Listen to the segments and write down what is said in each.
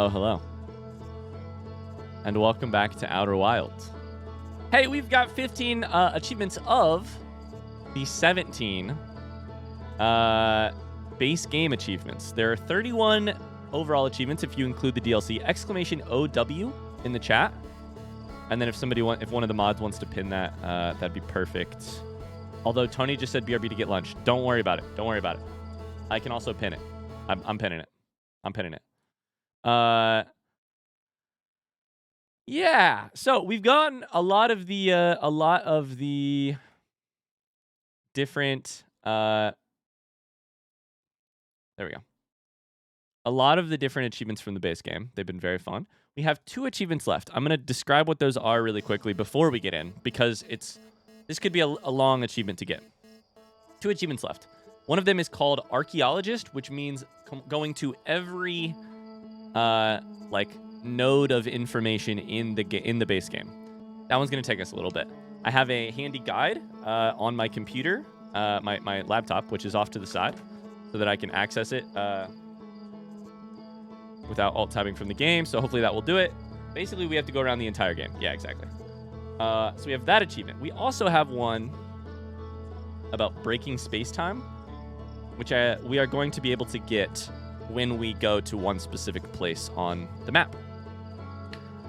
Oh, hello. And welcome back to Outer Wilds. Hey, we've got 15 achievements of the 17 base game achievements. There are 31 overall achievements if you include the DLC. Exclamation OW in the chat. And then if one of the mods wants to pin that, that'd be perfect. Although Tony just said BRB to get lunch. Don't worry about it. Don't worry about it. I can also pin it. I'm pinning it. I'm pinning it. Yeah. So we've gotten a lot of the different there we go. A lot of the different achievements from the base game. They've been very fun. We have 2 achievements left. I'm going to describe what those are really quickly before we get in, because this could be a long achievement to get. 2 achievements left. One of them is called Archaeologist, which means going to every node of information in the base game. That one's going to take us a little bit. I have a handy guide on my computer, my laptop, which is off to the side, so that I can access it without alt-tabbing from the game, so hopefully that will do it. Basically, we have to go around the entire game. Yeah, exactly. So we have that achievement. We also have one about breaking space-time, which we are going to be able to get when we go to one specific place on the map.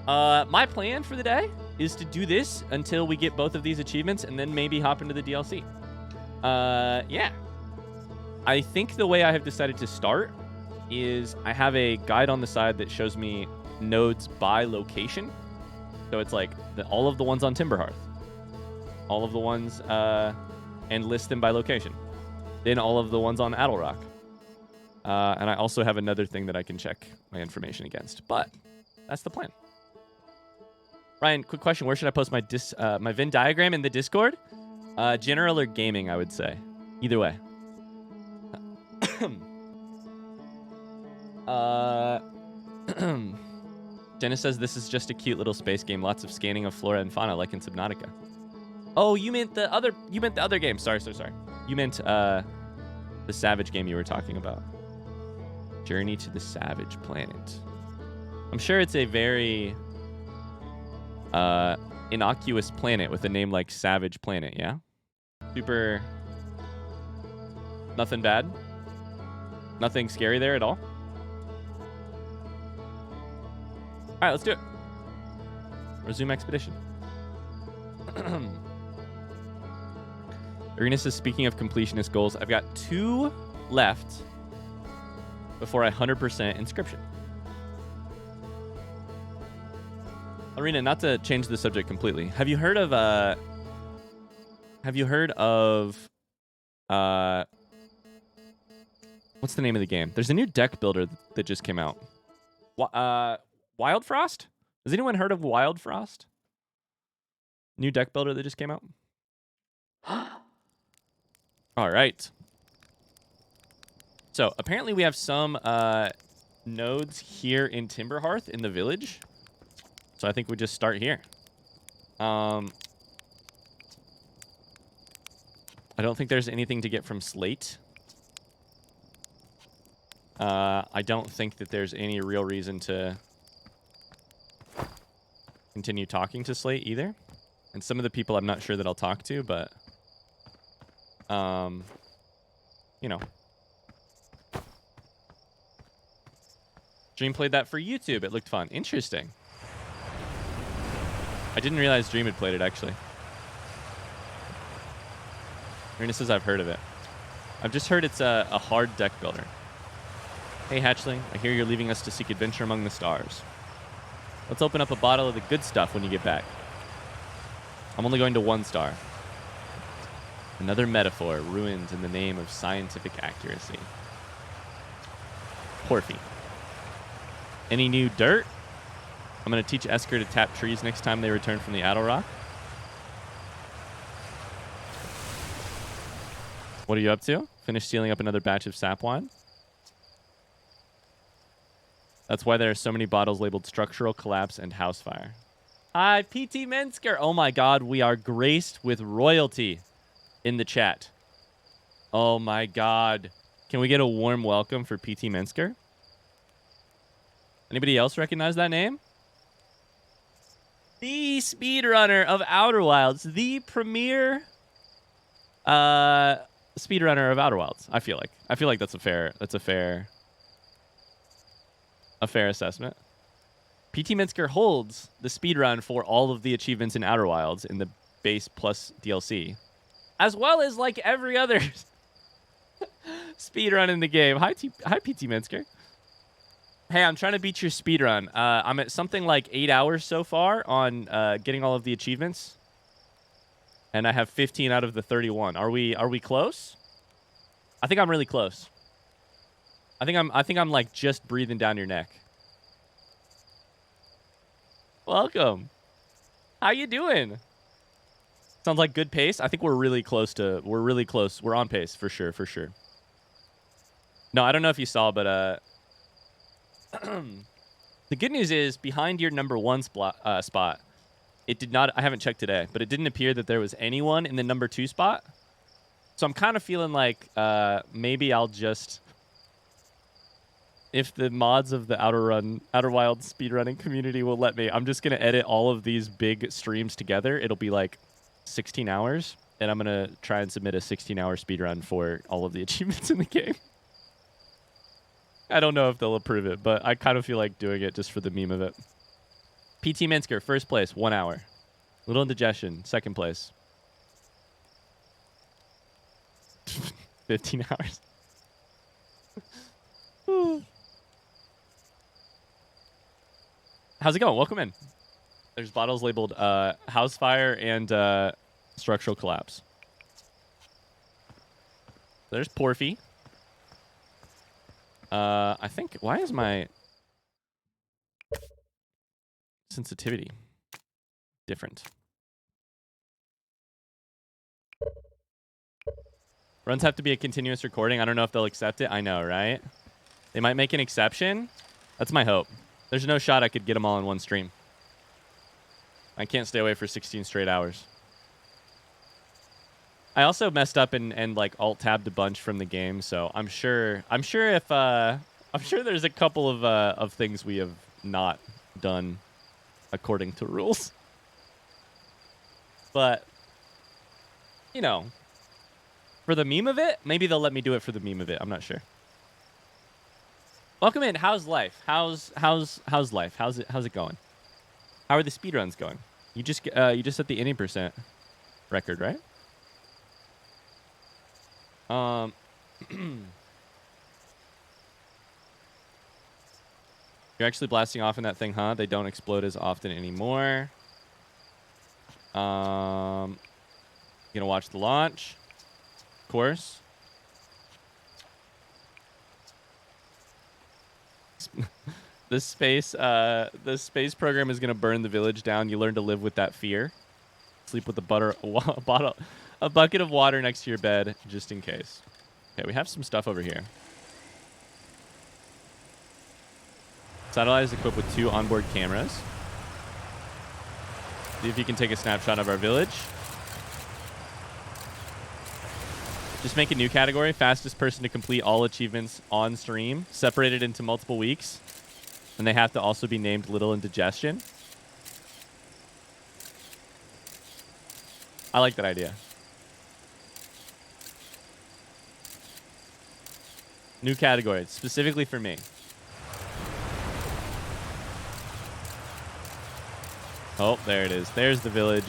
My plan for the day is to do this until we get both of these achievements and then maybe hop into the DLC. Yeah. I think the way I have decided to start is I have a guide on the side that shows me nodes by location. So it's like all of the ones on Timber Hearth, all of the ones, and list them by location. Then all of the ones on Addle Rock. And I also have another thing that I can check my information against. But that's the plan. Ryan, quick question. Where should I post my Venn diagram in the Discord? General or gaming, I would say. Either way. Dennis says this is just a cute little space game. Lots of scanning of flora and fauna, like in Subnautica. Oh, you meant the other game. Sorry. You meant the Savage game you were talking about. Journey to the Savage Planet. I'm sure it's a very innocuous planet with a name like Savage Planet, yeah? Super... Nothing bad? Nothing scary there at all? Alright, let's do it. Resume expedition. Arena says, speaking of completionist goals, I've got 2 left before I 100% inscription. Arena, not to change the subject completely. Have you heard of what's the name of the game? There's a new deck builder that just came out. Wild Frost? Has anyone heard of Wild Frost? New deck builder that just came out? All right. So apparently we have some nodes here in Timber Hearth in the village. So I think we just start here. I don't think there's anything to get from Slate. I don't think that there's any real reason to continue talking to Slate either. And some of the people I'm not sure that I'll talk to, but you know. Dream played that for YouTube. It looked fun. Interesting. I didn't realize Dream had played it, actually. Marina says I've heard of it. I've just heard it's a hard deck builder. Hey, Hatchling. I hear you're leaving us to seek adventure among the stars. Let's open up a bottle of the good stuff when you get back. I'm only going to 1 star. Another metaphor ruined in the name of scientific accuracy. Porfy. Any new dirt? I'm going to teach Esker to tap trees next time they return from the Addle Rock. What are you up to? Finish sealing up another batch of sap wine? That's why there are so many bottles labeled structural collapse and house fire. Hi, PT Mensker. Oh my god, we are graced with royalty in the chat. Oh my god. Can we get a warm welcome for PT Mensker? Anybody else recognize that name? The speedrunner of Outer Wilds, the premier speedrunner of Outer Wilds. I feel like that's a fair assessment. PT Minsker holds the speedrun for all of the achievements in Outer Wilds in the base plus DLC, as well as like every other speedrun in the game. Hi, PT Minsker. Hey, I'm trying to beat your speedrun. I'm at something like 8 hours so far on getting all of the achievements, and I have 15 out of the 31. Are we close? I think I'm really close. I think I'm like just breathing down your neck. Welcome. How you doing? Sounds like good pace. I think we're really close. We're on pace for sure. No, I don't know if you saw, but the good news is behind your number 1 spot, it did not. I haven't checked today, but it didn't appear that there was anyone in the number 2 spot. So I'm kind of feeling like maybe I'll just, if the mods of the Outer Wild speedrunning community will let me, I'm just gonna edit all of these big streams together. It'll be like 16 hours, and I'm gonna try and submit a 16-hour speedrun for all of the achievements in the game. I don't know if they'll approve it, but I kind of feel like doing it just for the meme of it. PT Minsker, first place, 1 hour. Little Indigestion, second place. 15 hours. How's it going? Welcome in. There's bottles labeled house fire and structural collapse. There's Porphy. I think, why is my sensitivity different? Runs have to be a continuous recording. I don't know if they'll accept it. I know, right? They might make an exception. That's my hope. There's no shot I could get them all in one stream. I can't stay away for 16 straight hours. I also messed up and like alt-tabbed a bunch from the game, so I'm sure there's a couple of things we have not done according to rules. But you know, for the meme of it, maybe they'll let me do it for the meme of it. I'm not sure. Welcome in. How's life? How's life? How's it going? How are the speedruns going? You just set the inning % record, right? You're actually blasting off in that thing, huh? They don't explode as often anymore. Gonna watch the launch, of course. The space program is gonna burn the village down. You learn to live with that fear. Sleep with a bucket of water next to your bed, just in case. Okay, we have some stuff over here. Satellite is equipped with 2 onboard cameras. See if you can take a snapshot of our village. Just make a new category. Fastest person to complete all achievements on stream. Separated into multiple weeks. And they have to also be named Little Indigestion. I like that idea. New category, specifically for me. Oh, there it is. There's the village.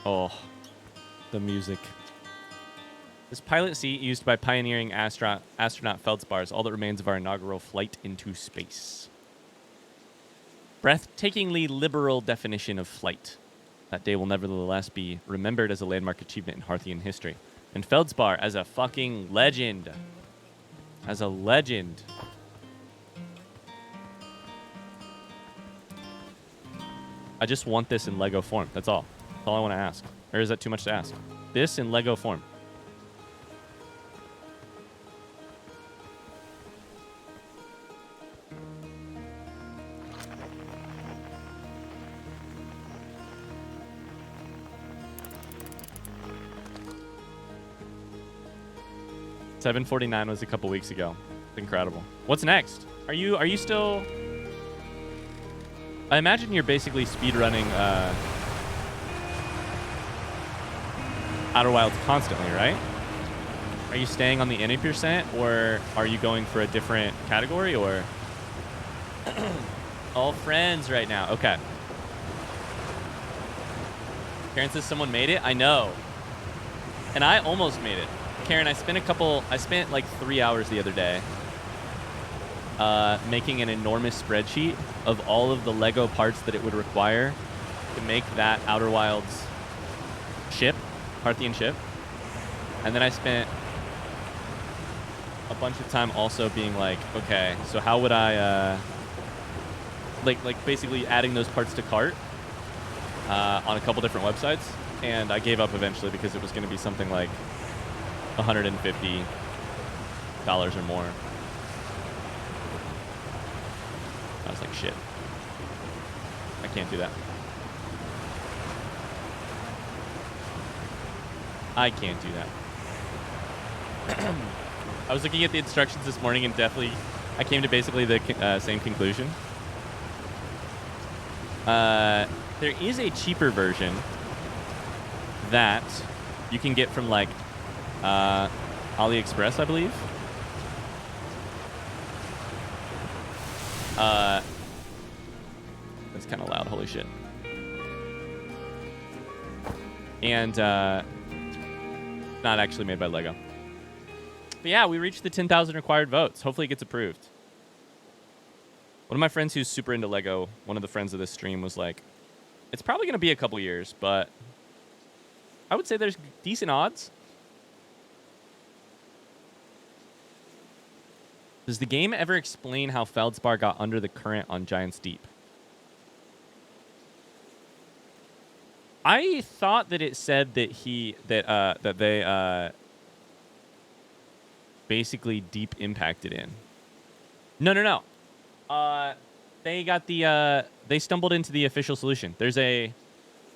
Oh, the music. This pilot seat used by pioneering astronaut Feldspar is all that remains of our inaugural flight into space. Breathtakingly liberal definition of flight. That day will nevertheless be remembered as a landmark achievement in Hearthian history. And Feldspar as a fucking legend. As a legend. I just want this in Lego form. That's all. That's all I want to ask. Or is that too much to ask? This in Lego form. 7:49 was a couple weeks ago. It's incredible. What's next? Are you still? I imagine you're basically speedrunning Outer Wilds constantly, right? Are you staying on the Annapurna, or are you going for a different category, or all friends right now? Okay. Karen says someone made it. I know, and I almost made it. Karen, I spent like 3 hours the other day making an enormous spreadsheet of all of the Lego parts that it would require to make that Outer Wilds ship, Hearthian ship. And then I spent a bunch of time also being like, okay, so how would I, like basically adding those parts to cart on a couple different websites. And I gave up eventually because it was going to be something like $150 or more. I was like, shit. I can't do that. I can't do that. I was looking at the instructions this morning and definitely I came to basically the same conclusion. There is a cheaper version that you can get from like AliExpress, I believe. That's kind of loud. Holy shit. And not actually made by Lego. But yeah, we reached the 10,000 required votes. Hopefully it gets approved. One of my friends who's super into Lego, one of the friends of this stream, was like, it's probably going to be a couple years, but I would say there's decent odds. Does the game ever explain how Feldspar got under the current on Giant's Deep? I thought that it said that they basically deep impacted in. No. They got the they stumbled into the official solution. There's a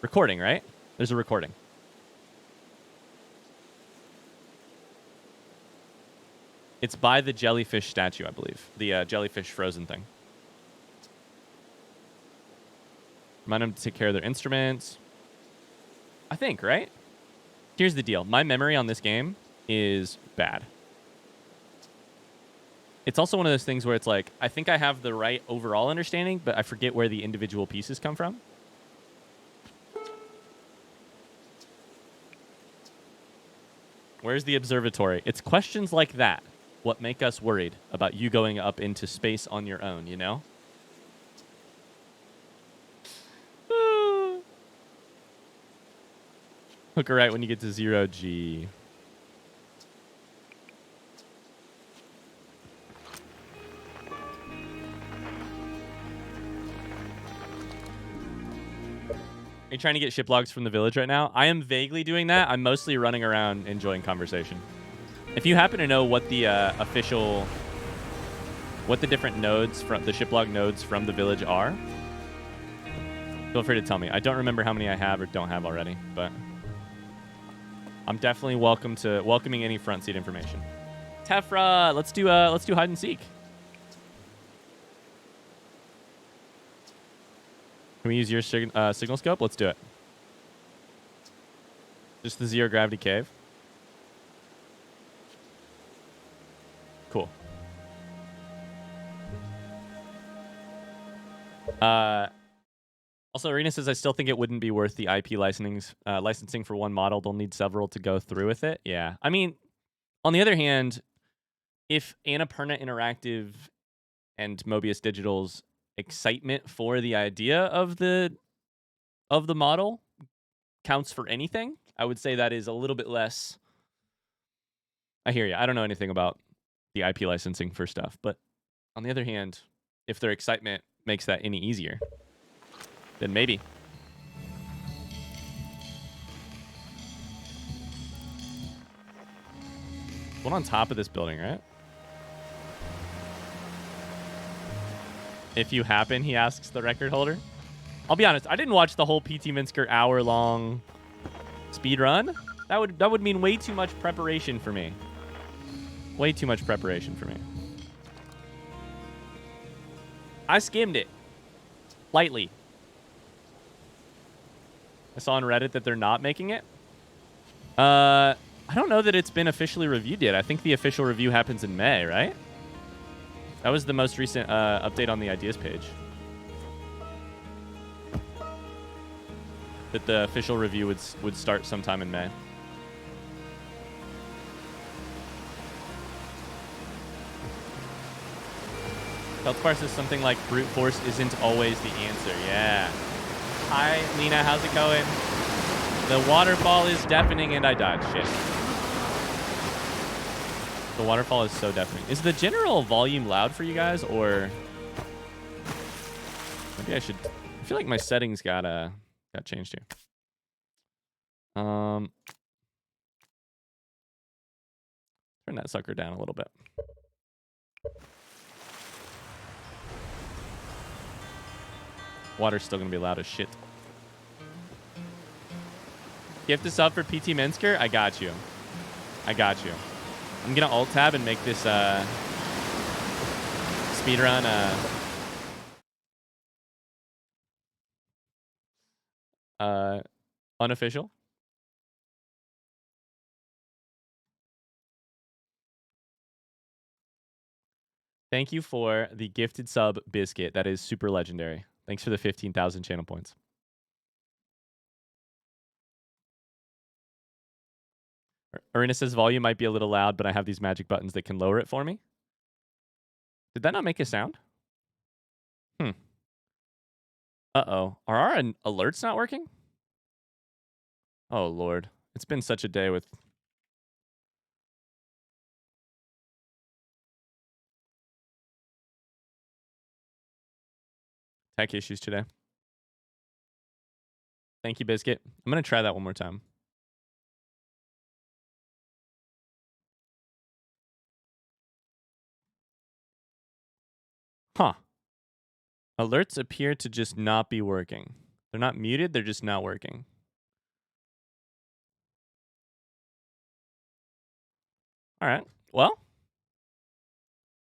recording, right? There's a recording. It's by the jellyfish statue, I believe. The jellyfish frozen thing. Remind them to take care of their instruments. I think, right? Here's the deal. My memory on this game is bad. It's also one of those things where it's like, I think I have the right overall understanding, but I forget where the individual pieces come from. Where's the observatory? It's questions like that what make us worried about you going up into space on your own, you know? Hook her right when you get to 0G. Are you trying to get ship logs from the village right now? I am vaguely doing that. I'm mostly running around enjoying conversation. If you happen to know what the what the different nodes from the ship log nodes from the village are, feel free to tell me. I don't remember how many I have or don't have already, but I'm definitely welcoming any front seat information. Tefra, let's do hide and seek. Can we use your signal scope? Let's do it. Just the zero gravity cave. Cool. Also, Arena says, I still think it wouldn't be worth the IP licensing for one model. They'll need several to go through with it. Yeah. I mean, on the other hand, if Annapurna Interactive and Mobius Digital's excitement for the idea of the model counts for anything, I would say that is a little bit less. I hear you. I don't know anything about the IP licensing for stuff, but on the other hand, if their excitement makes that any easier, then maybe. One on top of this building, right? If you happen, he asks the record holder. I'll be honest, I didn't watch the whole PT Minsker hour-long speed run. That would mean way too much preparation for me. Way too much preparation for me. I skimmed it. Lightly. I saw on Reddit that they're not making it. I don't know that it's been officially reviewed yet. I think the official review happens in May, right? That was the most recent update on the ideas page. That the official review would start sometime in May. Feldspar says something like brute force isn't always the answer. Yeah. Hi, Lena. How's it going? The waterfall is deafening and I died. Shit. The waterfall is so deafening. Is the general volume loud for you guys, or maybe I should? I feel like my settings got changed here. Turn that sucker down a little bit. Water's still gonna be loud as shit. Gift a sub for PT Mensker? I got you. I got you. I'm gonna alt tab and make this speedrun unofficial. Thank you for the gifted sub, Biscuit. That is super legendary. Thanks for the 15,000 channel points. Arena says volume might be a little loud, but I have these magic buttons that can lower it for me. Did that not make a sound? Uh-oh. Are our alerts not working? Oh, Lord. It's been such a day with... tech issues today. Thank you, Biscuit. I'm going to try that one more time. Huh. Alerts appear to just not be working. They're not muted, they're just not working. All right. Well,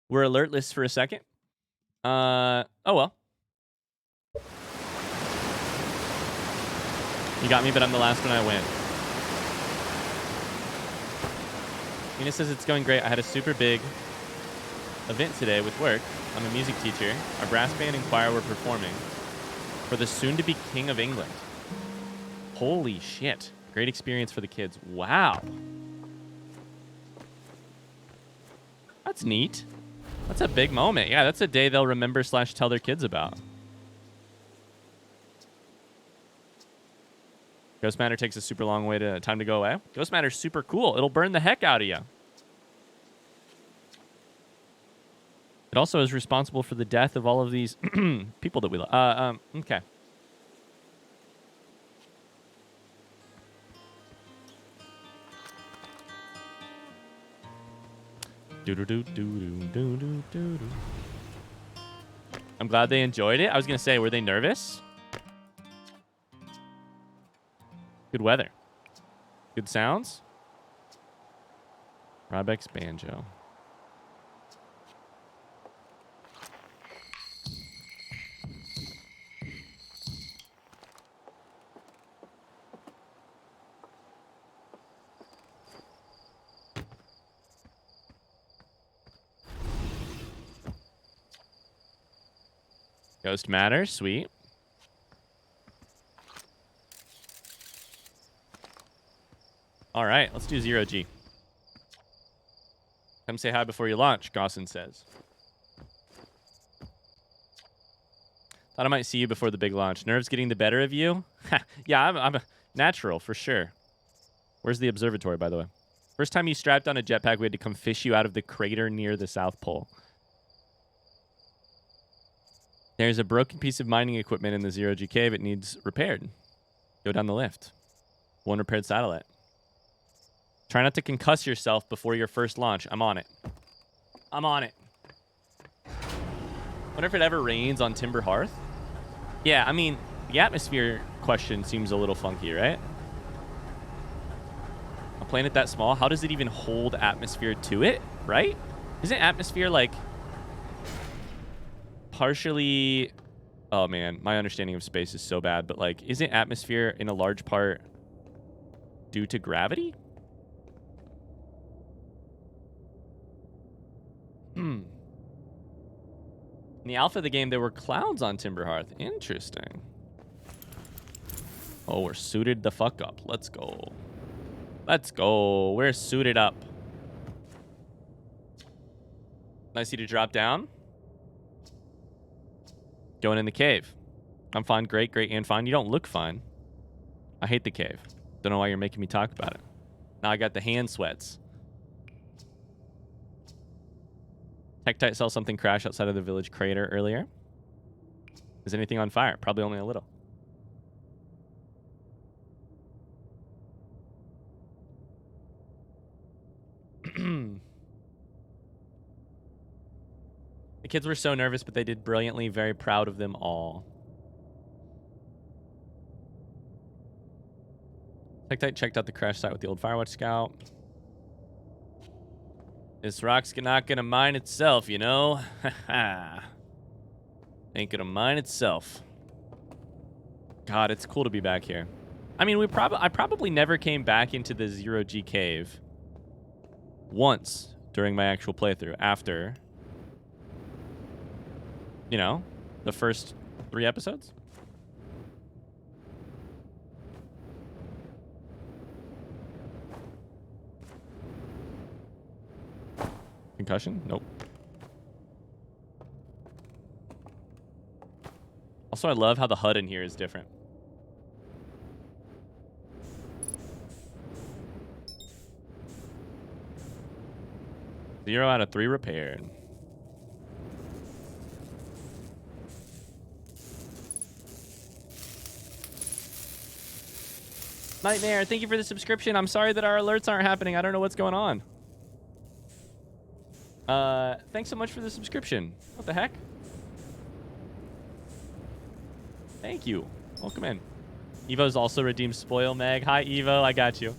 we're alertless for a second. Oh well. You got me, but I'm the last one. I win. Nina says it's going great. I had a super big event today with work. I'm a music teacher. Our brass band and choir were performing for the soon-to-be King of England. Holy shit. Great experience for the kids. Wow. That's neat. That's a big moment. Yeah, that's a day they'll remember / tell their kids about. Ghost Matter takes a super long time to go away. Ghost Matter's super cool. It'll burn the heck out of you. It also is responsible for the death of all of these people that we love. Okay. I'm glad they enjoyed it. I was going to say, were they nervous? Good weather. Good sounds. Rybeck's banjo. Ghost Matter, sweet. All right, let's do 0G. Come say hi before you launch, Gossin says. Thought I might see you before the big launch. Nerves getting the better of you? Yeah, I'm a natural for sure. Where's the observatory, by the way? First time you strapped on a jetpack, we had to come fish you out of the crater near the South Pole. There's a broken piece of mining equipment in the 0G cave. It needs repaired. Go down the lift. One repaired satellite. Try not to concuss yourself before your first launch. I'm on it. I'm on it. Wonder if it ever rains on Timber Hearth. Yeah, I mean, the atmosphere question seems a little funky, right? planet that small, how does it even hold atmosphere to it, right? Isn't atmosphere like partially... Oh man, my understanding of space is so bad, but like, isn't atmosphere in a large part due to gravity? In the alpha of the game, there were clouds on Timber Hearth. Interesting. Oh, we're suited the fuck up. Let's go. Let's go. We're suited up. Nice of you to drop down. Going in the cave. I'm fine. Great, great, and fine. You don't look fine. I hate the cave. Don't know why you're making me talk about it. Now I got the hand sweats. Tektite saw something crash outside of the village crater earlier. Is anything on fire? Probably only a little. The kids were so nervous, but they did brilliantly. Very proud of them all. Tektite checked out the crash site with the old Firewatch scout. This rock's not gonna mine itself, you know? Ain't gonna mine itself. God, it's cool to be back here. I mean, I probably never came back into the 0G cave once during my actual playthrough after, you know, the first 3 episodes. Concussion? Nope. Also, I love how the HUD in here is different. Zero out of 3 repaired. Nightmare, thank you for the subscription. I'm sorry that our alerts aren't happening. I don't know what's going on. Thanks so much for the subscription. What the heck? Thank you. Welcome in. Evo's also redeemed spoil, Meg. Hi, Evo. I got you.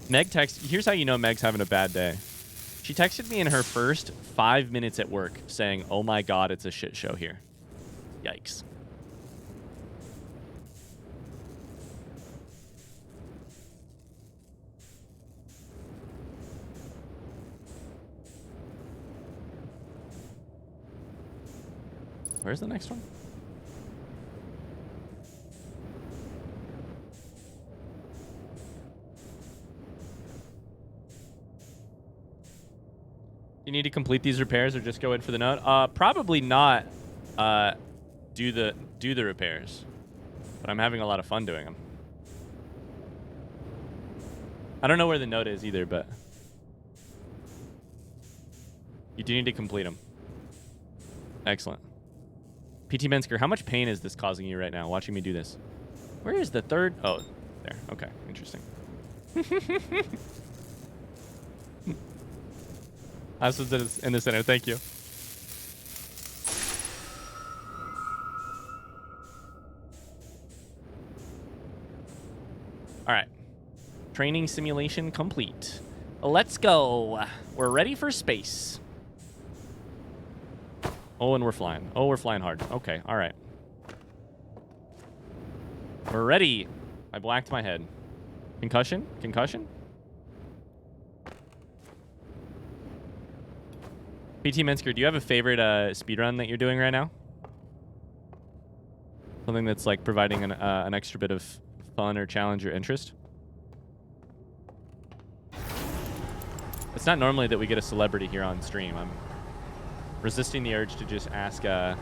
Meg texted... Here's how you know Meg's having a bad day. She texted me in her first 5 minutes at work saying, oh my god, it's a shit show here. Yikes. Where's the next one? You need to complete these repairs or just go in for the node? Probably not do the repairs. But I'm having a lot of fun doing them. I don't know where the node is either, but you do need to complete them. Excellent. PT Mensker, how much pain is this causing you right now, watching me do this? Where is the third? Oh, there. Okay, interesting. Aspen's in the center. Thank you. All right. Training simulation complete. Let's go. We're ready for space. Oh, and we're flying. Oh, we're flying hard. Okay, all right. We're ready. I blacked my head. Concussion? Concussion? PT Mensker, do you have a favorite speedrun that you're doing right now? Something that's like providing an extra bit of fun or challenge or interest? It's not normally that we get a celebrity here on stream. I'm resisting the urge to just ask a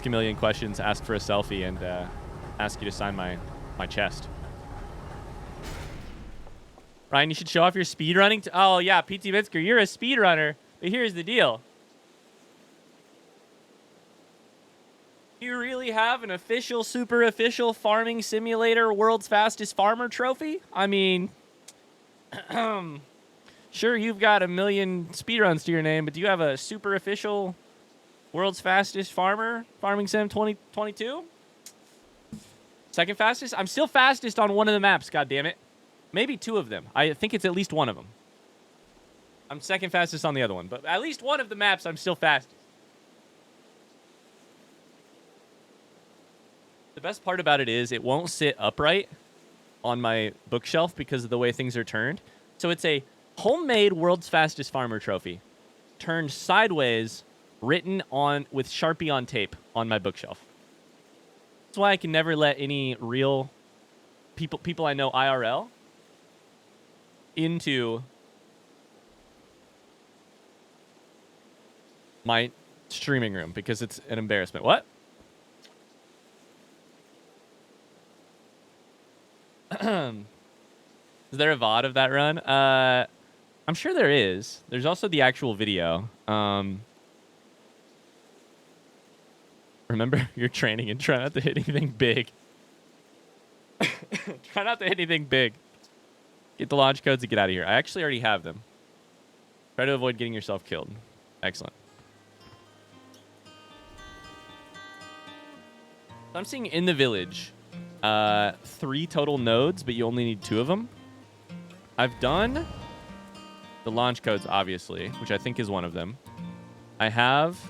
million questions, ask for a selfie, and ask you to sign my chest. Ryan, you should show off your speedrunning. Oh, yeah, PT Vitsker, you're a speedrunner. But here's the deal. You really have an official, super official farming simulator world's fastest farmer trophy? I mean, sure, you've got a million speedruns to your name, but do you have a super official world's fastest farmer farming sim 2022? Second fastest? I'm still fastest on one of the maps, god damn it. Maybe 2 of them. I think it's at least one of them. I'm second fastest on the other one, but at least one of the maps I'm still fastest. The best part about it is it won't sit upright on my bookshelf because of the way things are turned. So it's a homemade world's fastest farmer trophy turned sideways, written on with Sharpie on tape on my bookshelf. That's why I can never let any real people I know IRL into my streaming room because it's an embarrassment. What? Is there a VOD of that run? I'm sure there is. There's also the actual video. Remember, you're training and try not to hit anything big. Try not to hit anything big. Get the launch codes and get out of here. I actually already have them. Try to avoid getting yourself killed. Excellent. So I'm seeing in the village 3 total nodes, but you only need 2 of them. I've done the launch codes, obviously, which I think is one of them. I have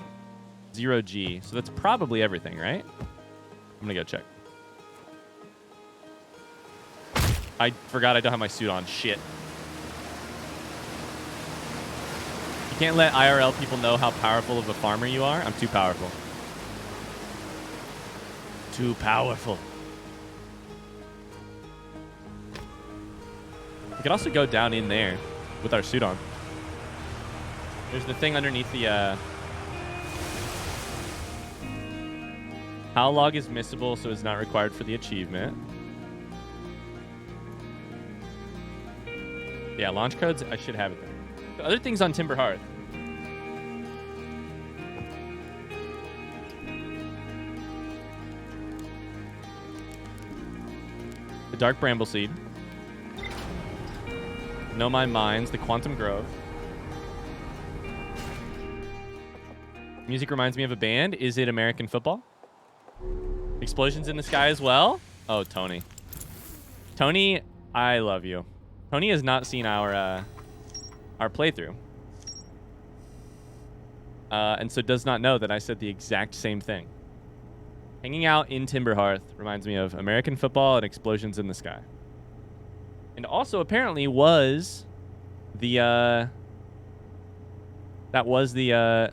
0G, so that's probably everything, right? I'm gonna go check. I forgot I don't have my suit on. Shit. You can't let IRL people know how powerful of a farmer you are. I'm too powerful. Too powerful. We could also go down in there with our suit on. There's the thing underneath the how log is missable, so it's not required for the achievement. Yeah, launch codes, I should have it there. The other things on Timber Hearth. The Dark Bramble Seed. Know My Mines, the Quantum Grove. Music reminds me of a band. Is it American football? Explosions in the sky as well? Oh, Tony. Tony, I love you. Tony has not seen our playthrough. And so does not know that I said the exact same thing. Hanging out in Timber Hearth reminds me of American football and explosions in the sky. And also apparently was the that was the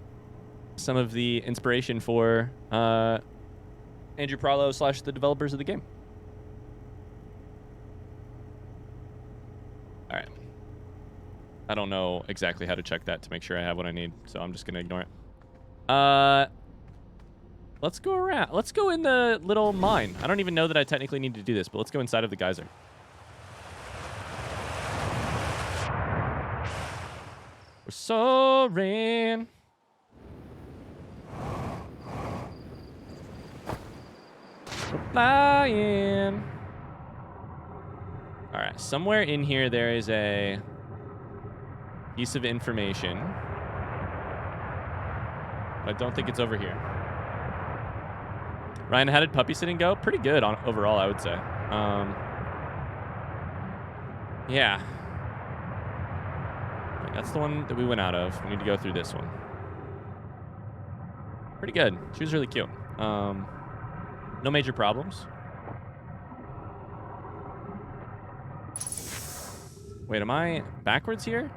some of the inspiration for Andrew Pralo / the developers of the game. All right. I don't know exactly how to check that to make sure I have what I need, so I'm just gonna ignore it. Let's go around. Let's go in the little mine. I don't even know that I technically need to do this, but let's go inside of the geyser. We're soaring. We're flying. All right, somewhere in here there is a piece of information. But I don't think it's over here. Ryan, how did puppy sitting go? Pretty good on overall, I would say. Yeah. Wait, that's the one that we went out of. We need to go through this one. Pretty good. She was really cute. No major problems. Wait, am I backwards here?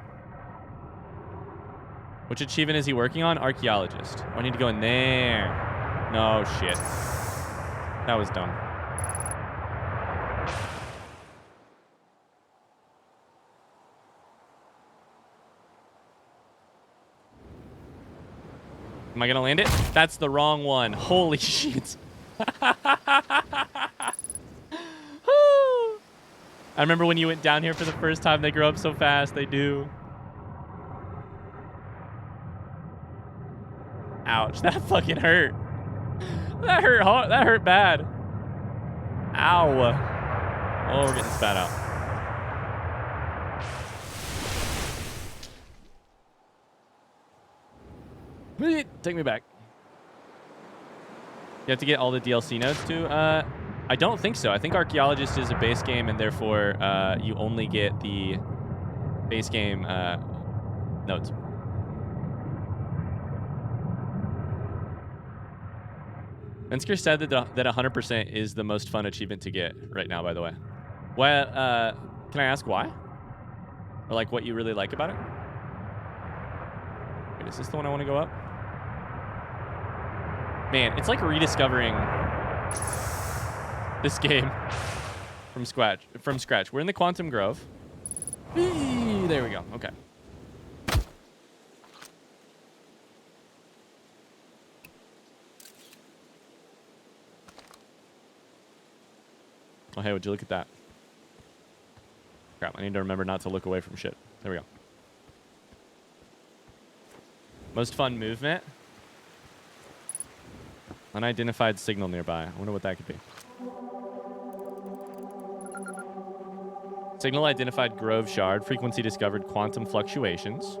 Which achievement is he working on? Archaeologist. Oh, I need to go in there. No shit. That was dumb. Am I gonna land it? That's the wrong one. Holy shit. I remember when you went down here for the first time, they grow up so fast. They do. Ouch, that fucking hurt. That hurt hard. That hurt bad. Ow. Oh, we're getting spat out. Take me back. You have to get all the DLC nodes too? I don't think so. I think Archaeologist is a base game, and therefore you only get the base game nodes. Mensker said that 100% is the most fun achievement to get right now, by the way. Well, can I ask why? Or like what you really like about it? Wait, is this the one I want to go up? Man, it's like rediscovering this game from scratch. We're in the Quantum Grove. Whee, there we go. Okay. Oh, hey, would you look at that? Crap, I need to remember not to look away from shit. There we go. Most fun movement. Unidentified signal nearby. I wonder what that could be. Signal identified Grove Shard. Frequency discovered quantum fluctuations.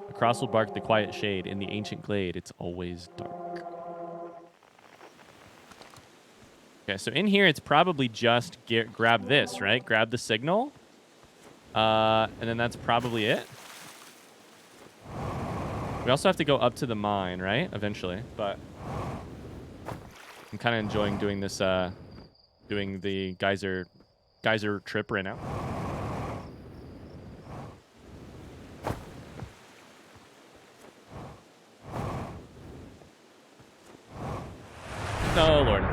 Across will bark the quiet shade. In the ancient glade, it's always dark. Okay, so in here, it's probably just grab this, right? Grab the signal. And then that's probably it. We also have to go up to the mine, right? Eventually, but I'm kind of enjoying doing this, doing the Geyser trip right now. Oh, Lord.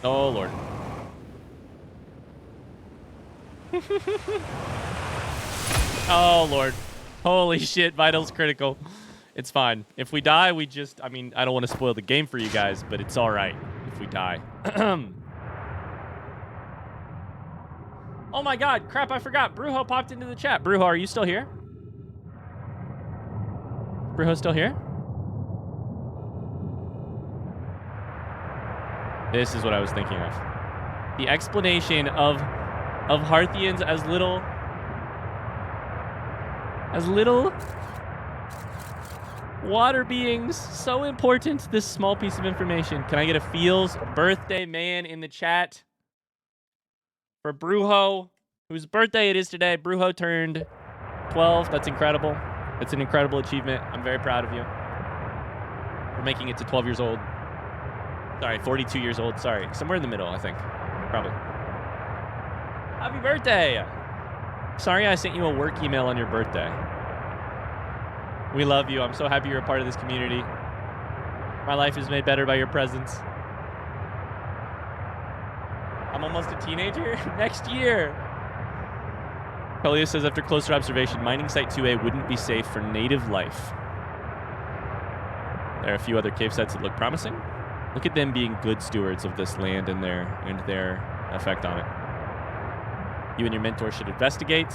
Oh, Lord. Oh, Lord. Holy shit, Vital's critical. It's fine. If we die, we just... I mean, I don't want to spoil the game for you guys, but it's all right if we die. Oh, my God. Crap, I forgot. Brujo popped into the chat. Brujo, are you still here? Brujo still here? This is what I was thinking of. The explanation of Hearthians as little water beings. So important, this small piece of information. Can I get a Feels birthday man in the chat for Brujo, whose birthday it is today? Brujo turned 12. That's incredible. It's an incredible achievement. I'm very proud of you for making it to 12 years old. Sorry, 42 years old. Sorry. Somewhere in the middle, I think. Probably. Happy birthday! Sorry I sent you a work email on your birthday. We love you. I'm so happy you're a part of this community. My life is made better by your presence. I'm almost a teenager. Next year. Pelia says, after closer observation, mining site 2A wouldn't be safe for native life. There are a few other cave sites that look promising. Look at them being good stewards of this land and their effect on it. You and your mentor should investigate.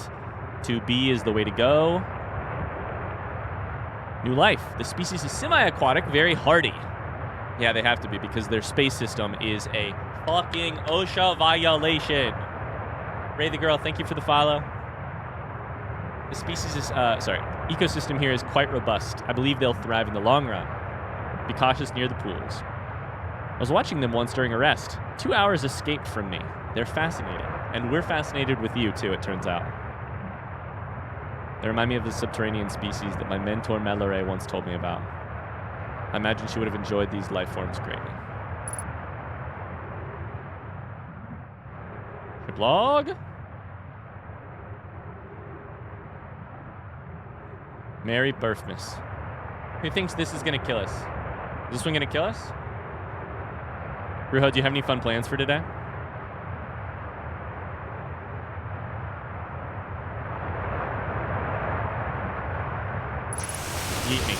2B is the way to go. New life. The species is semi-aquatic, very hardy. Yeah, they have to be because their space system is a fucking OSHA violation. Ray the Girl, thank you for the follow. The species is, ecosystem here is quite robust. I believe they'll thrive in the long run. Be cautious near the pools. I was watching them once during a rest. 2 hours escaped from me. They're fascinating. And we're fascinated with you, too, it turns out. They remind me of the subterranean species that my mentor Mallory once told me about. I imagine she would have enjoyed these life forms greatly. The blog? Mary Burfmas. Who thinks this is going to kill us? Is this one going to kill us? Ruho, do you have any fun plans for today? Yeet me.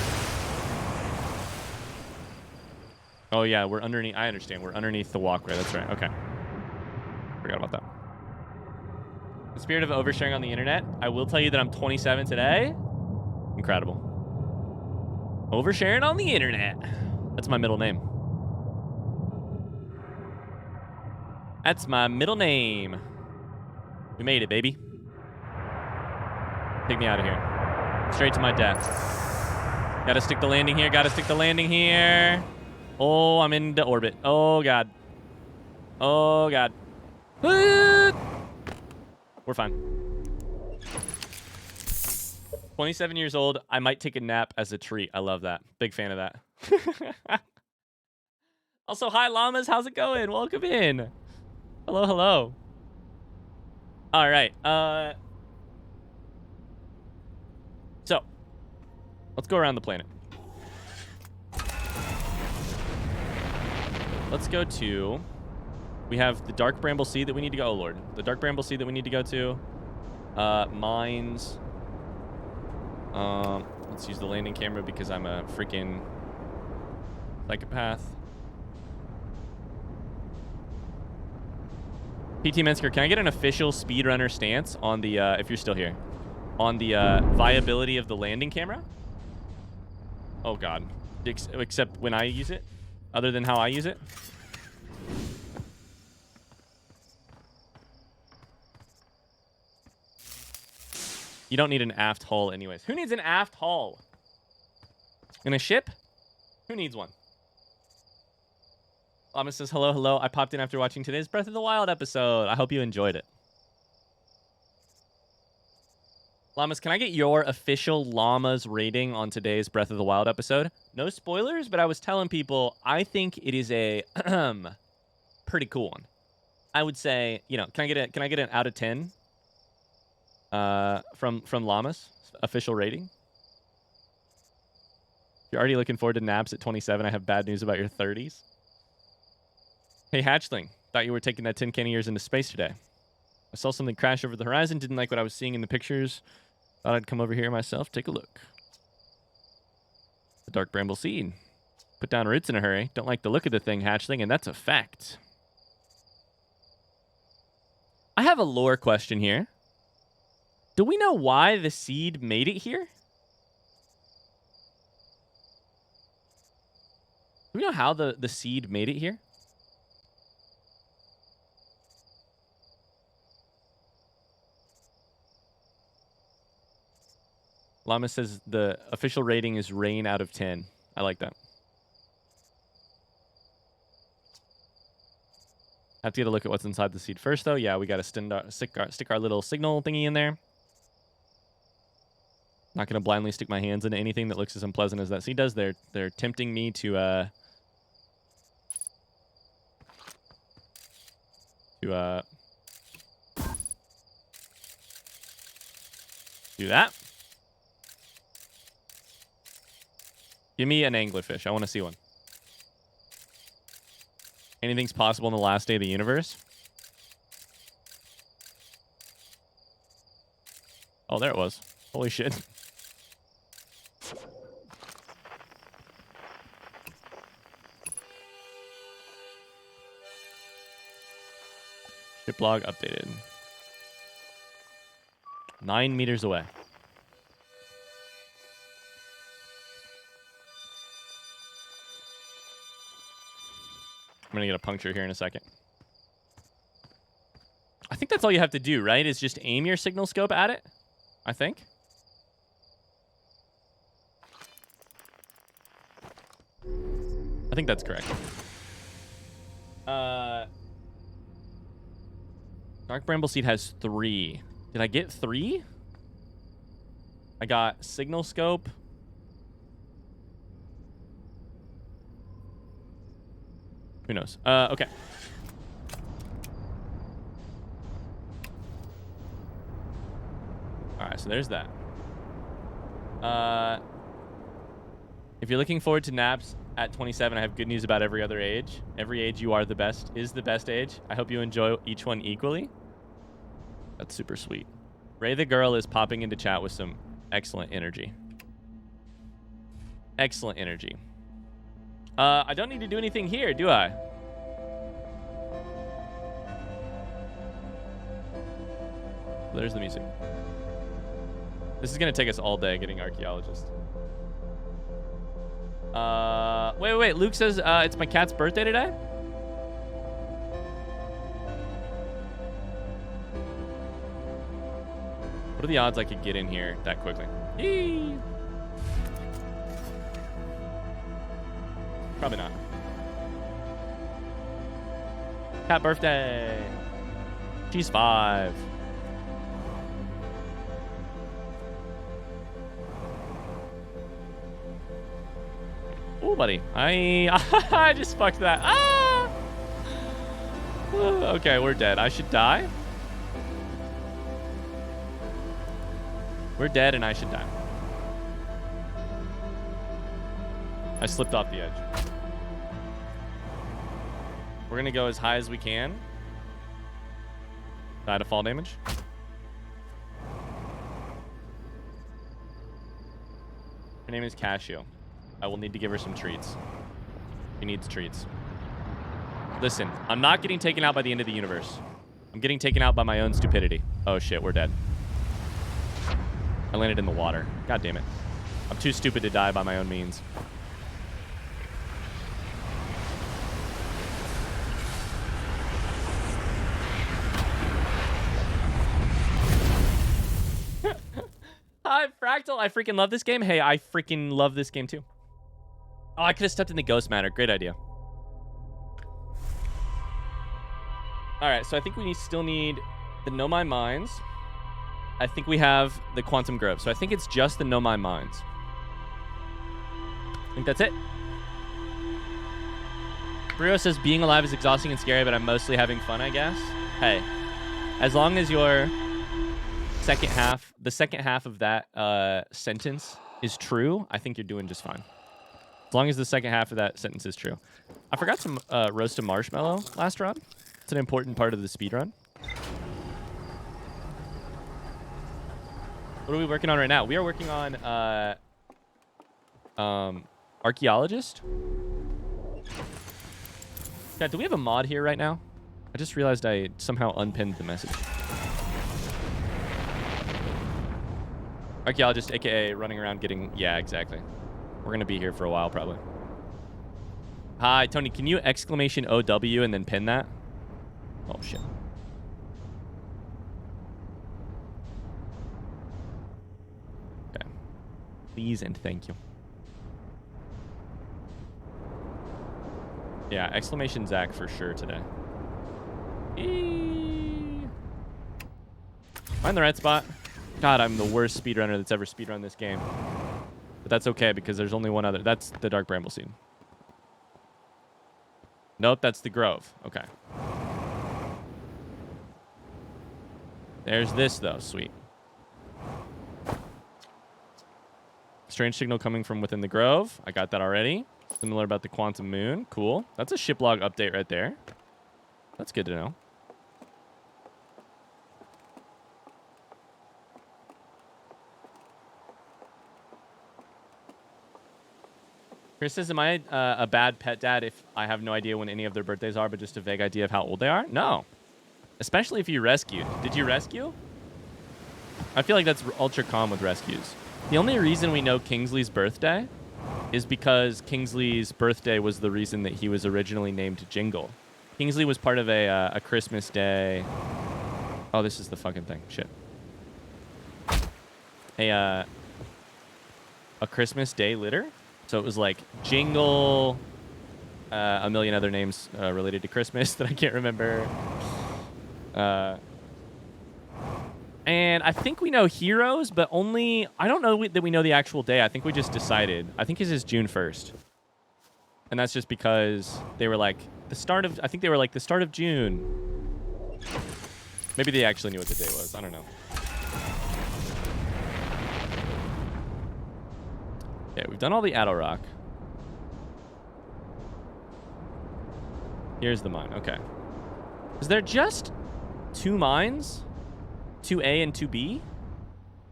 Oh, yeah, we're underneath. I understand. We're underneath the walkway. That's right. Okay. Forgot about that. The spirit of oversharing on the internet. I will tell you that I'm 27 today. Incredible. Oversharing on the internet. That's my middle name. That's my middle name. We made it, baby. Take me out of here. Straight to my death. Gotta stick the landing here. Gotta stick the landing here. Oh, I'm into orbit. Oh, God. Oh, God. We're fine. 27 years old. I might take a nap as a treat. I love that. Big fan of that. Also, hi, llamas. How's it going? Welcome in. Hello, hello. All right. So, let's go around the planet. Let's go to... We have the Dark Bramble Sea that we need to go... Oh, Lord. The Dark Bramble Sea that we need to go to. Mines. Let's use the landing camera because I'm a freaking psychopath. PT Mensker, can I get an official speedrunner stance on the, if you're still here, on the viability of the landing camera? Oh, God. Except when I use it? Other than how I use it? You don't need an aft hull anyways. Who needs an aft hull? In a ship? Who needs one? Llama says, hello, hello. I popped in after watching today's Breath of the Wild episode. I hope you enjoyed it. Llamas, can I get your official Llamas rating on today's Breath of the Wild episode? No spoilers, but I was telling people I think it is a pretty cool one. I would say, you know, can I get an out of 10? From Llamas official rating. If you're already looking forward to naps at 27, I have bad news about your 30s. Hey Hatchling, thought you were taking that tin can of yours into space today. I saw something crash over the horizon, didn't like what I was seeing in the pictures. Thought I'd come over here myself, take a look. The Dark Bramble Sea. Put down roots in a hurry. Don't like the look of the thing, Hatchling, and that's a fact. I have a lore question here. Do we know why the seed made it here? Do we know how the seed made it here? Llama says the official rating is rain out of 10. I like that. Have to get a look at what's inside the seed first, though. Yeah, we got to stick our little signal thingy in there. Not going to blindly stick my hands into anything that looks as unpleasant as that seed does. They're tempting me to do that. Give me an anglerfish. I want to see one. Anything's possible in the last day of the universe. Oh, there it was. Holy shit. Ship log updated. 9 meters away. I'm going to get a puncture here in a second. I think that's all you have to do, right? Is just aim your signal scope at it, I think. I think that's correct. Dark Bramble Seed has 3. Did I get 3? I got signal scope. Who knows? Okay. All right, so there's that. If you're looking forward to naps at 27, I have good news about every other age. Every age you are the best is the best age. I hope you enjoy each one equally. That's super sweet. Ray the girl is popping into chat with some excellent energy. Excellent energy. I don't need to do anything here, do I? There's the music. This is going to take us all day getting Archaeologist. Wait. Luke says it's my cat's birthday today? What are the odds I could get in here that quickly? Eee. Probably not. Cat birthday. She's 5. Ooh, buddy. I just fucked that. Ah! Okay, we're dead. I should die. We're dead and I should die. I slipped off the edge. We're gonna go as high as we can. Die to fall damage. Her name is Cashew. I will need to give her some treats. She needs treats. Listen, I'm not getting taken out by the end of the universe. I'm getting taken out by my own stupidity. Oh shit, we're dead. I landed in the water. God damn it. I'm too stupid to die by my own means. Hi, Fractal. I freaking love this game. Hey, I freaking love this game too. Oh, I could have stepped in the ghost matter. Great idea. All right, so I think we still need the Know My Minds. I think we have the Quantum Grove. So I think it's just the Know My Minds. I think that's it. Brio says being alive is exhausting and scary, but I'm mostly having fun, I guess. Hey, as long as your second half, the second half of that sentence is true, I think you're doing just fine. As long as the second half of that sentence is true. I forgot to roast a marshmallow last run. It's an important part of the speed run. What are we working on right now? We are working on Archaeologist. Yeah, do we have a mod here right now? I just realized I somehow unpinned the message. Archaeologist, aka running around getting... Yeah, exactly. We're gonna be here for a while, probably. Hi, Tony. Can you exclamation OW and then pin that? Oh, shit. Okay. Please and thank you. Yeah, exclamation Zach for sure today. Find the right spot. God, I'm the worst speedrunner that's ever speedrun this game. But that's okay because there's only one other. That's the Dark Bramble Seed. Nope, that's the Grove. Okay. There's this, though. Sweet. Strange signal coming from within the Grove. I got that already. Similar about the Quantum Moon. Cool. That's a shiplog update right there. That's good to know. Chris says, am I a bad pet dad if I have no idea when any of their birthdays are, but just a vague idea of how old they are? No. Especially if you rescued. Did you rescue? I feel like that's ultra common with rescues. The only reason we know Kingsley's birthday is because Kingsley's birthday was the reason that he was originally named Jingle. Kingsley was part of a Christmas Day. Oh, this is the fucking thing. Shit. A Christmas Day litter. So it was like Jingle, a million other names related to Christmas that I can't remember. And I think we know Heroes, but only... I don't know that we know the actual day. I think we just decided. I think his is June 1st. And that's just because they were like the start of... I think they were like the start of June. Maybe they actually knew what the day was. I don't know. Yeah, we've done all the Addo Rock. Here's the mine. Okay. Is there just 2 mines? 2A and 2B?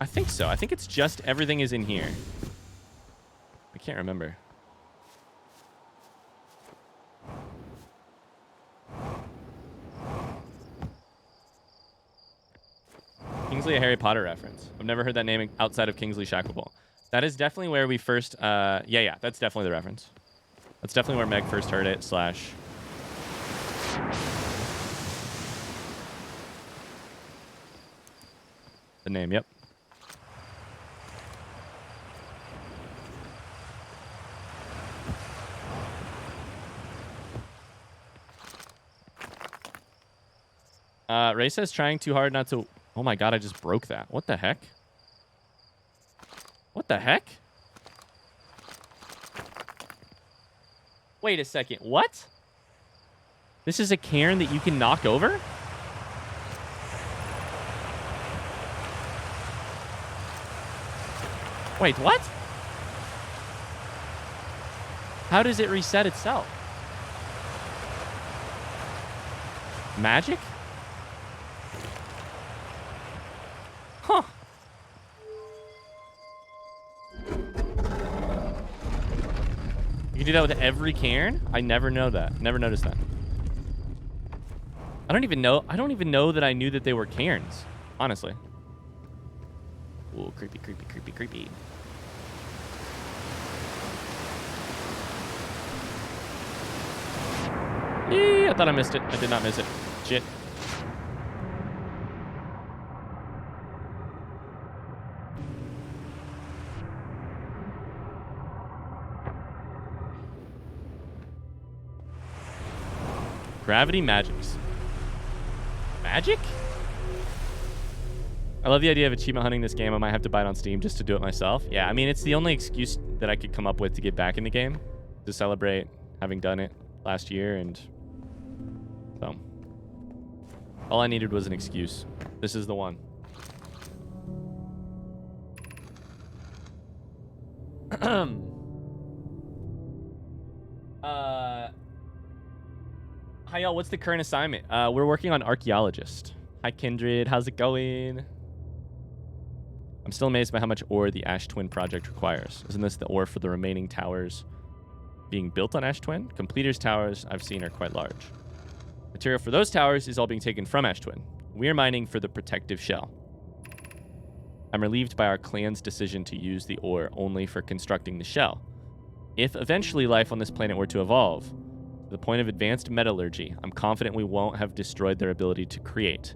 I think so. I think it's just everything is in here. I can't remember. Kingsley, a Harry Potter reference. I've never heard that name outside of Kingsley Shacklebolt. That is definitely where we first... yeah, that's definitely the reference. That's definitely where Meg first heard it, / the name, yep. Ray says trying too hard not to... Oh my god, I just broke that. What the heck? What the heck? Wait a second. What? This is a cairn that you can knock over? Wait, what? How does it reset itself? Magic? Huh. You can do that with every cairn? I never know that. Never noticed that. I don't even know that I knew that they were cairns, honestly. Ooh, creepy, creepy, creepy, creepy. I thought I missed it. I did not miss it. Shit. Gravity magics. Magic? I love the idea of achievement hunting this game. I might have to buy it on Steam just to do it myself. Yeah, I mean, it's the only excuse that I could come up with to get back in the game, to celebrate having done it last year, and so all I needed was an excuse. This is the one. Hi y'all, what's the current assignment? We're working on Archaeologist. Hi Kindred, how's it going? I'm still amazed by how much ore the Ash Twin project requires. Isn't this the ore for the remaining towers being built on Ash Twin? Completers towers I've seen are quite large. Material for those towers is all being taken from Ash Twin. We're mining for the protective shell. I'm relieved by our clan's decision to use the ore only for constructing the shell. If eventually life on this planet were to evolve to the point of advanced metallurgy, I'm confident we won't have destroyed their ability to create.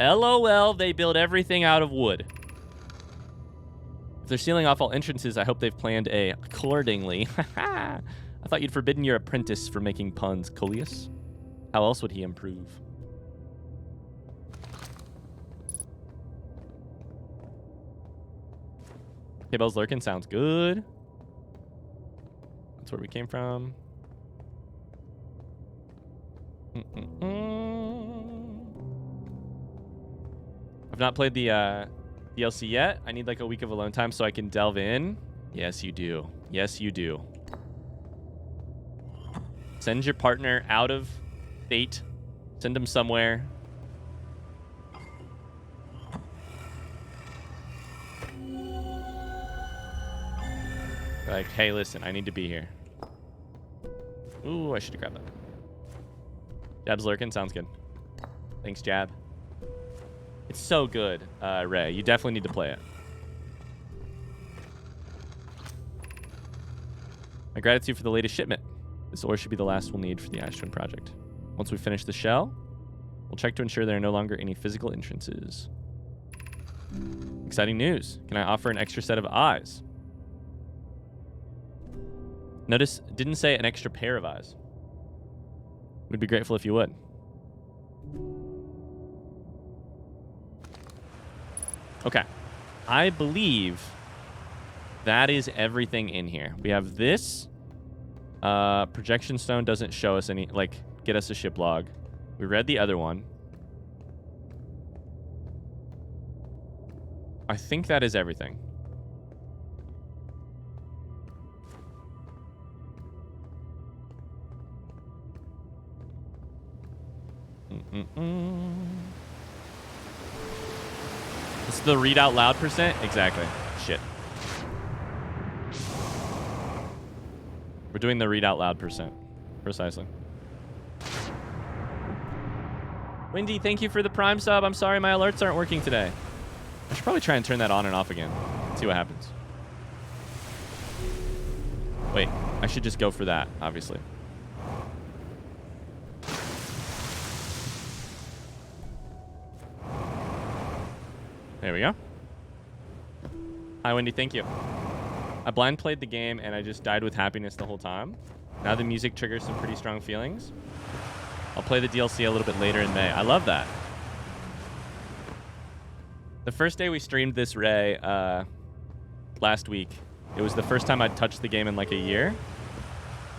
LOL, they build everything out of wood. If they're sealing off all entrances, I hope they've planned accordingly. I thought you'd forbidden your apprentice from making puns, Coleus. How else would he improve? K-Bell's lurking sounds good. That's where we came from. I've not played the DLC yet. I need like a week of alone time so I can delve in. Yes, you do. Yes, you do. Send your partner out of fate. Send him somewhere. Like, hey, listen, I need to be here. Ooh, I should have grabbed that. Jab's lurking. Sounds good. Thanks, Jab. It's so good, Ray. You definitely need to play it. My gratitude for the latest shipment. This ore should be the last we'll need for the Ash Twin project. Once we finish the shell, we'll check to ensure there are no longer any physical entrances. Exciting news. Can I offer an extra set of eyes? Notice, didn't say an extra pair of eyes. We'd be grateful if you would. Okay. I believe that is everything in here. We have this. Projection stone doesn't show us any, like, get us a ship log. We read the other one. I think that is everything. This is the read out loud percent? Exactly. Shit. We're doing the read out loud percent. Precisely. Wendy, thank you for the Prime sub. I'm sorry my alerts aren't working today. I should probably try and turn that on and off again. See what happens. Wait, I should just go for that, obviously. There we go. Hi, Wendy. Thank you. I blind played the game, and I just died with happiness the whole time. Now the music triggers some pretty strong feelings. I'll play the DLC a little bit later in May. I love that. The first day we streamed this Ray, last week, it was the first time I'd touched the game in like a year.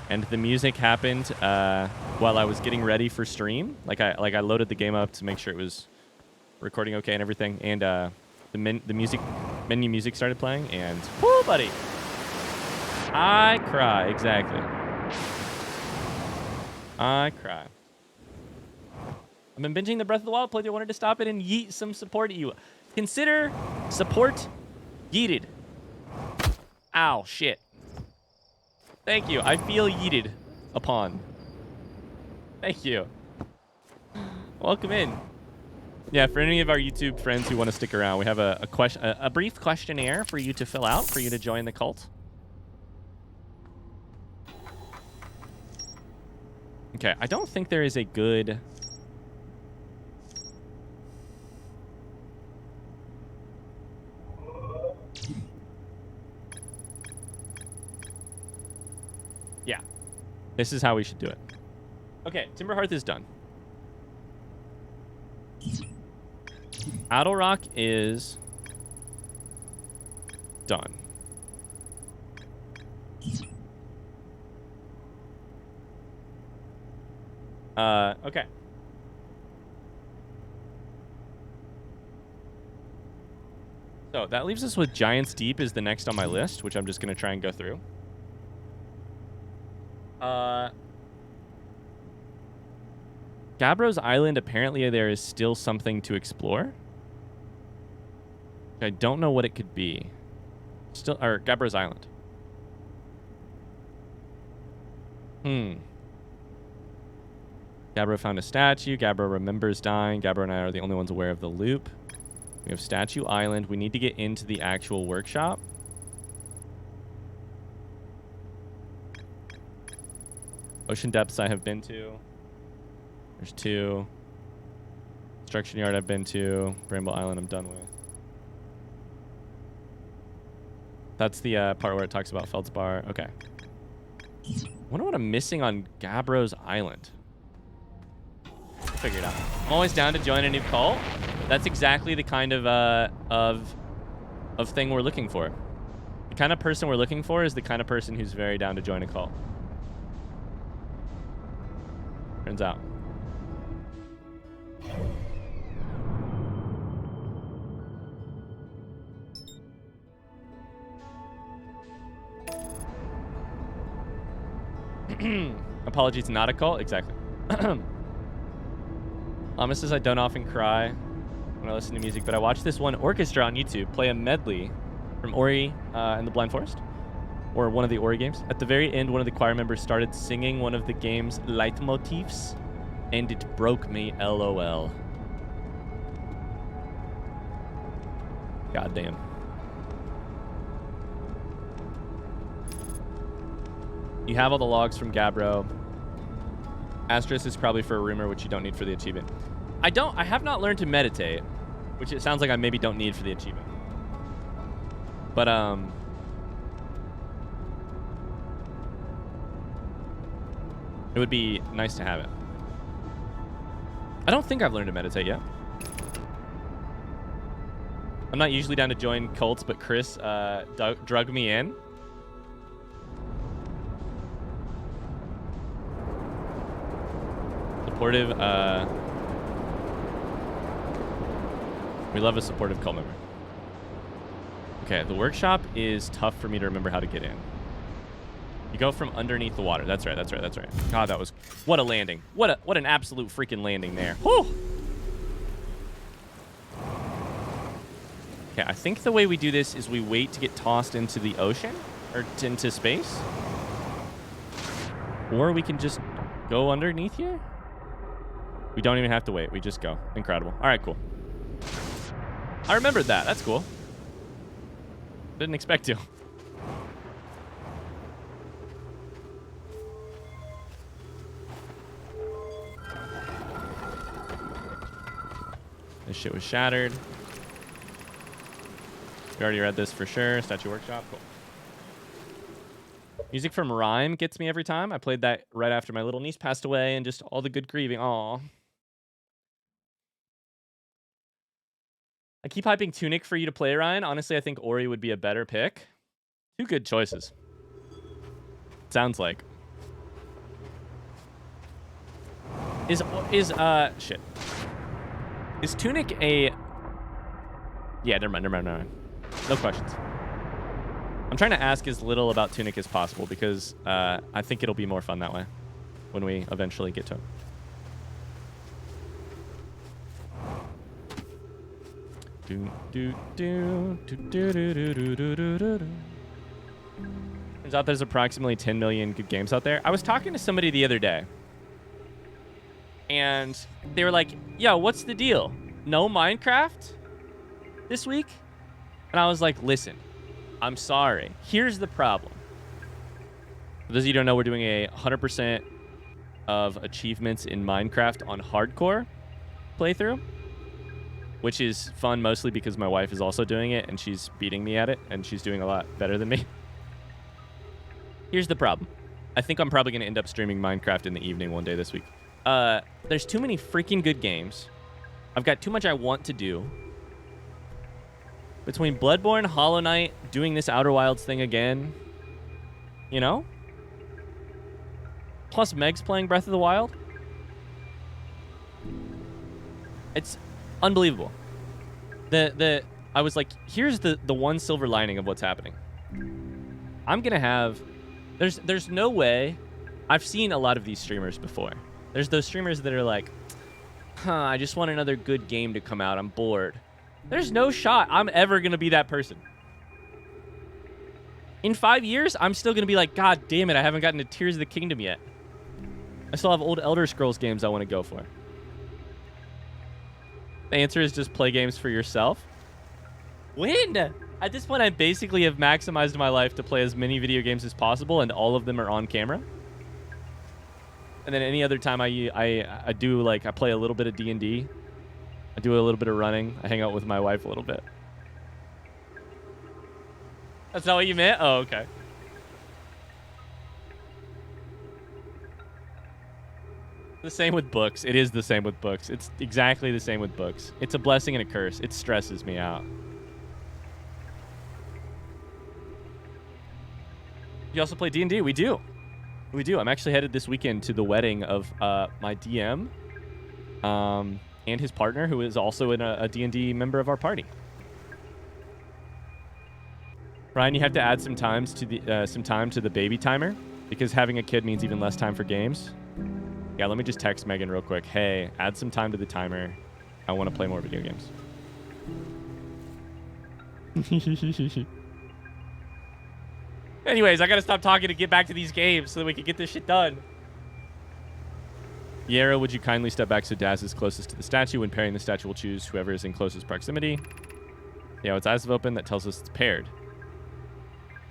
And the music happened while I was getting ready for stream. Like I loaded the game up to make sure it was recording okay and everything. And the menu music started playing, and whoo, buddy, I cry. Exactly. I cry. I've been binging the Breath of the Wild playthrough. I wanted to stop it and yeet some support at you. Consider support yeeted. Ow, shit. Thank you. I feel yeeted upon. Thank you. Welcome in. Yeah, for any of our YouTube friends who want to stick around, we have a brief questionnaire for you to fill out for you to join the cult. Okay, I don't think there is a good... Yeah. This is how we should do it. Okay, Timber Hearth is done. Adel Rock is done. Okay. So that leaves us with Giant's Deep is the next on my list, which I'm just going to try and go through. Gabbro's Island, apparently there is still something to explore. I don't know what it could be. Or Gabbro's Island. Gabbro found a statue. Gabbro remembers dying. Gabbro and I are the only ones aware of the loop. We have Statue Island. We need to get into the actual workshop. Ocean Depths I have been to. There's 2. Construction Yard I've been to. Bramble Island I'm done with. That's the part where it talks about Feldspar. Okay. I wonder what I'm missing on Gabbro's Island. We'll figure it out. I'm always down to join a new cult. That's exactly the kind of thing we're looking for. The kind of person we're looking for is the kind of person who's very down to join a cult. Turns out. Apologies, not a cult. Exactly. Lama says I don't often cry when I listen to music, but I watched this one orchestra on YouTube play a medley from Ori and the Blind Forest, or one of the Ori games. At the very end, one of the choir members started singing one of the game's leitmotifs, and it broke me, LOL. Goddamn. You have all the logs from Gabbro. Asterisk is probably for a rumor, which you don't need for the achievement. I have not learned to meditate, which it sounds like I maybe don't need for the achievement. But, it would be nice to have it. I don't think I've learned to meditate yet. I'm not usually down to join cults, but Chris drug me in. Supportive, we love a supportive cult member. Okay, the workshop is tough for me to remember how to get in. You go from underneath the water. That's right, that's right, that's right. God, that was... What a landing. What an absolute freaking landing there. Whew! Okay, I think the way we do this is we wait to get tossed into the ocean, or into space. Or we can just go underneath here. We don't even have to wait. We just go. Incredible. All right, cool. I remembered that. That's cool. Didn't expect to. This shit was shattered. We already read this for sure. Statue Workshop. Cool. Music from Rhyme gets me every time. I played that right after my little niece passed away and just all the good grieving. Aw. I keep hyping Tunic for you to play, Ryan. Honestly, I think Ori would be a better pick. Two good choices. Sounds like. Shit. Is Tunic a... Yeah, never mind. No questions. I'm trying to ask as little about Tunic as possible because I think it'll be more fun that way when we eventually get to it. Turns out there's approximately 10 million good games out there. I was talking to somebody the other day, and they were like, yo, what's the deal? No Minecraft this week? And I was like, listen, I'm sorry. Here's the problem. For those of you who don't know, we're doing a 100% of achievements in Minecraft on hardcore playthrough, which is fun mostly because my wife is also doing it, and she's beating me at it, and she's doing a lot better than me. Here's the problem. I think I'm probably going to end up streaming Minecraft in the evening one day this week. There's too many freaking good games. I've got too much I want to do. Between Bloodborne, Hollow Knight, doing this Outer Wilds thing again, you know? Plus Meg's playing Breath of the Wild. It's unbelievable. I was like, here's the one silver lining of what's happening. I'm gonna have... There's no way... I've seen a lot of these streamers before. There's those streamers that are like, I just want another good game to come out. I'm bored. There's no shot I'm ever going to be that person. In 5 years, I'm still going to be like, God damn it, I haven't gotten to Tears of the Kingdom yet. I still have old Elder Scrolls games I want to go for. The answer is just play games for yourself. When? At this point, I basically have maximized my life to play as many video games as possible, and all of them are on camera. And then any other time I do, like, I play a little bit of D&D. I do a little bit of running. I hang out with my wife a little bit. That's not what you meant? Oh, okay. The same with books. It is the same with books. It's exactly the same with books. It's a blessing and a curse. It stresses me out. You also play D&D? We do. We do. I'm actually headed this weekend to the wedding of my DM and his partner, who is also a D&D member of our party. Ryan, you have to add some time to the baby timer because having a kid means even less time for games. Yeah, let me just text Megan real quick. Hey, add some time to the timer. I want to play more video games. Anyways, I gotta stop talking to get back to these games so that we can get this shit done. Yera, would you kindly step back so Daz is closest to the statue? When pairing, the statue will choose whoever is in closest proximity. Yeah, it's eyes have opened. That tells us it's paired.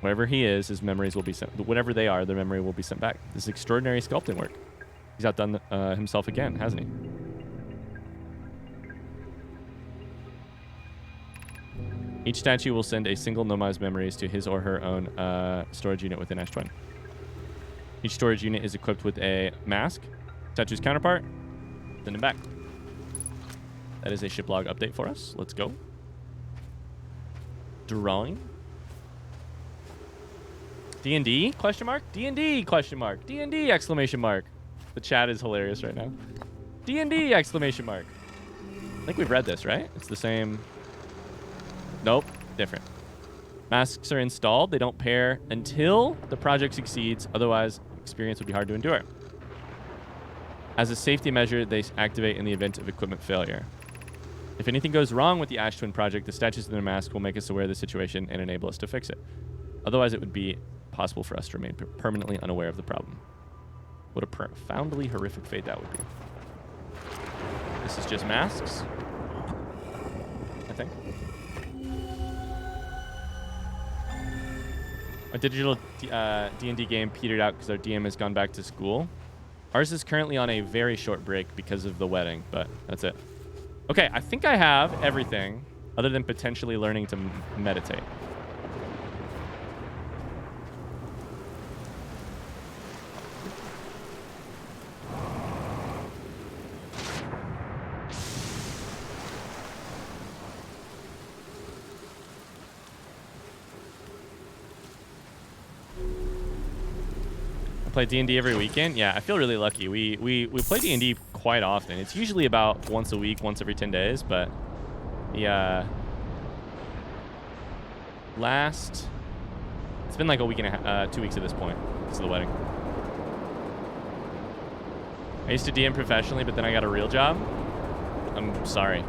Wherever he is, his memories will be sent. Whatever they are, their memory will be sent back. This is extraordinary sculpting work. He's outdone himself again, hasn't he? Each statue will send a single Nomai's memories to his or her own storage unit within Ash20. Each storage unit is equipped with a mask. Statue's counterpart. Send him back. That is a shiplog update for us. Let's go. Drawing. D&D? Question mark? D&D? Question mark. D&D! Exclamation mark. The chat is hilarious right now. D&D! Exclamation mark. I think we've read this, right? It's the same... Nope, different. Masks are installed. They don't pair until the project succeeds. Otherwise, experience would be hard to endure. As a safety measure, they activate in the event of equipment failure. If anything goes wrong with the Ash Twin project, the statues in their mask will make us aware of the situation and enable us to fix it. Otherwise, it would be possible for us to remain permanently unaware of the problem. What a profoundly horrific fate that would be. This is just masks, I think. A digital D&D game petered out because our DM has gone back to school. Ours is currently on a very short break because of the wedding, but that's it. Okay, I think I have everything other than potentially learning to meditate. play D&D every weekend? Yeah, I feel really lucky. We play D&D quite often. It's usually about once a week, once every 10 days, but the last... It's been like a week and a half, 2 weeks at this point because of the wedding. I used to DM professionally, but then I got a real job. I'm sorry.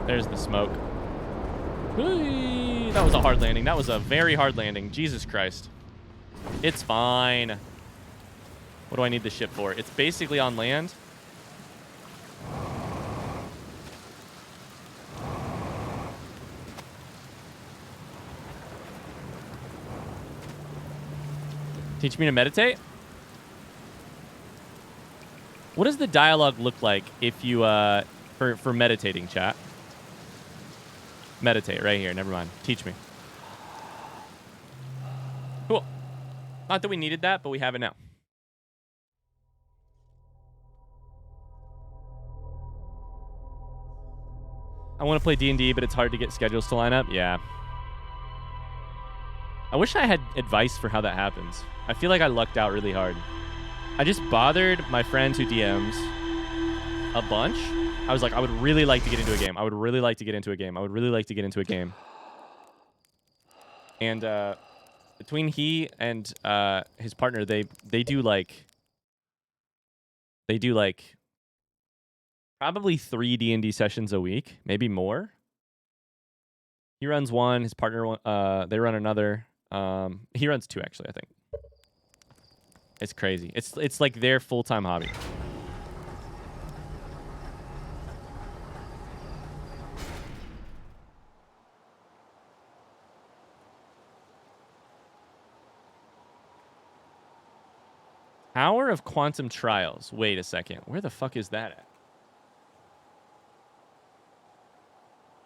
There's the smoke. Whee! That was a hard landing. That was a very hard landing. Jesus Christ. It's fine. What do I need the ship for? It's basically on land. Teach me to meditate? What does the dialogue look like if you, for meditating, chat? Meditate right here. Never mind. Teach me. Cool. Not that we needed that, but we have it now. I want to play D&D, but it's hard to get schedules to line up. Yeah. I wish I had advice for how that happens. I feel like I lucked out really hard. I just bothered my friends who DMs a bunch. I was like, I would really like to get into a game. I would really like to get into a game. I would really like to get into a game. And between he and his partner, they do like probably 3 D&D sessions a week, maybe more. He runs one. His partner, they run another. He runs 2 actually, I think. It's crazy. It's like their full-time hobby. Hour of Quantum Trials. Wait a second. Where the fuck is that at?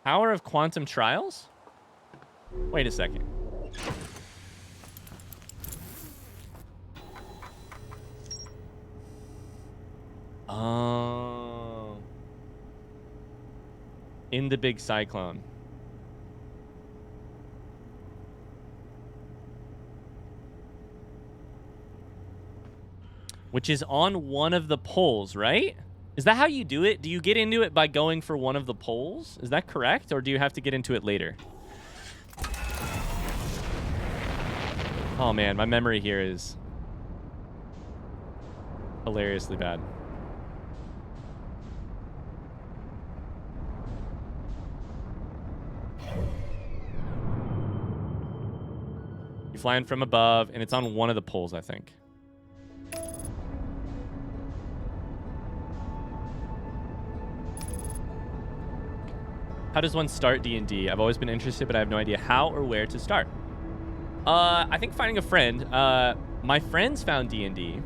Hour of Quantum Trials? Wait a second. Oh. In the Big Cyclone. Which is on one of the poles, right? Is that how you do it? Do you get into it by going for one of the poles? Is that correct? Or do you have to get into it later? Oh man, my memory here is hilariously bad. You're flying from above, and it's on one of the poles, I think. How does one start D&D? I've always been interested, but I have no idea how or where to start. I think finding a friend. My friends found D&D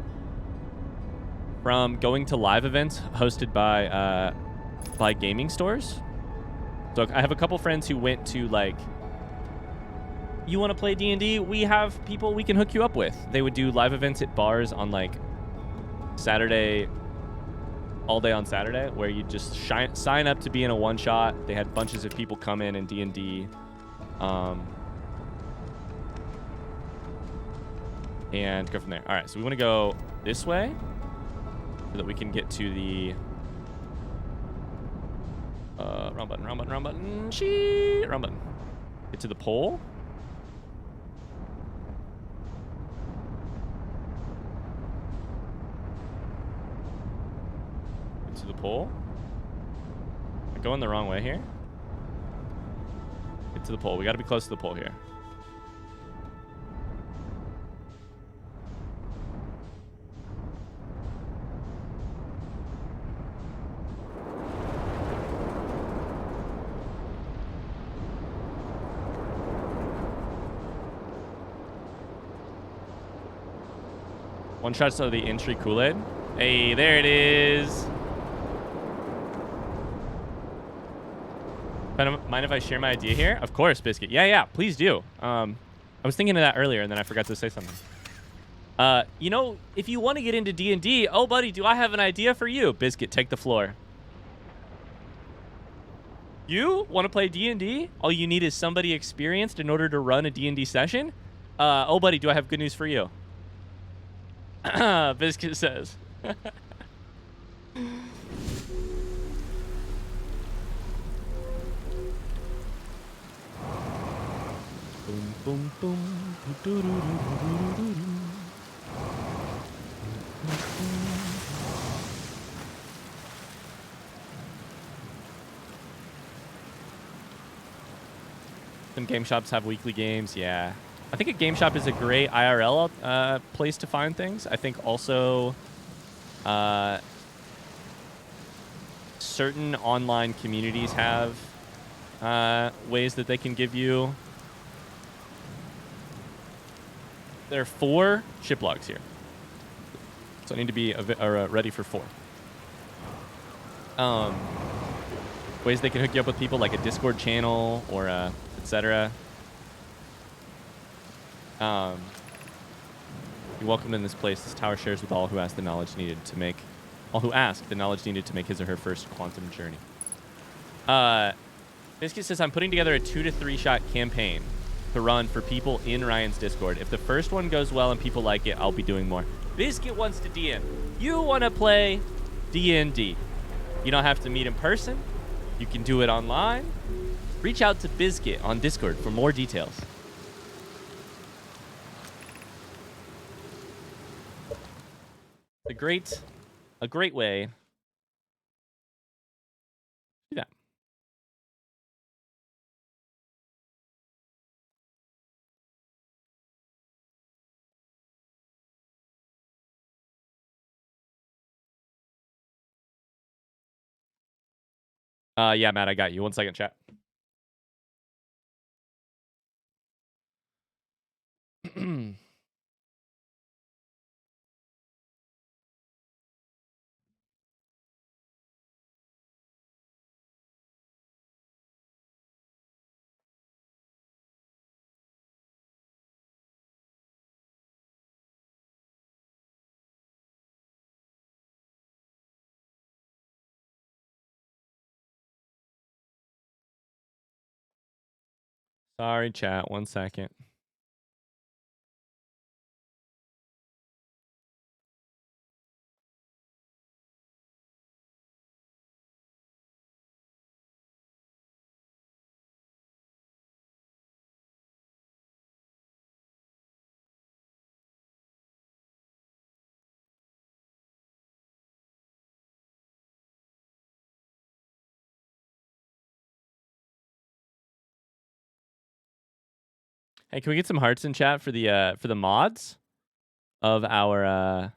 from going to live events hosted by gaming stores. So I have a couple friends who went to, like, you want to play D&D? We have people we can hook you up with. They would do live events at bars on, like, Saturday, all day on Saturday, where you just sign up to be in a one-shot. They had bunches of people come in D&D. And go from there. All right, so we want to go this way so that we can get to the... wrong button, wrong button, wrong button. Shit, wrong button. Get to the pole. Get to the pole. I'm going the wrong way here. Get to the pole. We got to be close to the pole here. One shot of the entry Kool-Aid. Hey, there it is. Mind if I share my idea here? Of course, Biscuit. Yeah, please do. I was thinking of that earlier, and then I forgot to say something. You know, if you want to get into D&D, oh, buddy, do I have an idea for you? Biscuit, take the floor. You want to play D&D? All you need is somebody experienced in order to run a D&D session? Oh, buddy, do I have good news for you? Biscuit says. Boom, boom, boom. Some game shops have weekly games. Yeah. I think a game shop is a great IRL place to find things. I think also certain online communities have ways that they can give you. There are 4 ship logs here. So I need to be ready for 4. Ways they can hook you up with people like a Discord channel or etc. You're welcome in this place. This tower shares with all who ask the knowledge needed to make his or her first quantum journey. Biscuit says, I'm putting together a 2 to 3 shot campaign to run for people in Ryan's Discord. If the first one goes well and people like it, I'll be doing more. Biscuit wants to DM. You want to play D&D. You don't have to meet in person. You can do it online. Reach out to Biscuit on Discord for more details. A great way to do that. Yeah, Matt, I got you. 1 second, chat. Sorry, chat. 1 second. Hey, can we get some hearts in chat for the mods of our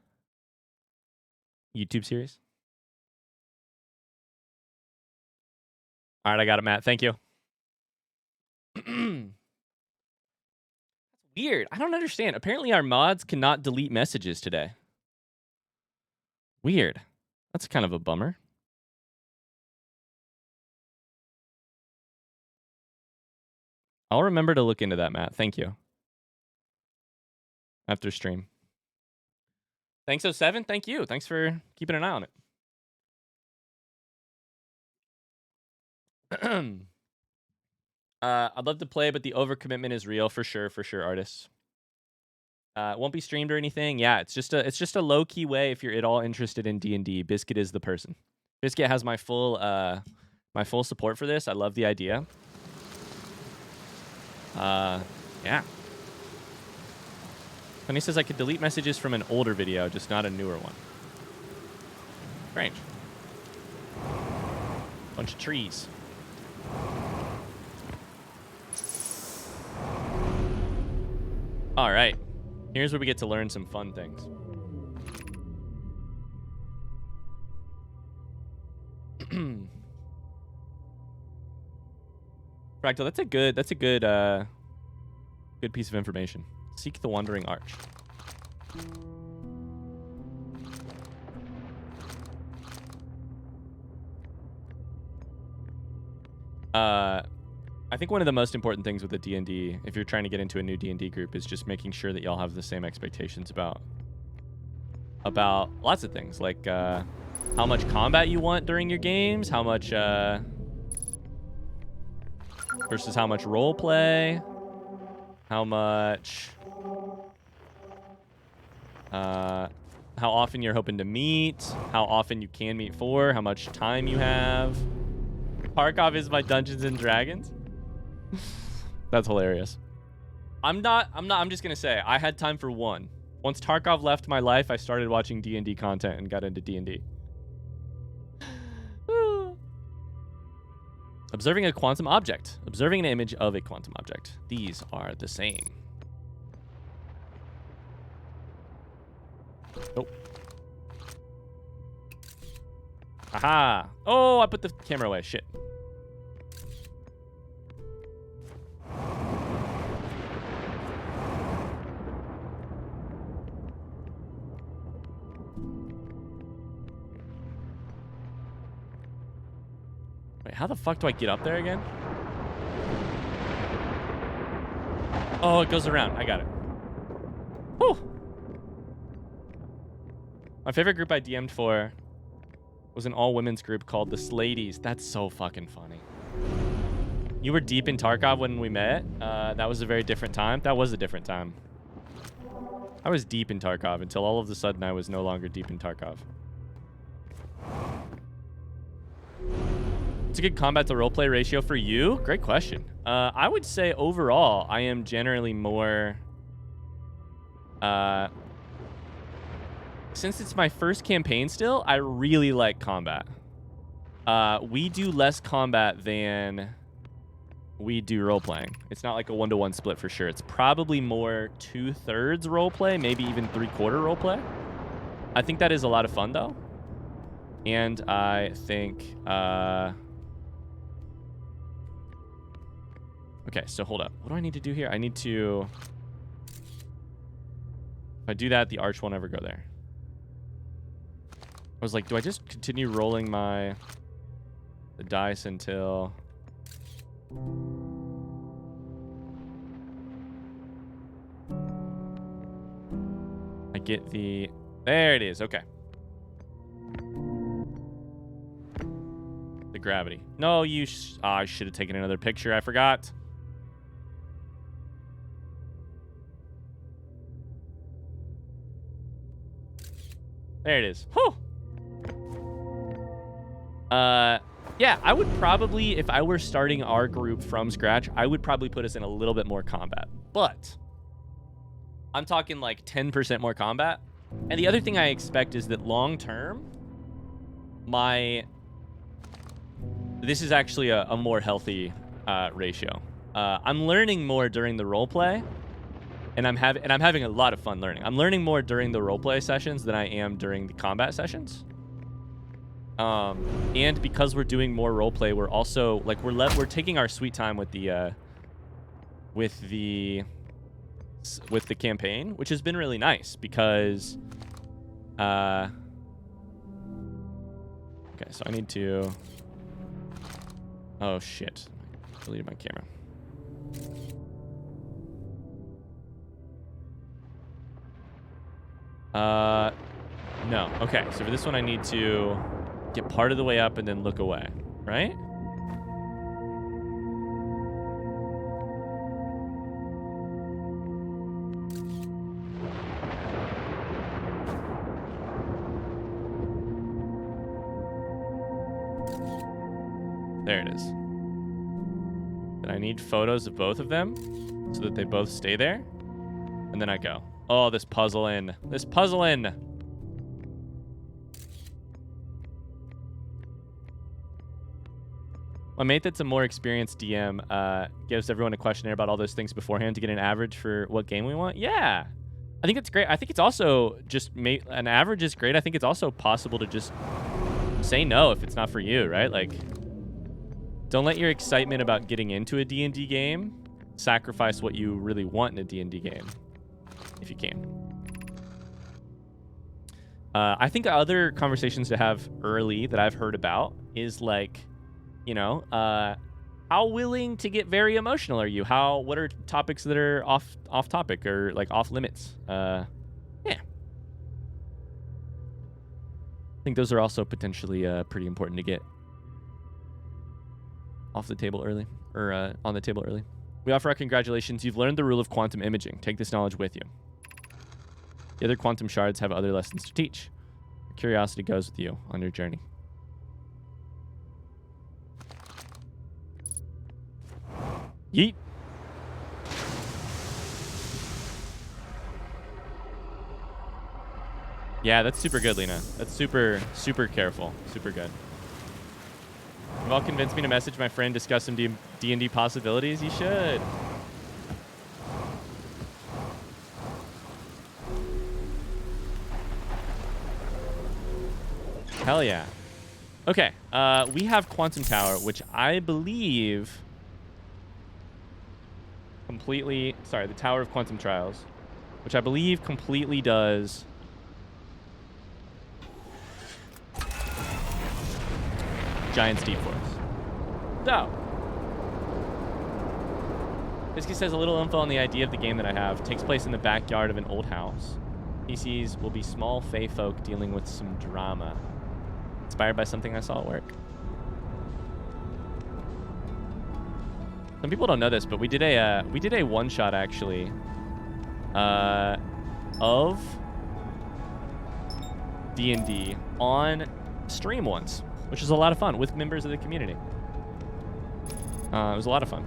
YouTube series? All right, I got it, Matt. Thank you. That's weird. I don't understand. Apparently our mods cannot delete messages today. Weird. That's kind of a bummer. I'll remember to look into that, Matt. Thank you. After stream. Thanks, 07. Thank you. Thanks for keeping an eye on it. I'd love to play, but the overcommitment is real for sure, artists. It won't be streamed or anything. Yeah, it's just a low-key way if you're at all interested in D&D. Biscuit is the person. Biscuit has my full support for this. I love the idea. Yeah. Funny says I could delete messages from an older video, just not a newer one. Strange. Bunch of trees. All right. Here's where we get to learn some fun things. Fractal, that's a good piece of information. Seek the Wandering Arch. I think one of the most important things with the D&D, if you're trying to get into a new D&D group, is just making sure that y'all have the same expectations about lots of things, like how much combat you want during your games, how much versus how much role play, how much, how often you're hoping to meet, how often you can meet for, how much time you have. Tarkov is my Dungeons and Dragons. That's hilarious. I'm just gonna say I had time for one. Once Tarkov left my life, I started watching D&D content and got into D&D. Observing a quantum object. Observing an image of a quantum object. These are the same. Oh. Aha. Oh, I put the camera away. Shit. Wait, how the fuck do I get up there again? Oh, it goes around. I got it. Whew. My favorite group I DM'd for was an all-women's group called the Sladies. That's so fucking funny. You were deep in Tarkov when we met. That was a very different time. That was a different time. I was deep in Tarkov until all of a sudden I was no longer deep in Tarkov. What's a good combat to roleplay ratio for you? Great question. I would say overall, I am generally more... since it's my first campaign still, I really like combat. We do less combat than we do role-playing. It's not like a 1-to-1 split for sure. It's probably more 2/3 roleplay, maybe even 3/4 roleplay. I think that is a lot of fun, though. And I think... Okay, so hold up. What do I need to do here? I need to... If I do that, the arch won't ever go there. I was like, do I just continue rolling the dice until... I get the... There it is. Okay. The gravity. No, you... I should have taken another picture. I forgot. There it is. Whew. Yeah, I would probably, if I were starting our group from scratch, I would probably put us in a little bit more combat. But I'm talking like 10% more combat. And the other thing I expect is that long term, this is actually a more healthy ratio. I'm learning more during the roleplay. And I'm having a lot of fun learning. I'm learning more during the roleplay sessions than I am during the combat sessions. And because we're doing more roleplay, we're also like we're taking our sweet time with the campaign, which has been really nice because okay, so I need to... Oh shit. I deleted my camera. No. Okay, so for this one I need to get part of the way up and then look away, right? There it is. Then I need photos of both of them so that they both stay there. And then I go. Oh, this puzzling. This puzzling. My mate that's a more experienced DM gives everyone a questionnaire about all those things beforehand to get an average for what game we want. Yeah. I think it's great. I think it's also just an average is great. I think it's also possible to just say no if it's not for you, right? Like, don't let your excitement about getting into a D&D game sacrifice what you really want in a D&D game, if you can. I think other conversations to have early that I've heard about is like, you know, how willing to get very emotional are you? What are topics that are off topic or like off limits? Yeah. I think those are also potentially pretty important to get. off the table early, or on the table early. We offer our congratulations. You've learned the rule of quantum imaging. Take this knowledge with you. The other quantum shards have other lessons to teach. Curiosity goes with you on your journey. Yeet. Yeah, that's super good, Lena. That's super, super careful. Super good. You've all convinced me to message my friend, discuss some D&D possibilities. You should. Hell yeah. Okay, we have Quantum Tower, which I believe completely... Sorry, the Tower of Quantum Trials, which I believe completely does... Giant Steep Forest. So, Biscuit says a little info on the idea of the game that I have. Takes place in the backyard of an old house. PCs will be small fae folk dealing with some drama. Inspired by something I saw at work. Some people don't know this, but we did a one shot actually of D&D on stream once, which was a lot of fun with members of the community. It was a lot of fun.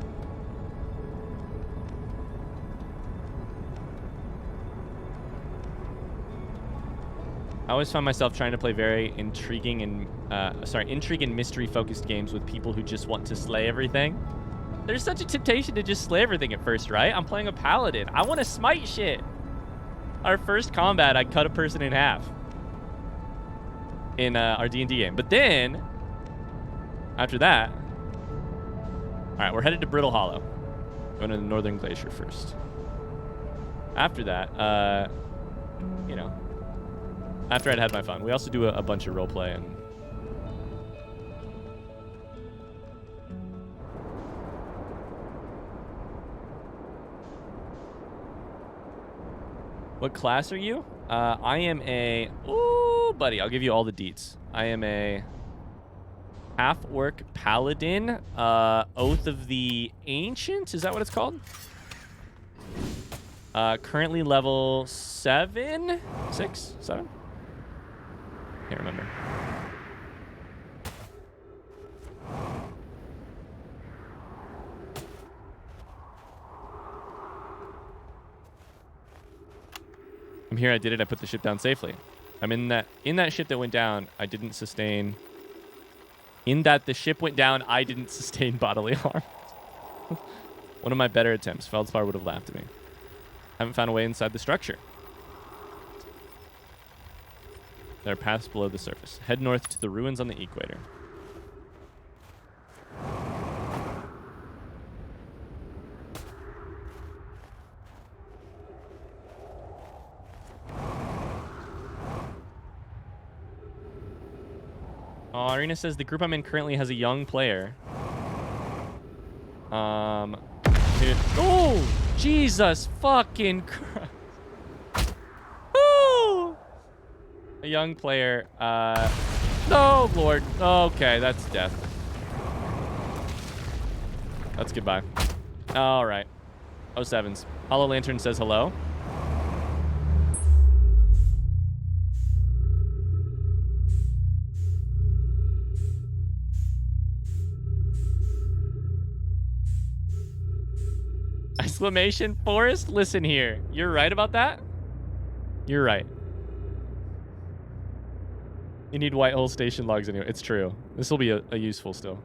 I always find myself trying to play very intrigue and mystery-focused games with people who just want to slay everything. There's such a temptation to just slay everything at first, right? I'm playing a paladin. I want to smite shit. Our first combat, I cut a person in half in our D&D game. But then, after that... All right, we're headed to Brittle Hollow. Going to the Northern Glacier first. After that, you know... After I'd had my fun. We also do a bunch of roleplay and... What class are you? I am a... Ooh, buddy, I'll give you all the deets. I am a half-orc paladin. Oath of the Ancient? Is that what it's called? Currently level 7? 6? 7? Can't remember. I'm here, I did it, I put the ship down safely. I'm in that ship that went down, I didn't sustain... In that the ship went down, I didn't sustain bodily harm. One of my better attempts. Feldspar would have laughed at me. Haven't found a way inside the structure. There are paths below the surface. Head north to the ruins on the equator. Oh, Arena says the group I'm in currently has a young player. Dude. Oh, Jesus fucking Christ. Woo! A young player. No, Lord. Okay, that's death. That's goodbye. All right. 07s. Hollow Lantern says hello. Exclamation Forest? Listen here. You're right about that? You're right. You need Whitehole Station logs anyway. It's true. This will be a useful still.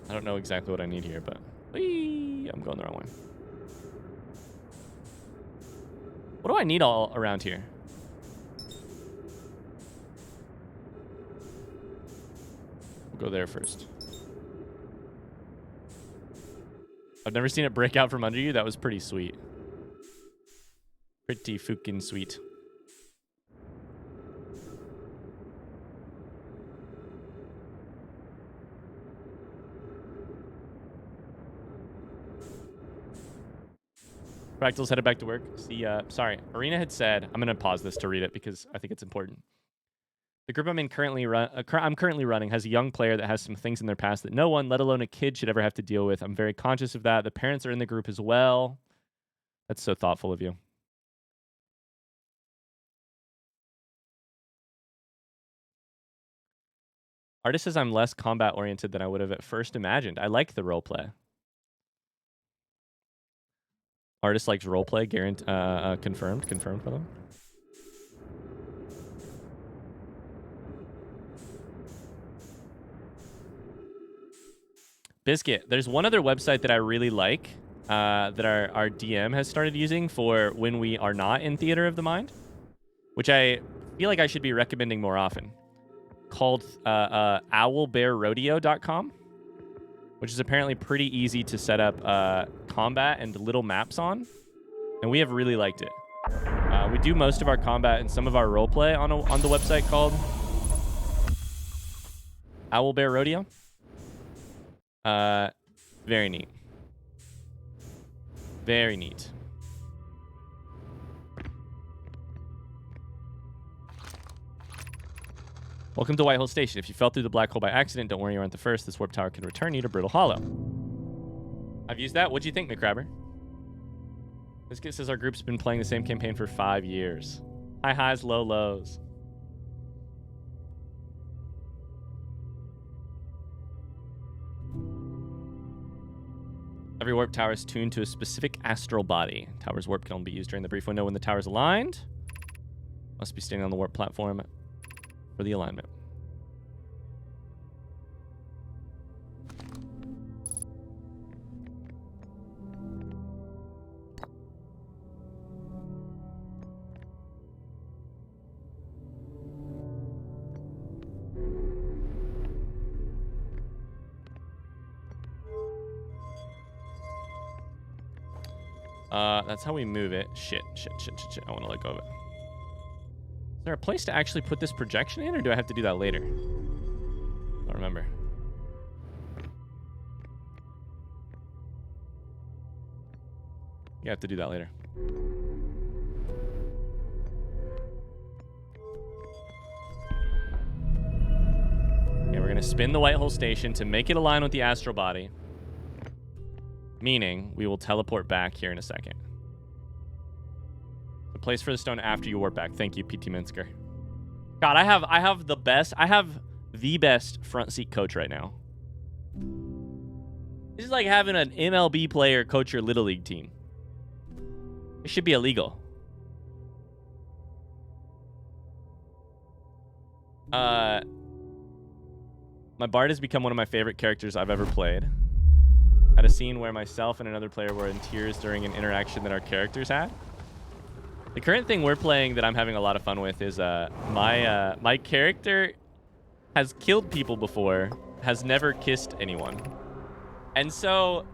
I don't know exactly what I need here, but... Whee! I'm going the wrong way. What do I need all around here? We'll go there first. I've never seen it break out from under you. That was pretty sweet. Pretty fucking sweet. Fractal's headed back to work. See, sorry. Arena had said, I'm going to pause this to read it because I think it's important. The group I'm currently running has a young player that has some things in their past that no one, let alone a kid, should ever have to deal with. I'm very conscious of that. The parents are in the group as well. That's so thoughtful of you. Artist says I'm less combat-oriented than I would have at first imagined. I like the roleplay. Artist likes roleplay, confirmed for them. Biscuit, there's one other website that I really like that our DM has started using for when we are not in Theater of the Mind, which I feel like I should be recommending more often, called owlbearrodeo.com, which is apparently pretty easy to set up combat and little maps on, and we have really liked it. We do most of our combat and some of our roleplay on the website called Owlbear Rodeo. Very neat. Very neat. Welcome to Whitehole Station. If you fell through the black hole by accident, don't worry, you aren't the first. This warp tower can return you to Brittle Hollow. I've used that. What'd you think, McCrabber? This kid says our group's been playing the same campaign for 5 years. High highs, low lows. Every warp tower is tuned to a specific astral body. Tower's warp can only be used during the brief window when the tower's aligned. Must be standing on the warp platform for the alignment. That's how we move it. Shit. I want to let go of it. Is there a place to actually put this projection in, or do I have to do that later? I don't remember. You have to do that later. Okay, we're going to spin the white hole station to make it align with the astral body. Meaning, we will teleport back here in a second. The place for the stone after you warp back. Thank you, PT Minsker. God, I have the best front seat coach right now. This is like having an MLB player coach your Little League team. It should be illegal. My Bard has become one of my favorite characters I've ever played. Had a scene where myself and another player were in tears during an interaction that our characters had. The current thing we're playing that I'm having a lot of fun with is my character has killed people before, has never kissed anyone. And so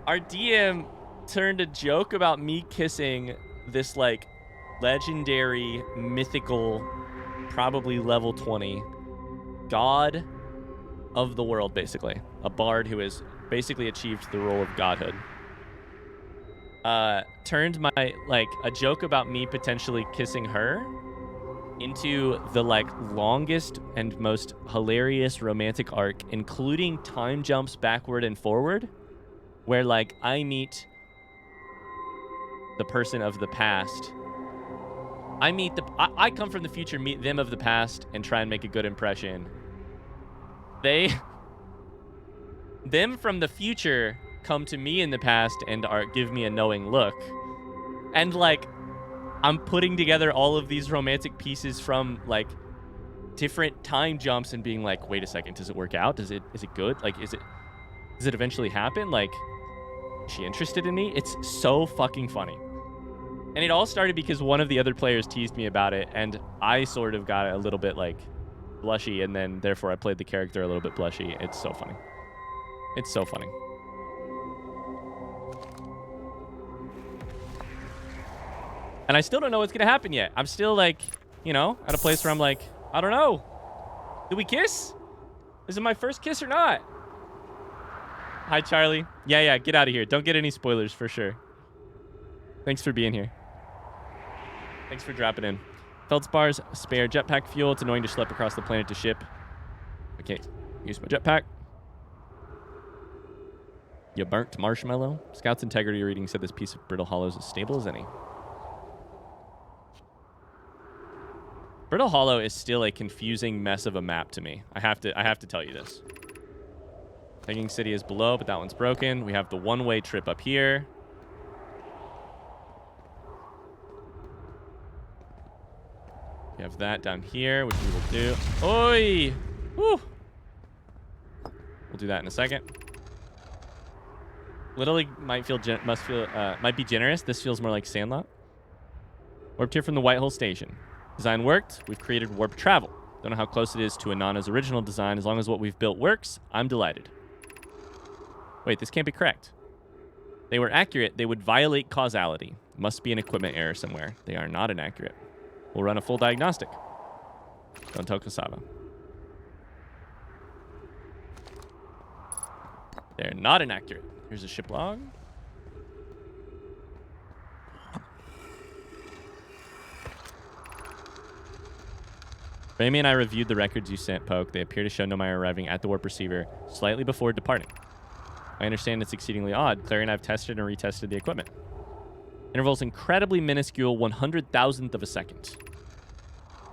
our DM turned a joke about me kissing this like legendary, mythical, probably level 20 god of the world, basically. A bard who has basically achieved the role of godhood. Turned my, like, a joke about me potentially kissing her into the, like, longest and most hilarious romantic arc, including time jumps backward and forward, where, like, I meet the person of the past. I come from the future, meet them of the past, and try and make a good impression. Them from the future come to me in the past and give me a knowing look. And, like, I'm putting together all of these romantic pieces from, like, different time jumps and being like, wait a second, does it work out? Is it good? Like, does it eventually happen? Like, is she interested in me? It's so fucking funny. And it all started because one of the other players teased me about it, and I sort of got a little bit, like, blushy, and then therefore I played the character a little bit blushy. It's so funny. It's so funny. And I still don't know what's going to happen yet. I'm still, like, you know, at a place where I'm like, I don't know. Did we kiss? Is it my first kiss or not? Hi, Charlie. Yeah, get out of here. Don't get any spoilers for sure. Thanks for being here. Thanks for dropping in. Feldspars spare jetpack fuel. It's annoying to schlep across the planet to ship. Okay, use my jetpack. You burnt marshmallow. Scout's integrity reading said this piece of Brittle Hollow is as stable as any. Brittle Hollow is still a confusing mess of a map to me. I have to tell you this. Hanging City is below, but that one's broken. We have the one-way trip up here. We have that down here, which we will do. Oi! Woo! We'll do that in a second. Literally might be generous. This feels more like Sandlot. Warped here from the White Hole Station. Design worked. We've created warp travel. Don't know how close it is to Anana's original design. As long as what we've built works, I'm delighted. Wait, this can't be correct. They were accurate. They would violate causality. Must be an equipment error somewhere. They are not inaccurate. We'll run a full diagnostic. Don't tell Kasava. They're not inaccurate. Here's a ship log. Rami and I reviewed the records you sent, Poke. They appear to show Nomai arriving at the warp receiver slightly before departing. I understand it's exceedingly odd. Clary and I have tested and retested the equipment. Interval's incredibly minuscule 100,000th of a second.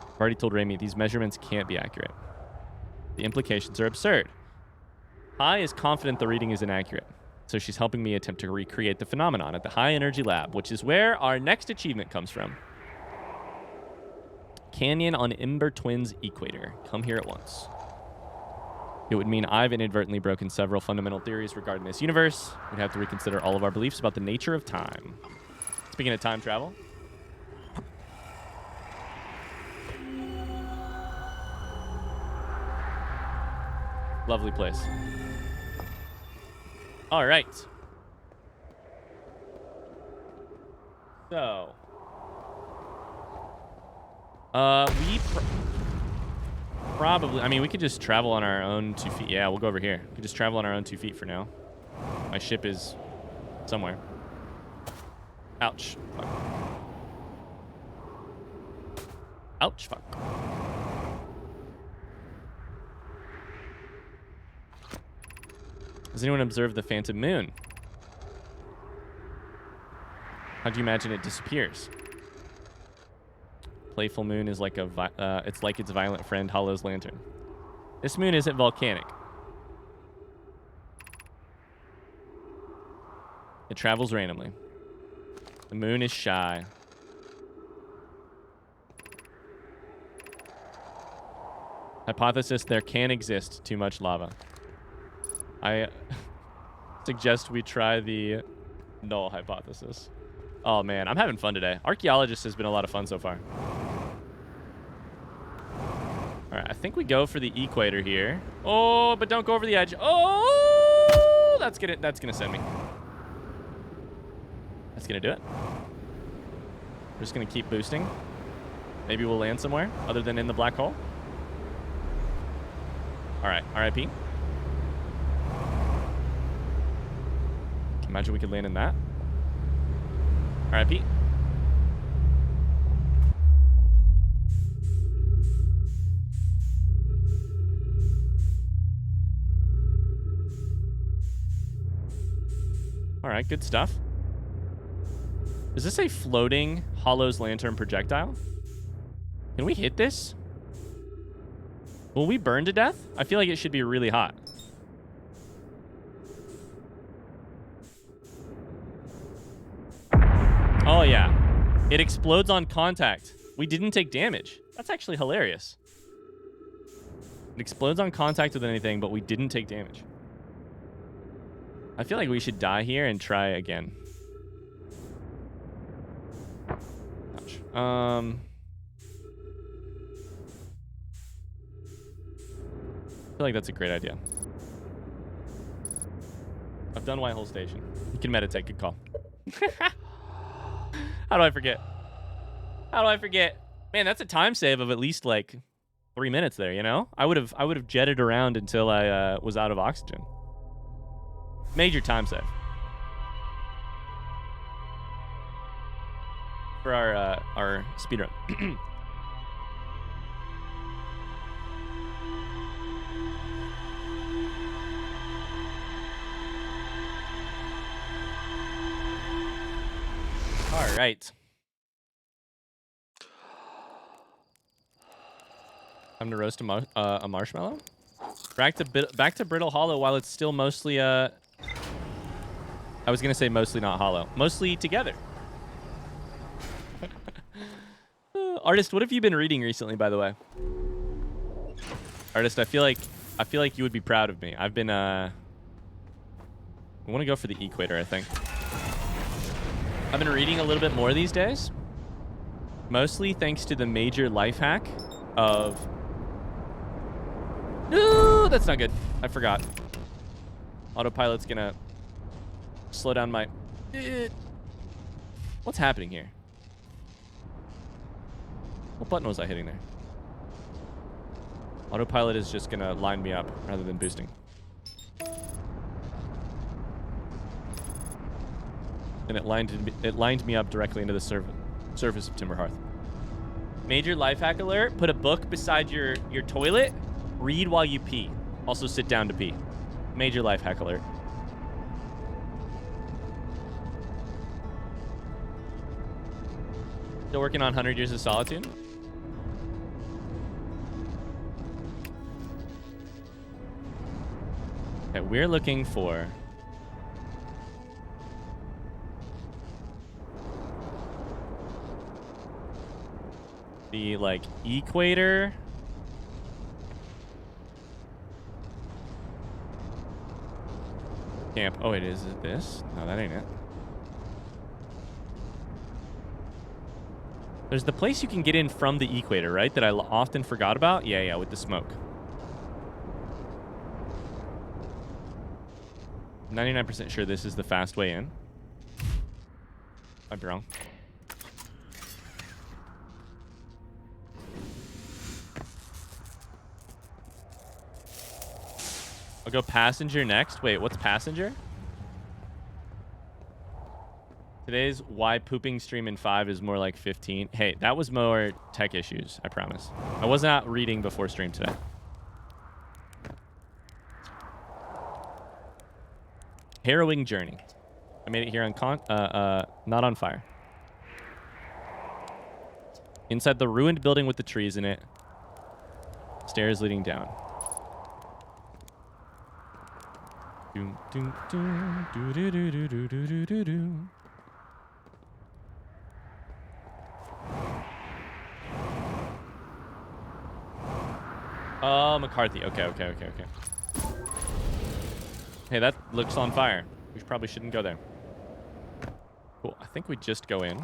I've already told Rami these measurements can't be accurate. The implications are absurd. Hai is confident the reading is inaccurate, so she's helping me attempt to recreate the phenomenon at the High Energy Lab, which is where our next achievement comes from. Canyon on Ember Twins Equator. Come here at once. It would mean I've inadvertently broken several fundamental theories regarding this universe. We'd have to reconsider all of our beliefs about the nature of time. Speaking of time travel. Lovely place. All right. So. Probably, I mean, we could just travel on our own 2 feet. Yeah, we'll go over here. We could just travel on our own 2 feet for now. My ship is somewhere. Ouch. Fuck. Ouch, fuck. Has anyone observed the phantom moon? How do you imagine it disappears? Playful moon is like it's like its violent friend Hollow's lantern. This moon isn't volcanic. It travels randomly. The moon is shy. Hypothesis: there can exist too much lava. I suggest we try the null hypothesis. Oh man, I'm having fun today. Archaeologist has been a lot of fun so far. All right, I think we go for the equator here. Oh, but don't go over the edge. Oh, that's gonna send me. That's gonna do it. We're just gonna keep boosting. Maybe we'll land somewhere other than in the black hole. All right, RIP. Imagine we could land in that. RIP. All right, good stuff. Is this a floating Hollow's lantern projectile? Can we hit this? Will we burn to death? I feel like it should be really hot. Oh, yeah. It explodes on contact. We didn't take damage. That's actually hilarious. It explodes on contact with anything, but we didn't take damage. I feel like we should die here and try again. Ouch. I feel like that's a great idea. I've done White Hole Station. You can meditate. Good call. How do I forget? How do I forget? Man, that's a time save of at least like 3 minutes there, you know? I would have jetted around until I was out of oxygen. Major time save. for our speedrun. All right. Time to roast a marshmallow. Back to Brittle Hollow while it's still mostly I was gonna say mostly not hollow, mostly together. Artist, what have you been reading recently, by the way? Artist, I feel like you would be proud of me. I've been I want to go for the equator, I think. I've been reading a little bit more these days, mostly thanks to the major life hack of... No, that's not good. I forgot. Autopilot's gonna slow down my... What's happening here? What button was I hitting there? Autopilot is just gonna line me up rather than boosting. And it lined me up directly into the surface of Timber Hearth. Major life hack alert. Put a book beside your toilet. Read while you pee. Also sit down to pee. Major life hack alert. Still working on 100 Years of Solitude. Okay, we're looking for... the, like, equator... camp. Oh, it is it this? No, that ain't it. There's the place you can get in from the equator, right? That I often forgot about. Yeah, with the smoke. 99% sure this is the fast way in. Might be wrong. I'll go passenger next. Wait, what's passenger? Today's why pooping stream in 5 is more like 15. Hey, that was more tech issues, I promise. I was not reading before stream today. Harrowing journey. I made it here on not on fire. Inside the ruined building with the trees in it. Stairs leading down. Oh, McCarthy. Okay. Hey, that looks on fire. We probably shouldn't go there. Cool. I think we just go in.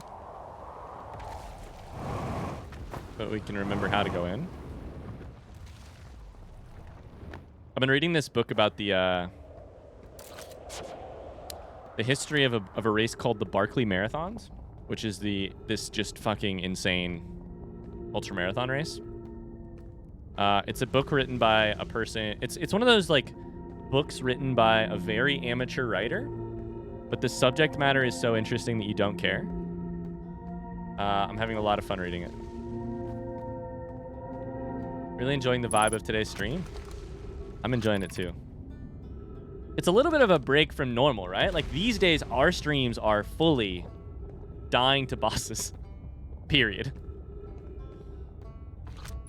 But we can remember how to go in. I've been reading this book about the history of a race called the Barkley Marathons, which is this just fucking insane ultramarathon race. It's a book written by a person. It's one of those like books written by a very amateur writer, but the subject matter is so interesting that you don't care. I'm having a lot of fun reading it. Really enjoying the vibe of today's stream. I'm enjoying it too. It's a little bit of a break from normal, right? Like these days, our streams are fully dying to bosses. Period.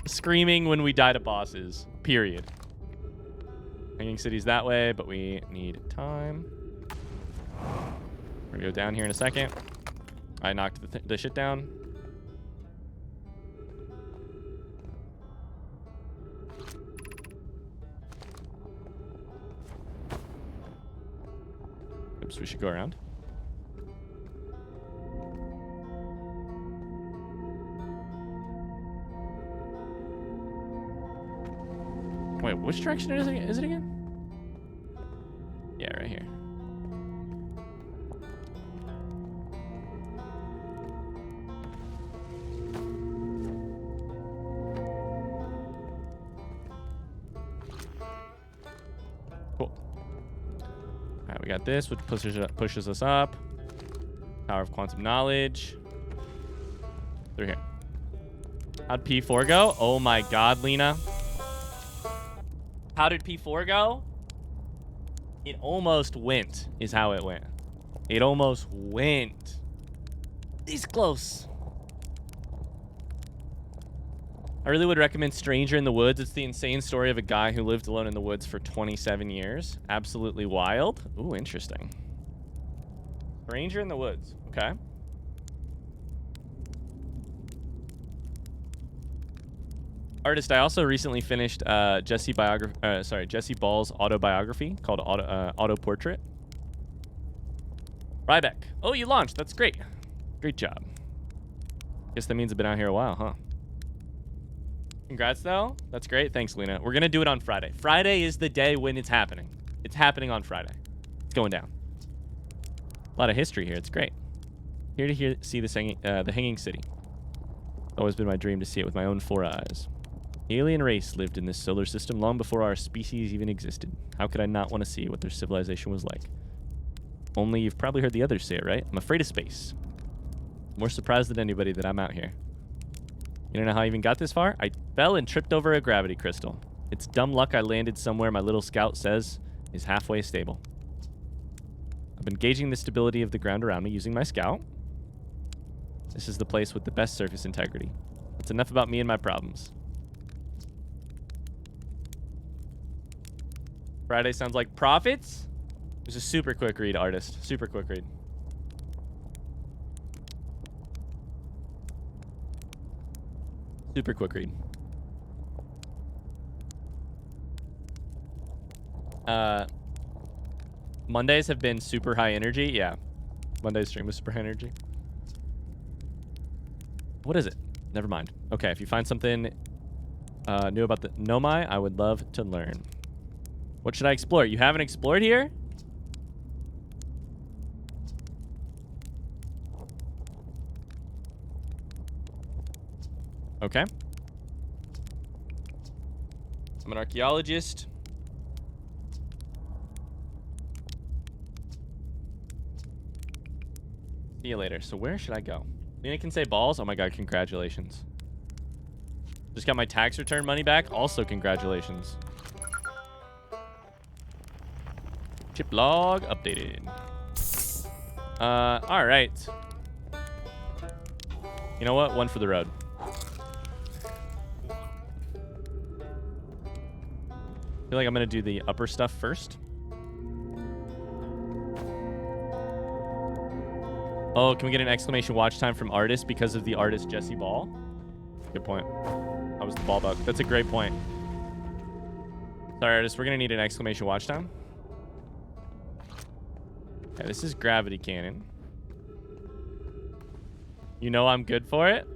Screaming when we die to bosses. Period. Hanging cities that way, but we need time. We're gonna go down here in a second. I knocked the shit down. Oops, we should go around. Wait, which direction is it again? Yeah, right here. Cool. All right, we got this, which pushes us up. Power of quantum knowledge. Through here. How'd P4 go? Oh my god, Lena. How did P4 go? It almost went, is how it went. It almost went. It's close. I really would recommend Stranger in the Woods. It's the insane story of a guy who lived alone in the woods for 27 years. Absolutely wild. Ooh, interesting. Stranger in the Woods. Okay. Artist, I also recently finished Jesse Ball's autobiography called Auto Portrait. Ryback. Oh, you launched. That's great. Great job. Guess that means I've been out here a while, huh? Congrats, though. That's great. Thanks, Lena. We're going to do it on Friday. Friday is the day when it's happening. It's happening on Friday. It's going down. A lot of history here. It's great. Here to see the Hanging City. It's always been my dream to see it with my own 4 eyes. The alien race lived in this solar system long before our species even existed. How could I not want to see what their civilization was like? Only you've probably heard the others say it, right? I'm afraid of space. More surprised than anybody that I'm out here. You don't know how I even got this far? I fell and tripped over a gravity crystal. It's dumb luck I landed somewhere my little scout says is halfway stable. I've been gauging the stability of the ground around me using my scout. This is the place with the best surface integrity. That's enough about me and my problems. Friday sounds like profits. It was a super quick read, Artist. Super quick read. Super quick read. Mondays have been super high energy. Yeah. Monday's stream was super high energy. What is it? Never mind. Okay, if you find something new about the Nomai, I would love to learn. What should I explore? You haven't explored here? Okay. I'm an archaeologist. See you later. So where should I go? Lena can say balls. Oh my god, congratulations. Just got my tax return money back. Also, congratulations. Chip log updated. All right. You know what? One for the road. I feel like I'm gonna do the upper stuff first. Oh, can we get an exclamation watch time from Artist because of the artist Jesse Ball? Good point. That was the ball bug. That's a great point. Sorry, Artist. We're gonna need an exclamation watch time. Okay, this is gravity cannon. You know I'm good for it.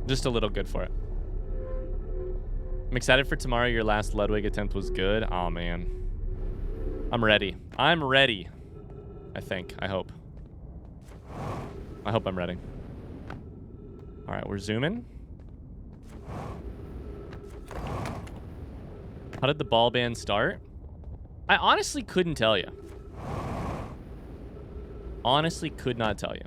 Just a little good for it. I'm excited for tomorrow. Your last Ludwig attempt was good. Oh, man. I'm ready. I'm ready. I think. I hope. I hope I'm ready. All right, we're zooming. How did the ball band start? I honestly couldn't tell you. Honestly could not tell you.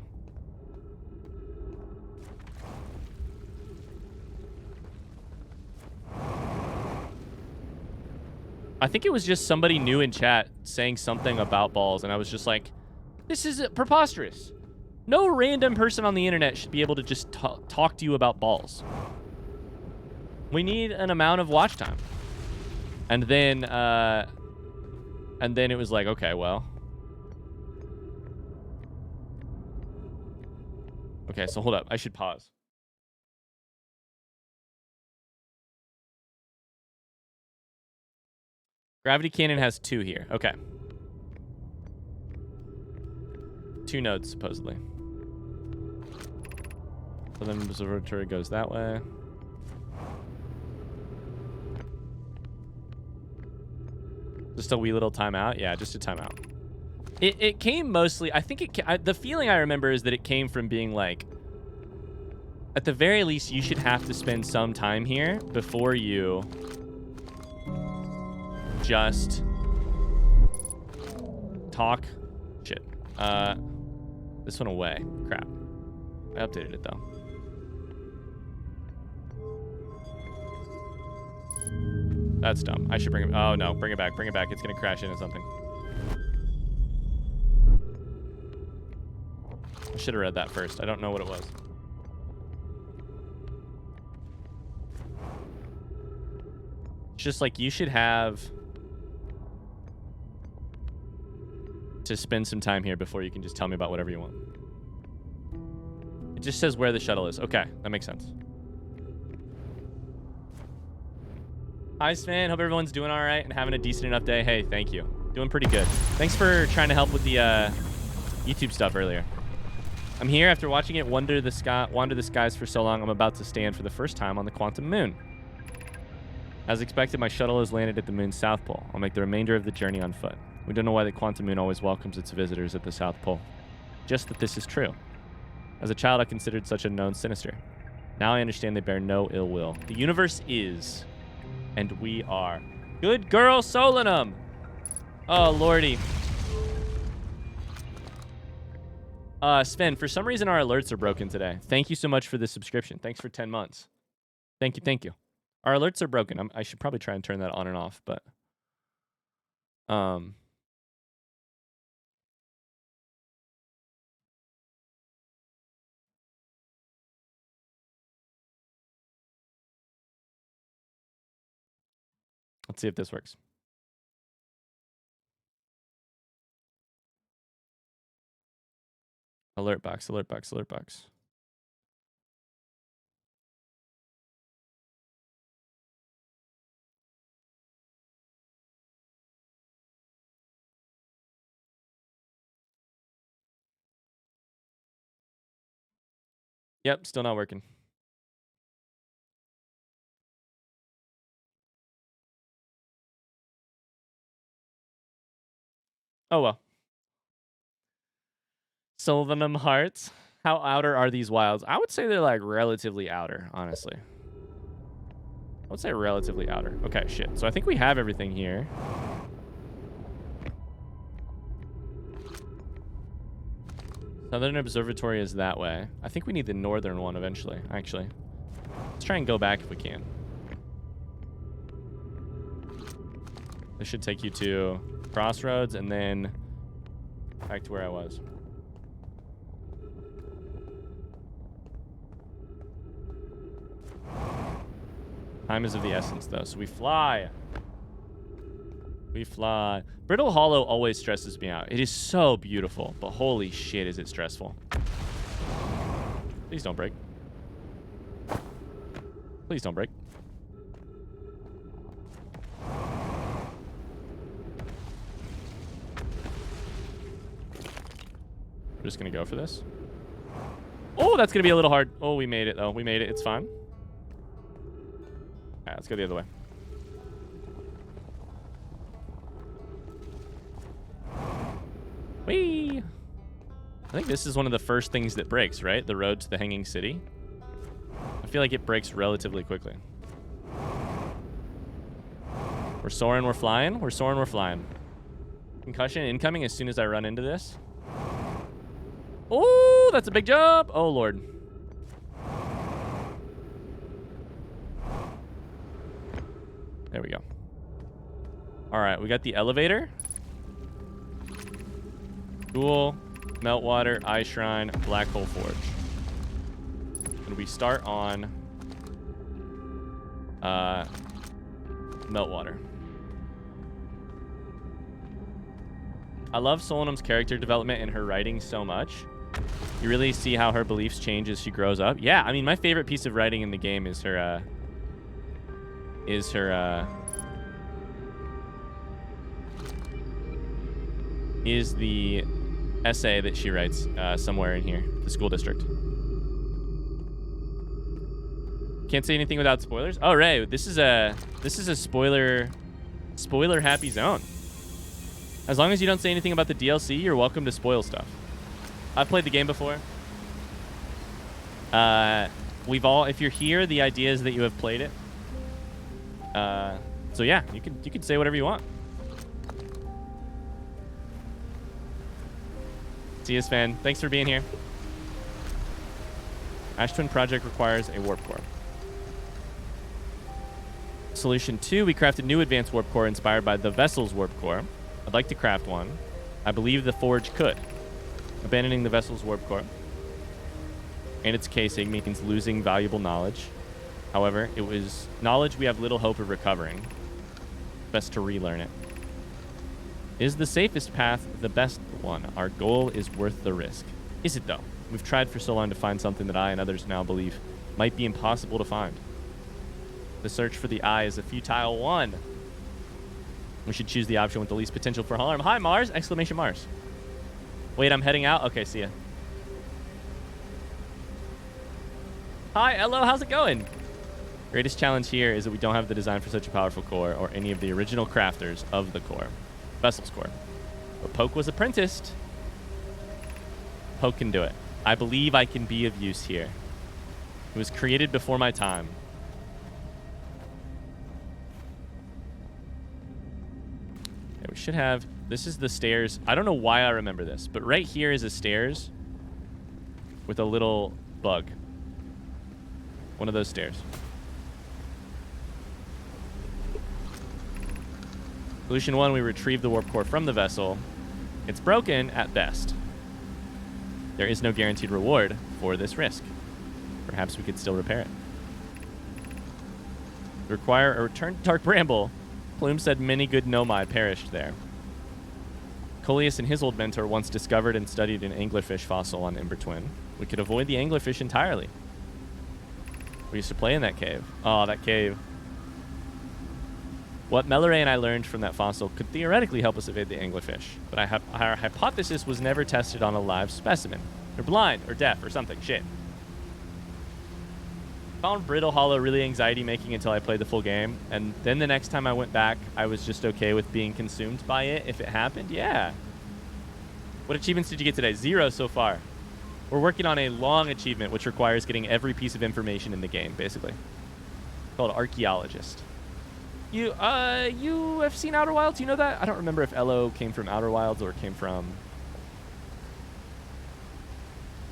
I think it was just somebody new in chat saying something about balls, and I was just like, this is preposterous. No random person on the internet should be able to just talk to you about balls. We need an amount of watch time. And then it was like, okay, well. Okay, so hold up. I should pause. Gravity cannon has 2 here. Okay. 2 nodes, supposedly. So then Observatory goes that way. Just a wee little timeout? Yeah, just a timeout. It came mostly... I think the feeling I remember is that it came from being like... At the very least, you should have to spend some time here before you just talk shit. This one away. Crap. I updated it though. That's dumb. I should bring it. Oh no, bring it back. Bring it back. It's gonna crash into something. I should have read that first. I don't know what it was. It's just like you should have to spend some time here before you can just tell me about whatever you want. It just says where the shuttle is. Okay, that makes sense. Hi, Sven. Hope everyone's doing all right and having a decent enough day. Hey, thank you. Doing pretty good. Thanks for trying to help with the YouTube stuff earlier. I'm here after watching it wander the skies for so long. I'm about to stand for the first time on the quantum moon. As expected, my shuttle has landed at the moon's south pole. I'll make the remainder of the journey on foot. We don't know why the quantum moon always welcomes its visitors at the south pole. Just that this is true. As a child, I considered such unknown sinister. Now I understand they bear no ill will. The universe is, and we are. Good girl, Solanum! Oh, lordy. Sven, for some reason our alerts are broken today. Thank you so much for the subscription. Thanks for 10 months. Thank you, thank you. Our alerts are broken. I should probably try and turn that on and off, but... Let's see if this works. Alert box, alert box, alert box. Yep, still not working. Oh well. Sylvanum Hearts. How outer are these wilds? I would say they're like relatively outer, honestly. I would say relatively outer. Okay, shit. So I think we have everything here. Southern Observatory is that way. I think we need the northern one eventually, actually. Let's try and go back if we can. This should take you to Crossroads and then back to where I was. Time is of the essence, though, so we fly. We fly. Brittle Hollow always stresses me out. It is so beautiful, but holy shit is it stressful. Please don't break. Please don't break. We're just gonna go for this. Oh, that's gonna be a little hard. Oh, we made it, though. We made it. It's fine. All right, let's go the other way. Whee! I think this is one of the first things that breaks, right? The road to the Hanging City. I feel like it breaks relatively quickly. We're soaring, we're flying. We're soaring, we're flying. Concussion incoming as soon as I run into this. Oh, that's a big jump. Oh, Lord. There we go. All right, we got the elevator. Cool. Meltwater, Eye Shrine, Black Hole Forge. And we start on Meltwater. I love Solanum's character development and her writing so much. You really see how her beliefs change as she grows up. Yeah, I mean, my favorite piece of writing in the game is her is the essay that she writes somewhere in here, the school district. Can't say anything without spoilers. Oh, right, this is a spoiler happy zone. As long as you don't say anything about the DLC, you're welcome to spoil stuff. I've played the game before. if you're here, the idea is that you have played it. So yeah, you can say whatever you want. See you, Sven. Thanks for being here. Ash Twin project requires a warp core. Solution 2, we craft a new advanced warp core inspired by the vessel's warp core. I'd like to craft one. I believe the forge could. Abandoning the vessel's warp core and its casing means losing valuable knowledge. However, it was knowledge we have little hope of recovering. Best to relearn it. Is the safest path the best one? Our goal is worth the risk. Is it though? We've tried for so long to find something that I and others now believe might be impossible to find. The search for the eye is a futile one. We should choose the option with the least potential for harm. Hi, Mars! Exclamation Mars. Wait, I'm heading out? Okay, see ya. Hi, Elo, how's it going? Greatest challenge here is that we don't have the design for such a powerful core or any of the original crafters of the core. Vessel's core. But Poke was apprenticed. Poke can do it. I believe I can be of use here. It was created before my time. Okay, we should have... This is the stairs. I don't know why I remember this, but right here is a stairs with a little bug. One of those stairs. Solution 1, we retrieve the warp core from the vessel. It's broken at best. There is no guaranteed reward for this risk. Perhaps we could still repair it. Require a return to Dark Bramble. Plume said many good Nomai perished there. Coleus and his old mentor once discovered and studied an anglerfish fossil on Ember Twin. We could avoid the anglerfish entirely. We used to play in that cave. Oh, that cave. What Melloray and I learned from that fossil could theoretically help us evade the anglerfish, but our hypothesis was never tested on a live specimen. They're blind, or deaf, or something. Shit. Found Brittle Hollow really anxiety-making until I played the full game, and then the next time I went back, I was just okay with being consumed by it if it happened. Yeah. What achievements did you get today? 0 so far. We're working on a long achievement, which requires getting every piece of information in the game, basically. Called Archaeologist. You have seen Outer Wilds? You know that? I don't remember if Elo came from Outer Wilds or came from...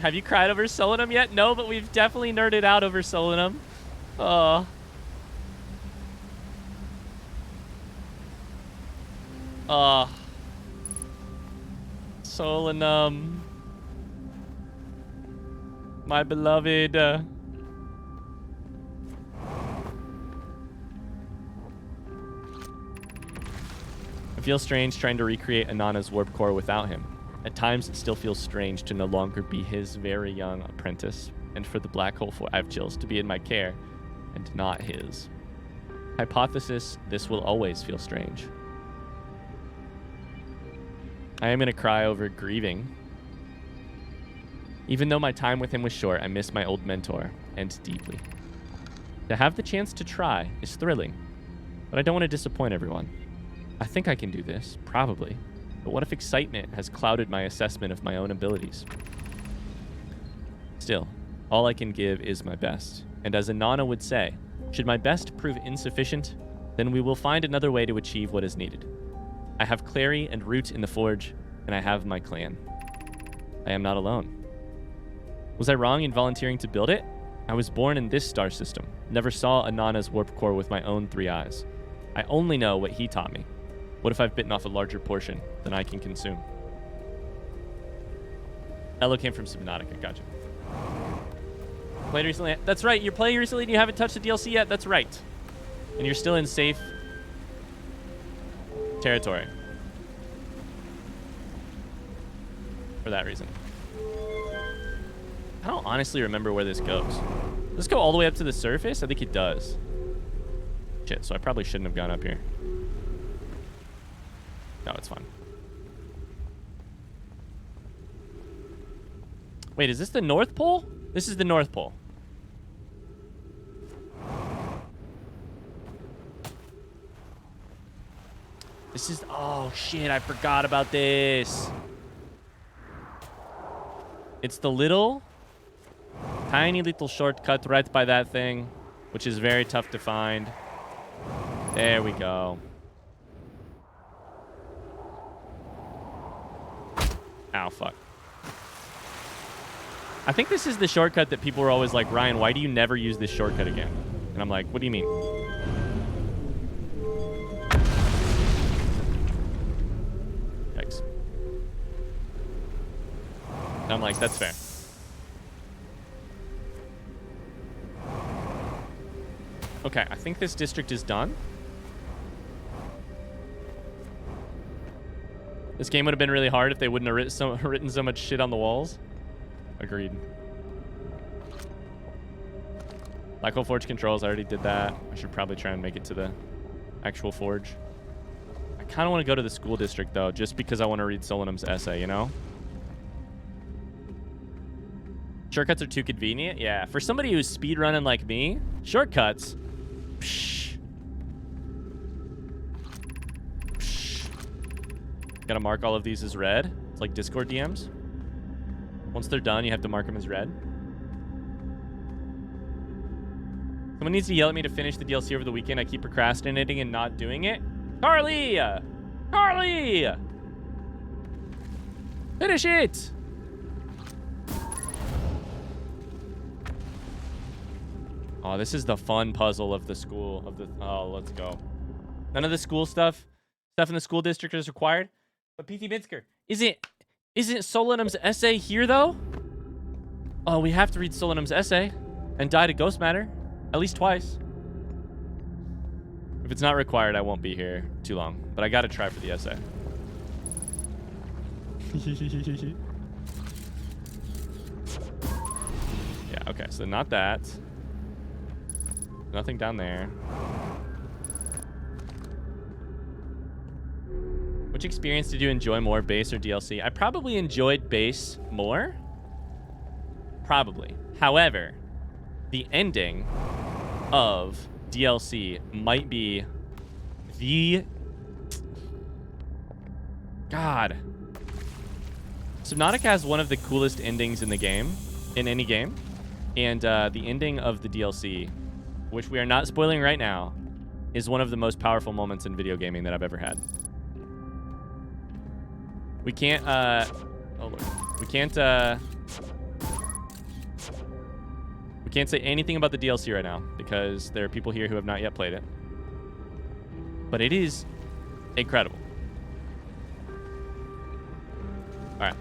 Have you cried over Solanum yet? No, but we've definitely nerded out over Solanum. Oh. Solanum. My beloved. I feel strange trying to recreate Anana's warp core without him. At times, it still feels strange to no longer be his very young apprentice, and for the black hole I have chills to be in my care, and not his. Hypothesis, this will always feel strange. I am going to cry over grieving. Even though my time with him was short, I miss my old mentor, and deeply. To have the chance to try is thrilling, but I don't want to disappoint everyone. I think I can do this, probably. But what if excitement has clouded my assessment of my own abilities? Still, all I can give is my best. And as Anana would say, should my best prove insufficient, then we will find another way to achieve what is needed. I have Clary and Root in the Forge, and I have my clan. I am not alone. Was I wrong in volunteering to build it? I was born in this star system, never saw Anana's warp core with my own 3 eyes. I only know what he taught me. What if I've bitten off a larger portion than I can consume? Elo came from Subnautica. Gotcha. Played recently. That's right. You're playing recently and you haven't touched the DLC yet. That's right. And you're still in safe territory. For that reason. I don't honestly remember where this goes. Does this go all the way up to the surface? I think it does. Shit, so I probably shouldn't have gone up here. No, it's fine. Wait, is this the North Pole? This is the North Pole. This is... Oh, shit, I forgot about this. It's the little... Tiny little shortcut right by that thing, which is very tough to find. There we go. Ow, fuck. I think this is the shortcut that people were always like, Ryan, why do you never use this shortcut again? And I'm like, what do you mean? Yikes. And I'm like, that's fair. Okay, I think this district is done. This game would have been really hard if they wouldn't have written so much shit on the walls. Agreed. Black Hole Forge controls, I already did that. I should probably try and make it to the actual forge. I kind of want to go to the school district, though, just because I want to read Solanum's essay, you know? Shortcuts are too convenient? Yeah, for somebody who's speedrunning like me, shortcuts... Psh. Psh. Gotta mark all of these as red. It's like Discord DMs. Once they're done, you have to mark them as red. Someone needs to yell at me to finish the DLC over the weekend. I keep procrastinating and not doing it. Carly! Carly! Finish it! Oh, this is the fun puzzle of the school. Oh, let's go. None of the school stuff in the school district is required. But PT Minsker, isn't Solanum's essay here, though? Oh, we have to read Solanum's essay and die to ghost matter. At least twice. If it's not required, I won't be here too long. But I gotta try for the essay. Yeah, okay, so not that. Nothing down there. Which experience did you enjoy more, base or DLC? I probably enjoyed base more. Probably. However, the ending of DLC might be the... God. Subnautica has one of the coolest endings in the game, in any game. And the ending of the DLC, which we are not spoiling right now, is one of the most powerful moments in video gaming that I've ever had. We can't, oh look. We can't say anything about the DLC right now because there are people here who have not yet played it. But it is incredible. All right.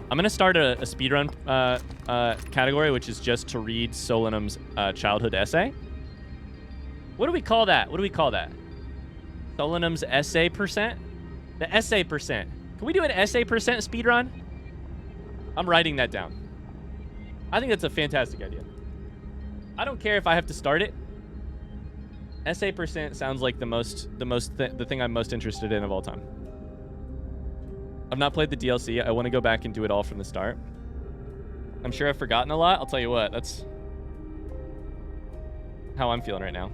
I'm going to start a speedrun category, which is just to read Solanum's childhood essay. What do we call that? What do we call that? Solanum's essay percent? The essay percent. Can we do an essay percent speedrun? I'm writing that down. I think that's a fantastic idea. I don't care if I have to start it. Essay percent sounds like the thing I'm most interested in of all time. I've not played the DLC. I want to go back and do it all from the start. I'm sure I've forgotten a lot. I'll tell you what, that's how I'm feeling right now.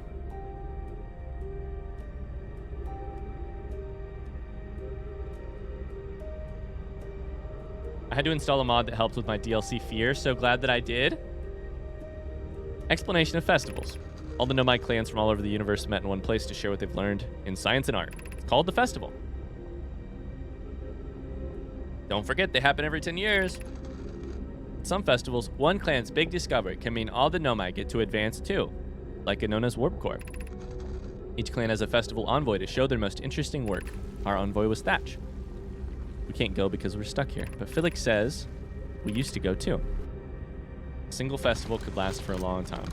I had to install a mod that helped with my DLC fear. So glad that I did. Explanation of festivals. All the Nomai clans from all over the universe met in one place to share what they've learned in science and art. It's called the festival. Don't forget, they happen every 10 years. At some festivals, one clan's big discovery can mean all the Nomai get to advance too, like Anona's Warp Core. Each clan has a festival envoy to show their most interesting work. Our envoy was Thatch. We can't go because we're stuck here, but Felix says we used to go too. A single festival could last for a long time.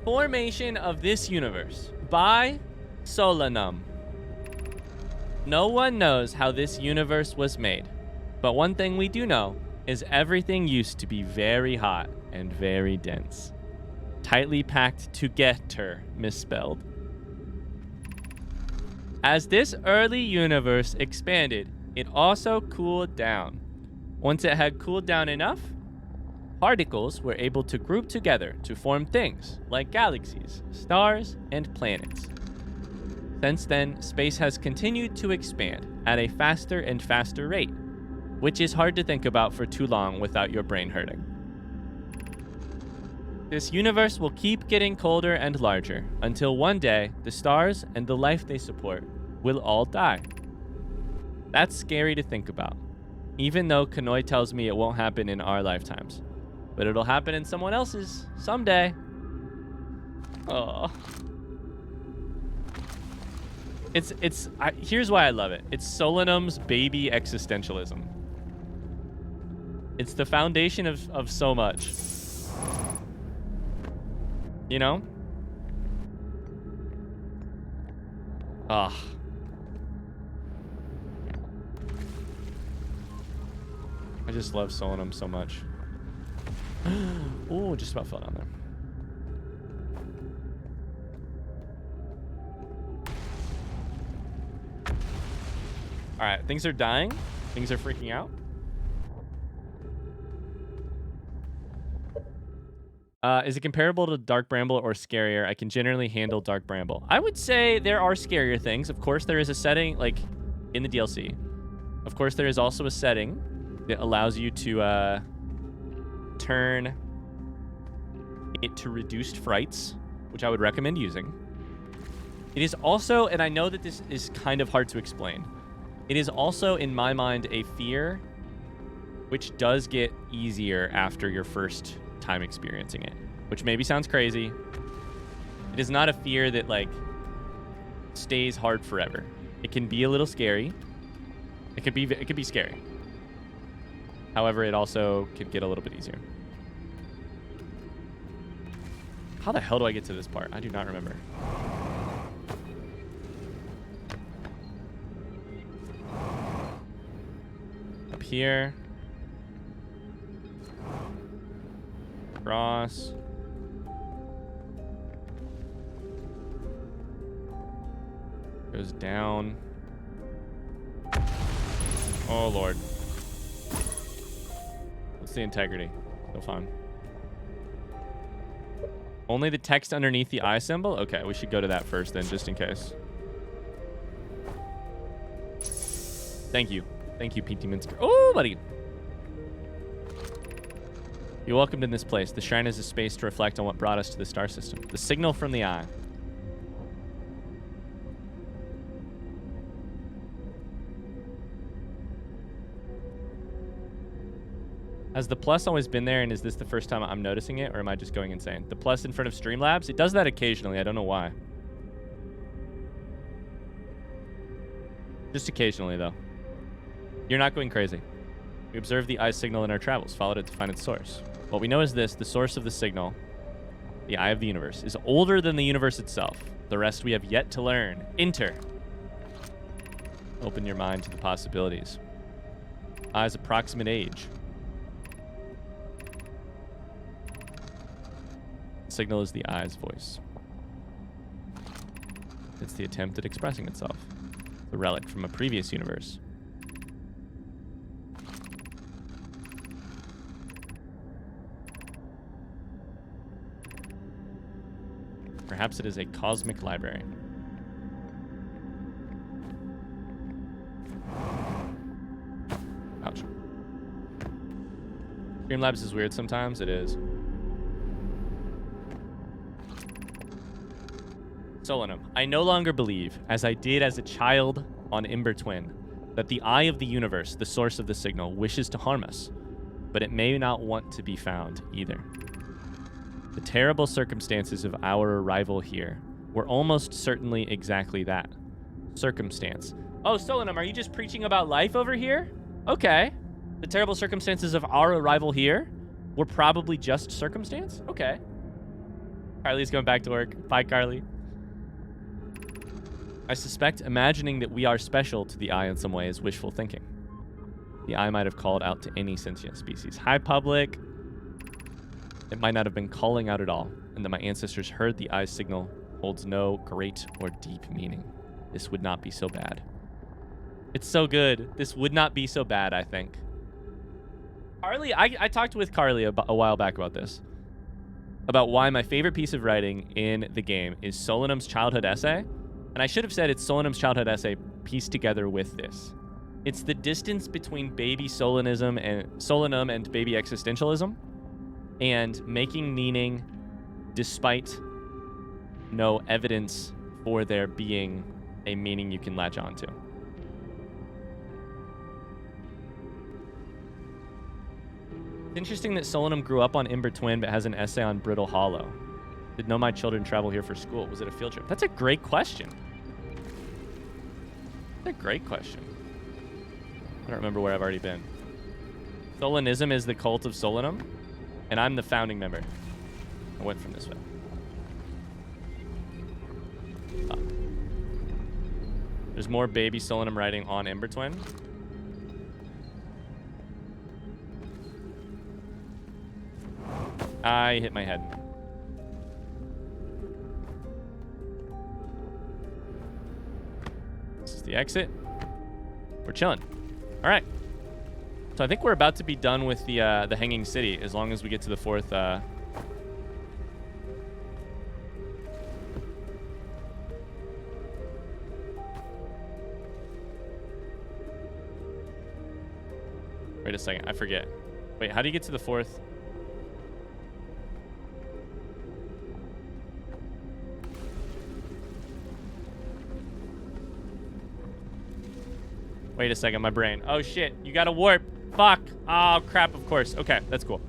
Formation of this universe by Solanum. No one knows how this universe was made, but one thing we do know is everything used to be very hot and very dense. Tightly packed together, misspelled. As this early universe expanded, it also cooled down. Once it had cooled down enough, particles were able to group together to form things like galaxies, stars, and planets. Since then, space has continued to expand at a faster and faster rate, which is hard to think about for too long without your brain hurting. This universe will keep getting colder and larger until one day the stars and the life they support will all die. That's scary to think about, even though Kanoi tells me it won't happen in our lifetimes, but it'll happen in someone else's someday. Oh. Here's why I love it. It's Solanum's baby existentialism. It's the foundation of so much. You know? Ugh. I just love Solanum so much. Oh, just about fell down there. All right, things are dying. Things are freaking out. Is it comparable to Dark Bramble or scarier? I can generally handle Dark Bramble. I would say there are scarier things. Of course, there is a setting, like, in the DLC. Of course, there is also a setting that allows you to turn it to reduced frights, which I would recommend using. It is also, and I know that this is kind of hard to explain, it is also, in my mind, a fear which does get easier after your first time experiencing it, which maybe sounds crazy. It is not a fear that, like, stays hard forever. It can be a little scary. It could be scary. However, it also could get a little bit easier. How the hell do I get to this part? I do not remember. Up here. Cross. Goes down. Oh, Lord. What's the integrity? So fun. Only the text underneath the eye symbol? Okay, we should go to that first then, just in case. Thank you. Thank you, PT Minsker. Oh, buddy. You're welcomed in this place. The shrine is a space to reflect on what brought us to the star system. The signal from the eye. Has the plus always been there, and is this the first time I'm noticing it, or am I just going insane? The plus in front of Streamlabs? It does that occasionally. I don't know why. Just occasionally, though. You're not going crazy. We observed the eye signal in our travels, followed it to find its source. What we know is this: the source of the signal, the eye of the universe, is older than the universe itself. The rest we have yet to learn. Enter. Open your mind to the possibilities. Eye's approximate age. Signal is the eye's voice. It's the attempt at expressing itself. The relic from a previous universe. Perhaps it is a cosmic library. Ouch. Streamlabs is weird sometimes. It is. Solanum, I no longer believe, as I did as a child on Ember Twin, that the eye of the universe, the source of the signal, wishes to harm us, but it may not want to be found either. The terrible circumstances of our arrival here were almost certainly exactly that. Circumstance. Oh, Solanum, are you just preaching about life over here? Okay. The terrible circumstances of our arrival here were probably just circumstance? Okay. Carly's going back to work. Bye, Carly. I suspect imagining that we are special to the eye in some way is wishful thinking. The eye might have called out to any sentient species. Hi, public. It might not have been calling out at all, and that my ancestors heard the eye's signal holds no great or deep meaning. This would not be so bad. It's so good. This would not be so bad, I think. Carly, I talked with Carly a while back about this. About why my favorite piece of writing in the game is Solanum's childhood essay And I should have said it's Solanum's childhood essay pieced together with this. It's the distance between baby Solanum and baby existentialism, and making meaning despite no evidence for there being a meaning you can latch onto. It's interesting that Solanum grew up on Ember Twin but has an essay on Brittle Hollow. Did know my children travel here for school? Was it a field trip? That's a great question. That's a great question. I don't remember where I've already been. Solanism is the cult of Solanum, and I'm the founding member. I went from this way. Up. There's more baby Solanum writing on Ember Twin. I hit my head. This is the exit. We're chilling. All right. So I think we're about to be done with the Hanging City, as long as we get to the fourth. Wait a second. I forget. Wait, how do you get to the fourth? Wait a second, my brain. Oh, shit. You got to warp. Fuck. Oh, crap, of course. Okay, that's cool.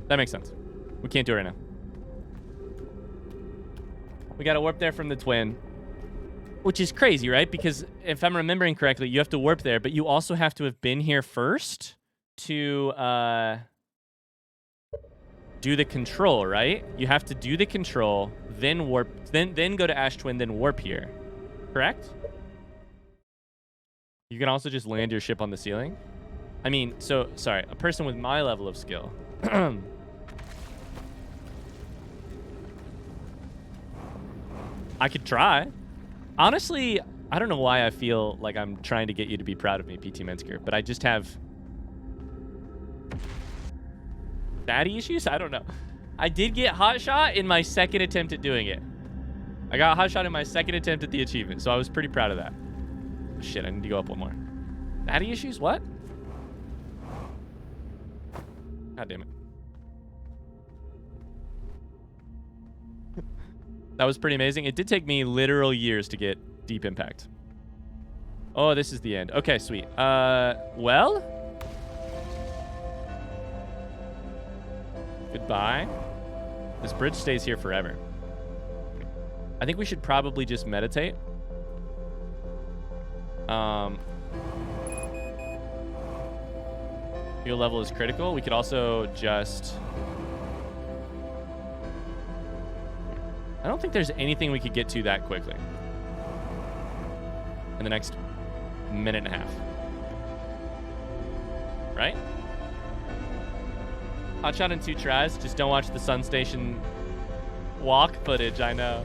That makes sense. We can't do it right now. We got to warp there from the twin. Which is crazy, right? Because if I'm remembering correctly, you have to warp there, but you also have to have been here first to do the control, right? You have to do the control, then warp, then go to Ash Twin, then warp here. Correct? You can also just land your ship on the ceiling. I mean, so, sorry, a person with my level of skill. I could try. Honestly, I don't know why I feel like I'm trying to get you to be proud of me, PT Mensker, but I just have daddy issues? I don't know. I did get hotshot in my second attempt at doing it. I got hotshot in my second attempt at the achievement, so I was pretty proud of that. Shit, I need to go up one more. Daddy issues? What? God damn it. That was pretty amazing. It did take me literal years to get Deep Impact. Oh, this is the end. Okay, sweet. Well? Goodbye. This bridge stays here forever. I think we should probably just meditate. Fuel level is critical. We could also just... I don't think there's anything we could get to that quickly. In the next minute and a half. Right? Hotshot in 2 tries. Just don't watch the Sun Station walk footage, I know.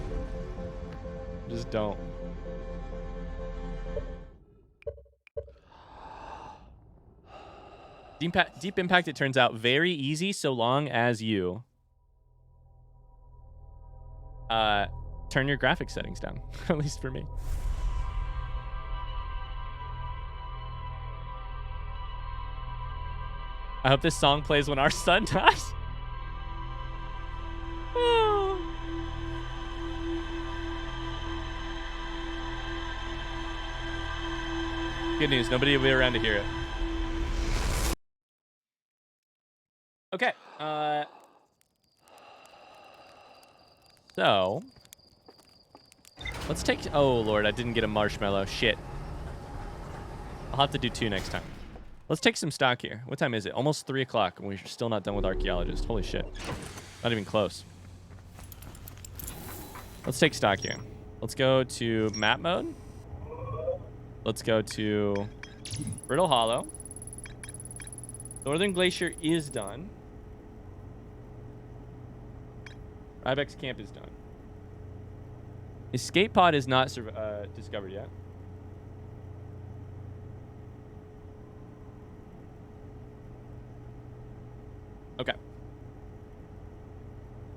Just don't. Deep Impact, it turns out, very easy so long as you turn your graphics settings down. At least for me. I hope this song plays when our son dies. Good news, nobody will be around to hear it. Okay, so let's take, oh Lord, I didn't get a marshmallow, shit. I'll have to do 2 next time. Let's take some stock here. What time is it? Almost 3 o'clock, and we're still not done with Archaeologist. Holy shit, not even close. Let's take stock here. Let's go to map mode. Let's go to Brittle Hollow. Northern Glacier is done. Ibex Camp is done. Escape pod is not discovered yet. Okay.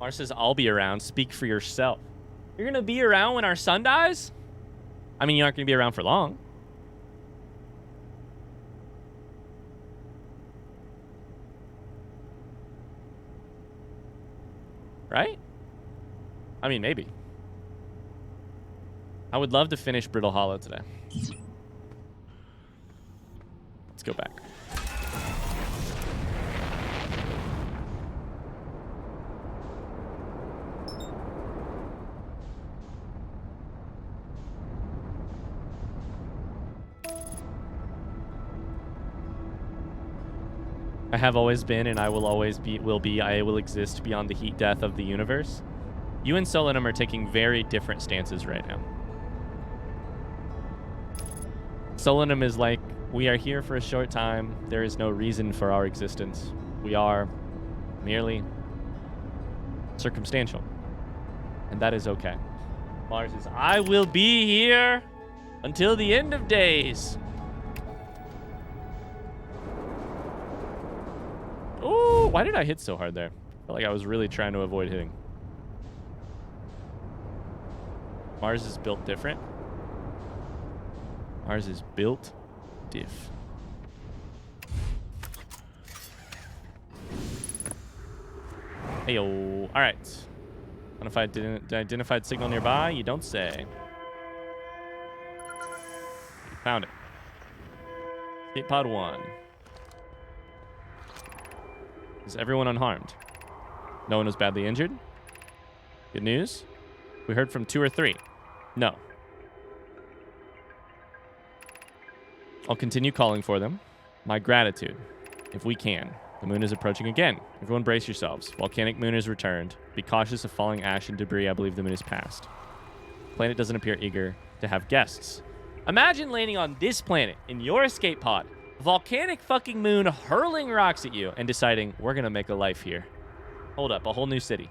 Mars says, I'll be around. Speak for yourself. You're going to be around when our son dies? I mean, you aren't going to be around for long. Right? I mean, maybe. I would love to finish Brittle Hollow today. Let's go back. I have always been, and I will always be, I will exist beyond the heat death of the universe. You and Solanum are taking very different stances right now. Solanum is like, we are here for a short time. There is no reason for our existence. We are merely circumstantial. And that is okay. Mars is, I will be here until the end of days. Oh, why did I hit so hard there? I felt like I was really trying to avoid hitting. Mars is built different. Mars is built diff. Heyo. All right. Identified signal nearby. You don't say. Found it. Escape pod 1. Is everyone unharmed? No one was badly injured? Good news. We heard from 2 or 3. No. I'll continue calling for them. My gratitude, if we can. The moon is approaching again. Everyone brace yourselves. Volcanic moon has returned. Be cautious of falling ash and debris. I believe the moon is past. Planet doesn't appear eager to have guests. Imagine landing on this planet in your escape pod. Volcanic fucking moon hurling rocks at you and deciding we're going to make a life here. Hold up, a whole new city.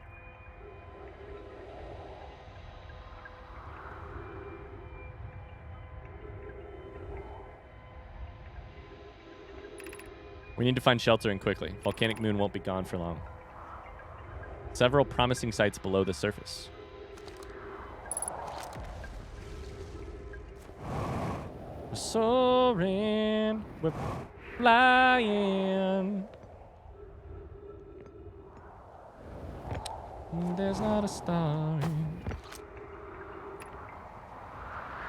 We need to find shelter and quickly. Volcanic moon won't be gone for long. Several promising sites below the surface. We're soaring, we're flying. There's not a star.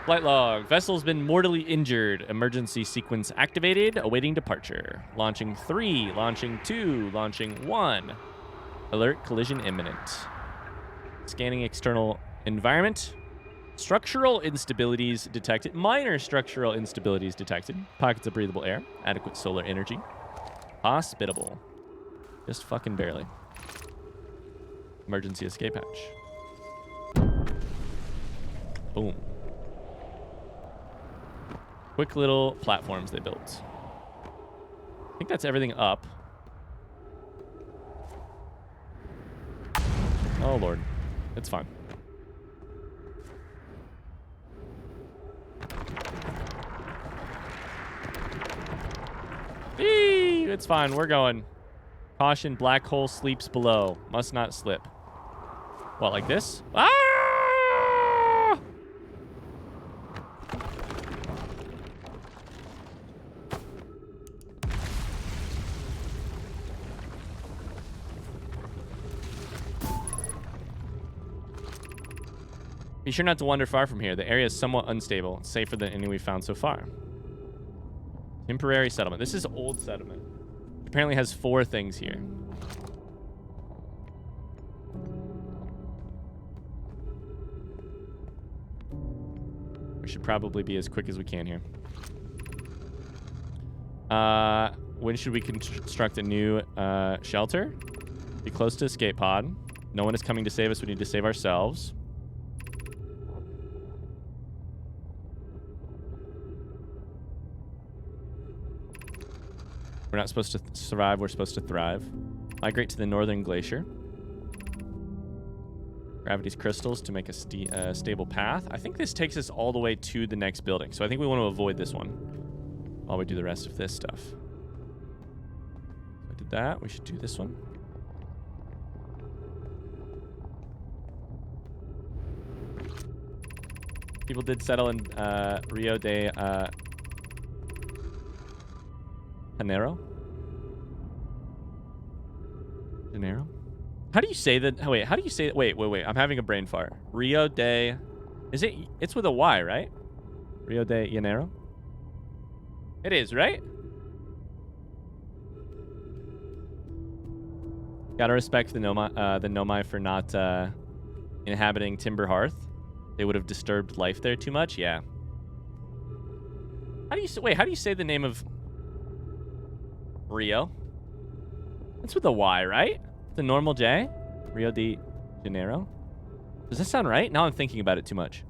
Flight log. Vessel's been mortally injured. Emergency sequence activated. Awaiting departure. Launching 3. Launching 2. Launching 1. Alert collision imminent. Scanning external environment. Structural instabilities detected. Minor structural instabilities detected. Pockets of breathable air. Adequate solar energy. Hospitable. Just fucking barely. Emergency escape hatch. Boom. Quick little platforms they built. I think that's everything up. Oh, Lord. It's fine. Eee, it's fine. We're going. Caution, black hole sleeps below. Must not slip. What, like this? Ah! Be sure not to wander far from here. The area is somewhat unstable, safer than any we've found so far. Temporary settlement. This is old settlement. Apparently has 4 things here. We should probably be as quick as we can here. When should we construct a new shelter? Be close to escape pod. No one is coming to save us. We need to save ourselves. We're not supposed to survive, we're supposed to thrive. Migrate to the northern glacier. Gravity's crystals to make a stable path. I think this takes us all the way to the next building. So I think we want to avoid this one while we do the rest of this stuff. I did that. We should do this one. People did settle in Rio de Janeiro. Janeiro? How do you say that? Oh, wait, how do you say it? Wait. I'm having a brain fart. Rio de... Is it... It's with a Y, right? Rio de Janeiro? It is, right? Gotta respect the Nomai for not inhabiting Timber Hearth. They would have disturbed life there too much. Yeah. How do you say... Wait, how do you say the name of... Rio? It's with a Y, right? The normal J? Rio de Janeiro? Does that sound right? Now I'm thinking about it too much.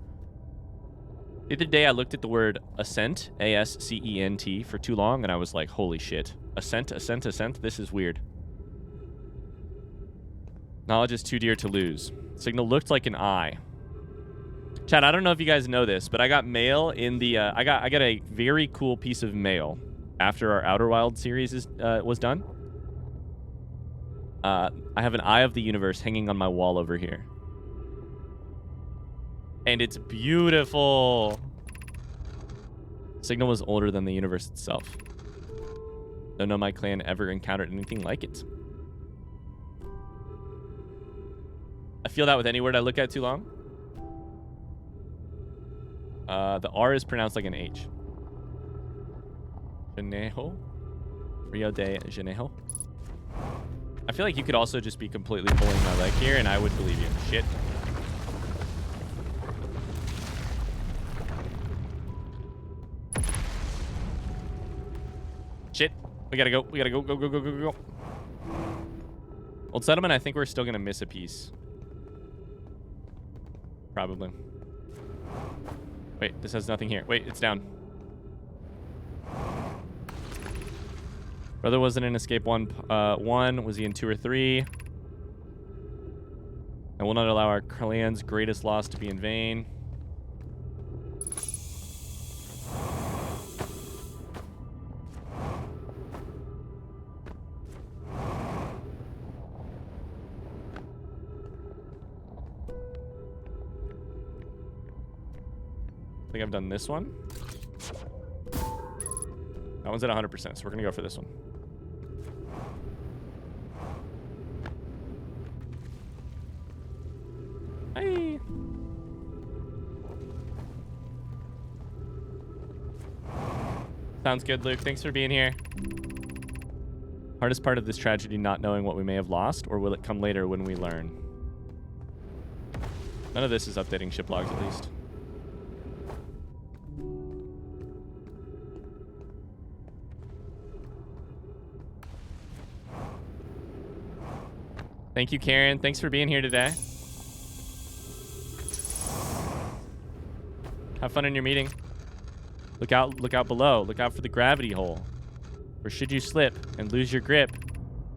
The other day I looked at the word ascent, A-S-C-E-N-T, for too long, and I was like, holy shit. Ascent? This is weird. Knowledge is too dear to lose. Signal looked like an I. Chad, I don't know if you guys know this, but I got mail in the... I got a very cool piece of mail after our Outer Wild series was done. I have an Eye of the Universe hanging on my wall over here. And it's beautiful. Signal was older than the universe itself. Don't know my clan ever encountered anything like it. I feel that with any word I look at too long. The R is pronounced like an H. Janeiro? Rio de Janeiro? I feel like you could also just be completely pulling my leg here, and I would believe you. Shit. Shit. We gotta go. We gotta go. Old Settlement, I think we're still gonna miss a piece. Probably. Wait, this has nothing here. Wait, it's down. Brother wasn't in Escape 1. Was he in 2 or 3? I will not allow our clan's greatest loss to be in vain. I think I've done this one. That one's at 100%, so we're gonna go for this one. Hey. Sounds good, Luke. Thanks for being here. Hardest part of this tragedy, not knowing what we may have lost, or will it come later when we learn? None of this is updating ship logs, at least. Thank you, Karen. Thanks for being here today. Have fun in your meeting. Look out below. Look out for the gravity hole. Or should you slip and lose your grip,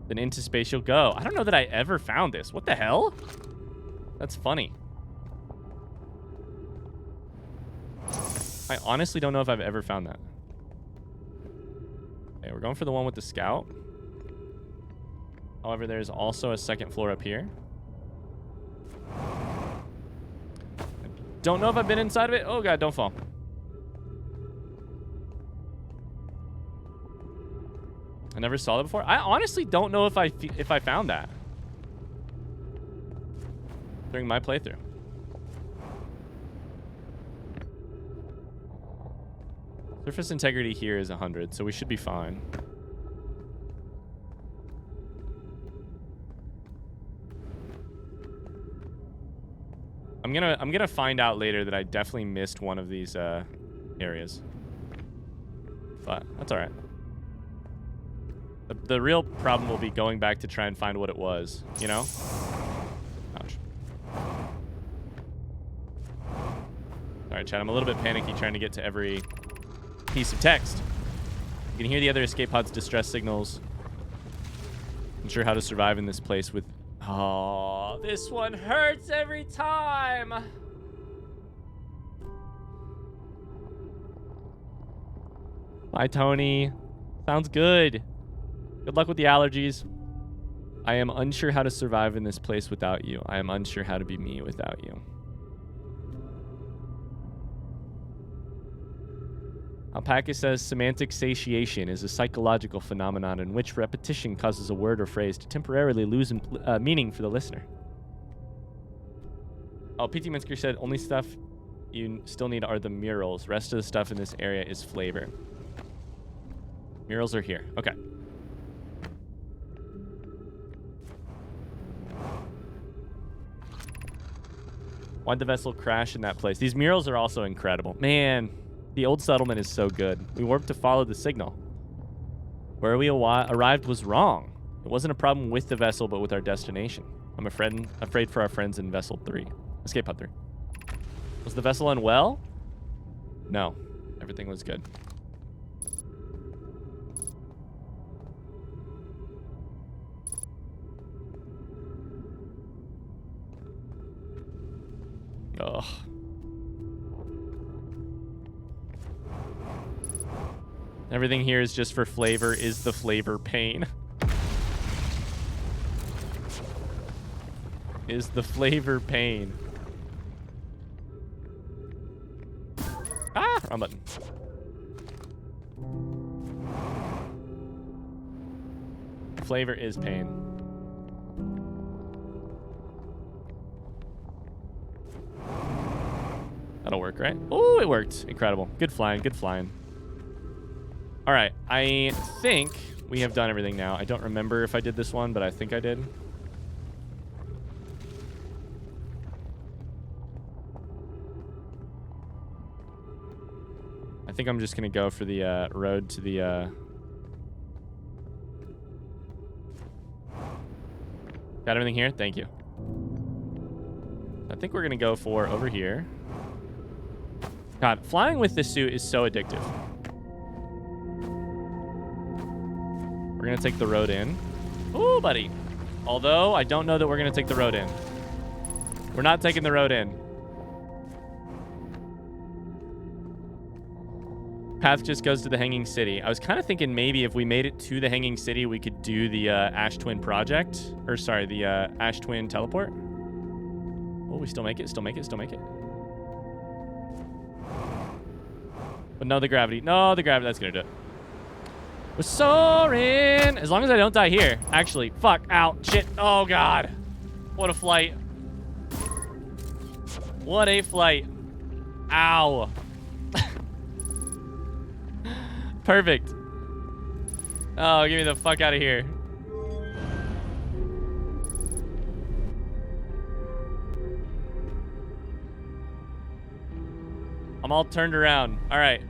then into space you'll go. I don't know that I ever found this. What the hell? That's funny. I honestly don't know if I've ever found that. Okay, we're going for the one with the scout. However, there's also a second floor up here. Don't know if I've been inside of it. Oh god, don't fall. I never saw that before. I honestly don't know if I found that during my playthrough. Surface integrity here is 100, so we should be fine. I'm gonna find out later that I definitely missed one of these areas, but that's all right. The real problem will be going back to try and find what it was, you know? Ouch. All right, chat. I'm a little bit panicky trying to get to every piece of text. You can hear the other escape pods' distress signals. Unsure how to survive in this place with... Oh, this one hurts every time. Bye, Tony. Sounds good. Good luck with the allergies. I am unsure how to survive in this place without you. I am unsure how to be me without you. Alpaca says semantic satiation is a psychological phenomenon in which repetition causes a word or phrase to temporarily lose meaning for the listener. Oh, PT Minsker said only stuff you still need are the murals. Rest of the stuff in this area is flavor. Murals are here. Okay. Why'd the vessel crash in that place? These murals are also incredible. Man, the old settlement is so good. We warped to follow the signal. Where we arrived was wrong. It wasn't a problem with the vessel, but with our destination. I'm afraid for our friends in Vessel 3. Escape pod 3. Was the vessel unwell? No. Everything was good. Ugh. Everything here is just for flavor. Is the flavor pain? Is the flavor pain? Ah! Wrong button. Flavor is pain. That'll work, right? Oh, it worked. Incredible. Good flying, good flying. All right, I think we have done everything now. I don't remember if I did this one, but I think I did. I think I'm just going to go for the road to the... Got everything here? Thank you. I think we're going to go for over here. God, flying with this suit is so addictive. We're going to take the road in. Ooh, buddy. Although, I don't know that we're going to take the road in. We're not taking the road in. Path just goes to the Hanging City. I was kind of thinking maybe if we made it to the Hanging City, we could do the Ash Twin project. Or, sorry, the Ash Twin teleport. Oh, we still make it, still make it, still make it. But no, the gravity. No, the gravity. That's going to do it. We're soaring. As long as I don't die here. Actually, fuck. Ow. Shit. Oh, God. What a flight. What a flight. Ow. Perfect. Oh, get me the fuck out of here. I'm all turned around. All right.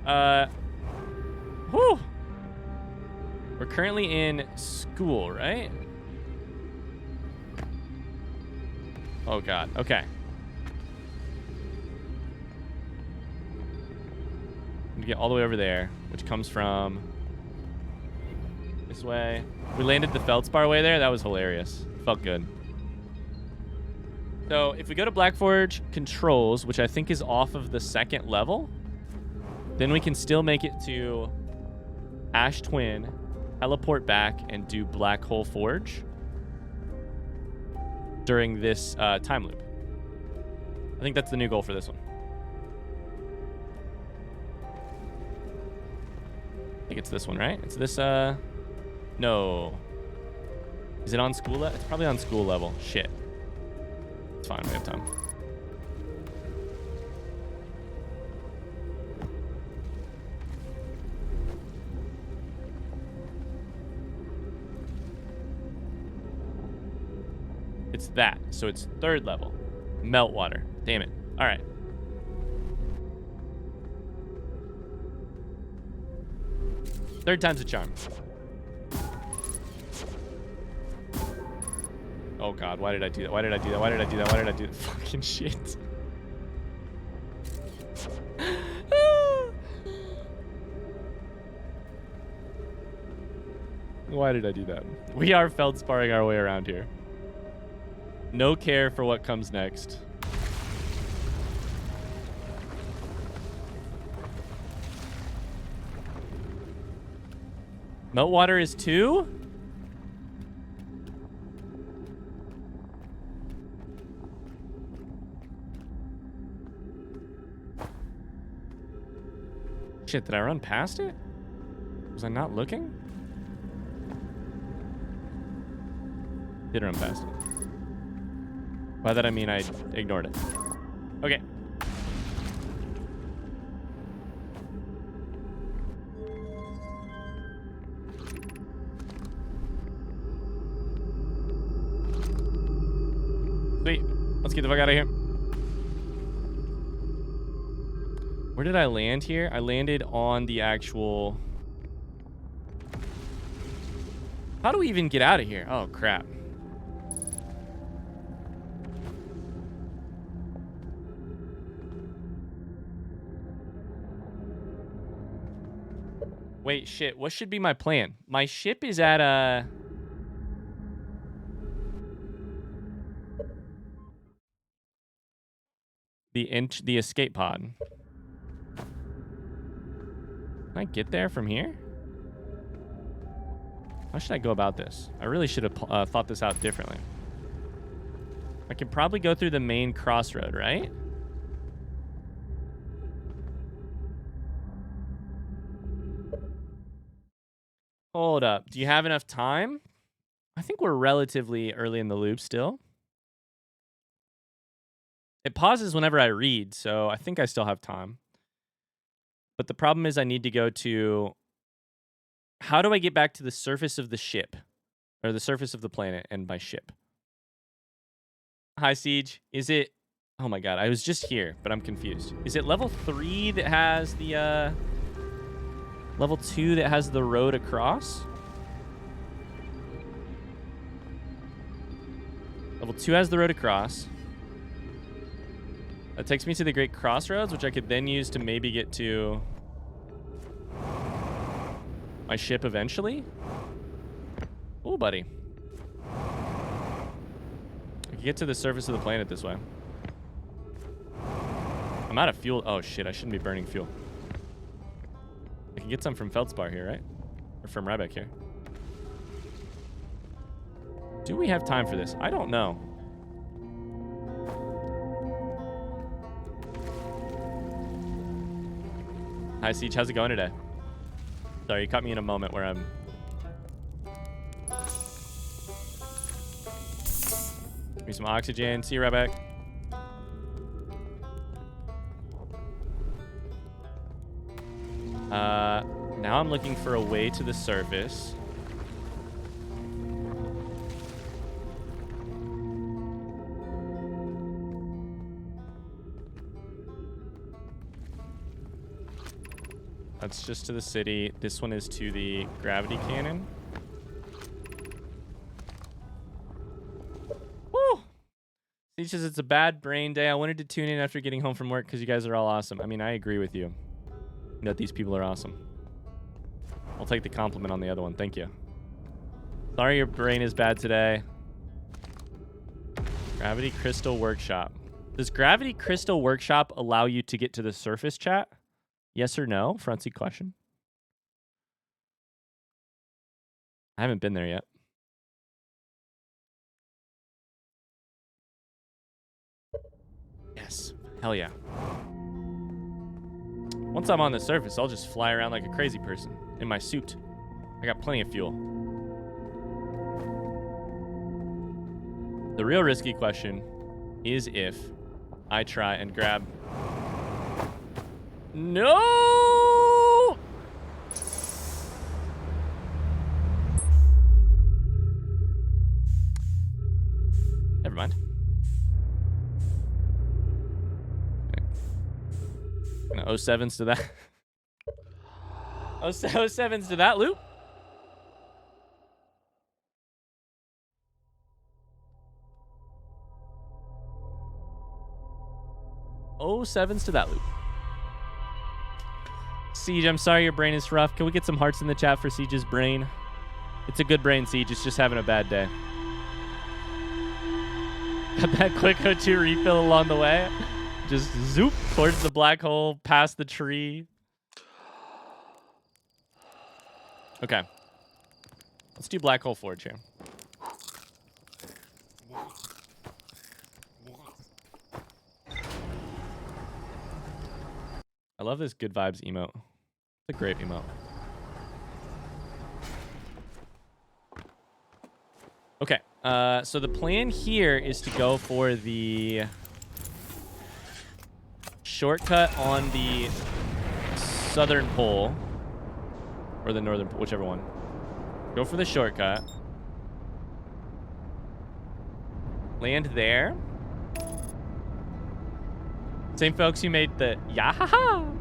Whew. We're currently in school, right? Oh, God. Okay. I'm gonna get all the way over there, which comes from this way. We landed the Feldspar way there. That was hilarious. Felt good. So if we go to Blackforge Controls, which I think is off of the second level, then we can still make it to Ash Twin, teleport back, and do Black Hole Forge during this time loop. I think that's the new goal for this one. I think it's this one, right? It's this, no. Is it on school level? It's probably on school level. Shit. It's fine, we have time. It's that, so it's third level. Meltwater. Damn it. All right. Third time's a charm. Oh, God. Why did I do that? Why did I do that? Why did I do that? Why did I do that? Fucking shit. Why did I do that? We are feldsparring our way around here. No care for what comes next. Meltwater is 2? shit, did I run past it? Was I not looking? Did run past it. By that I mean I ignored it. Okay. Sweet. Let's get the fuck out of here. Where did I land here? I landed on the actual... How do we even get out of here? Oh, crap. Wait, shit. What should be my plan? My ship is at the escape pod. Can I get there from here? How should I go about this? I really should have thought this out differently. I can probably go through the main crossroad, right? Hold up. Do you have enough time? I think we're relatively early in the loop still. It pauses whenever I read, so I think I still have time. But the problem is I need to go to... How do I get back to the surface of the ship? Or the surface of the planet and my ship? Hi, Siege. Is it... Oh my god, I was just here, but I'm confused. Is it level 3 that has the... Level 2 that has the road across? Level 2 has the road across. That takes me to the Great Crossroads, which I could then use to maybe get to my ship eventually. Oh, buddy. I can get to the surface of the planet this way. I'm out of fuel. Oh, shit. I shouldn't be burning fuel. I can get some from Feldspar here, right? Or from Ryback here. Do we have time for this? I don't know. Hi, Siege. How's it going today? Sorry, you caught me in a moment where I'm... Give me some oxygen. See you right back. Now I'm looking for a way to the surface. That's just to the city. This one is to the gravity cannon. Woo! He says it's a bad brain day. I wanted to tune in after getting home from work because you guys are all awesome. I mean, I agree with you. You know, these people are awesome. I'll take the compliment on the other one. Thank you. Sorry your brain is bad today. Gravity Crystal Workshop. Does Gravity Crystal Workshop allow you to get to the surface, chat? Yes or no? Front seat question. I haven't been there yet. Yes. Hell yeah. Once I'm on the surface, I'll just fly around like a crazy person in my suit. I got plenty of fuel. The real risky question is if I try and grab... No! Never mind. Gonna 07s to that. 07s to that loop. Oh, 7s to that loop. Siege, I'm sorry your brain is rough. Can we get some hearts in the chat for Siege's brain? It's a good brain, Siege. It's just having a bad day. Got that quick O2 refill along the way. Just zoop towards the black hole, past the tree. Okay. Let's do Black Hole Forge here. I love this good vibes emote. It's a great emote. Okay, so the plan here is to go for the shortcut on the southern pole, or the northern pole, whichever one. Go for the shortcut. Land there. Same folks who made the Yahaha.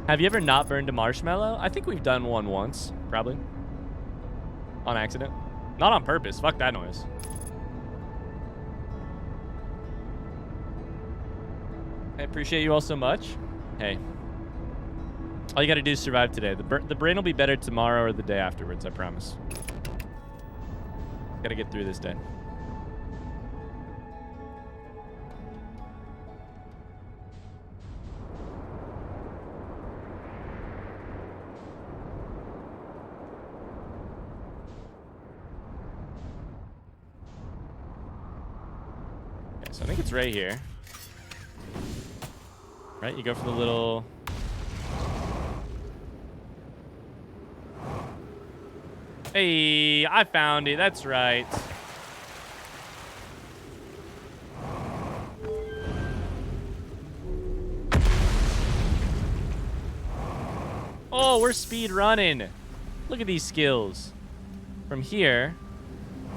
Have you ever not burned a marshmallow? I think we've done one once, probably. On accident. Not on purpose. Fuck that noise. I appreciate you all so much. Hey. All you gotta do is survive today. The brain will be better tomorrow or the day afterwards, I promise. Gotta get through this day. Okay, so I think it's right here. Right, you go for the little... Hey, I found it. That's right. Oh, we're speed running. Look at these skills. From here,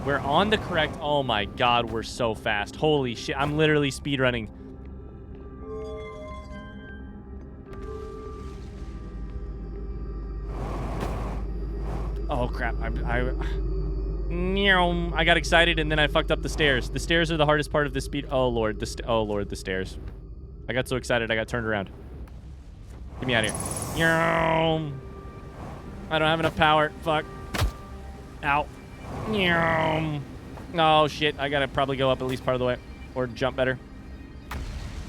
we're on the correct... Oh my god, we're so fast. Holy shit, I'm literally speed running. Oh crap, I got excited and then I fucked up the stairs. The stairs are the hardest part of this speed. Oh lord, the stairs. I got so excited I got turned around. Get me out of here. I don't have enough power. Fuck. Ow. Oh shit, I gotta probably go up at least part of the way. Or jump better.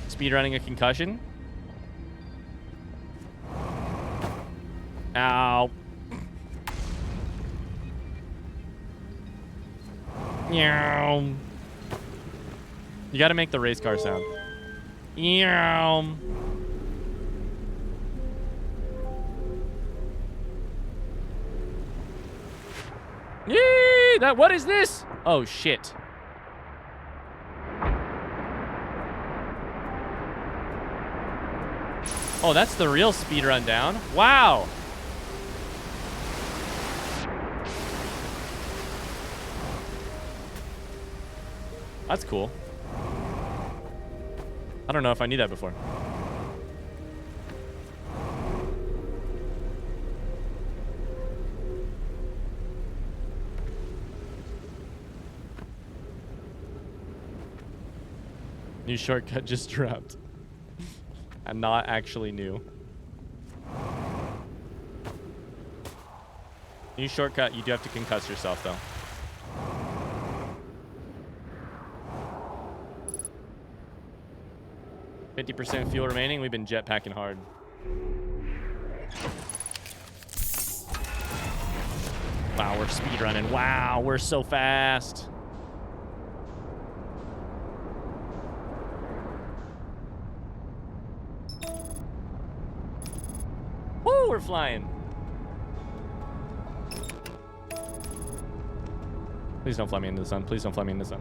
Speedrunning a concussion. Ow. You gotta make the race car sound. Yee! What is this? Oh shit. Oh, that's the real speed run down. Wow. That's cool. I don't know if I knew that before. New shortcut just dropped. I'm not actually new. New shortcut, you do have to concuss yourself though. %50 fuel remaining. We've been jetpacking hard. Wow, we're speed running. Wow, we're so fast. Woo, we're flying. Please don't fly me into the sun. Please don't fly me into the sun.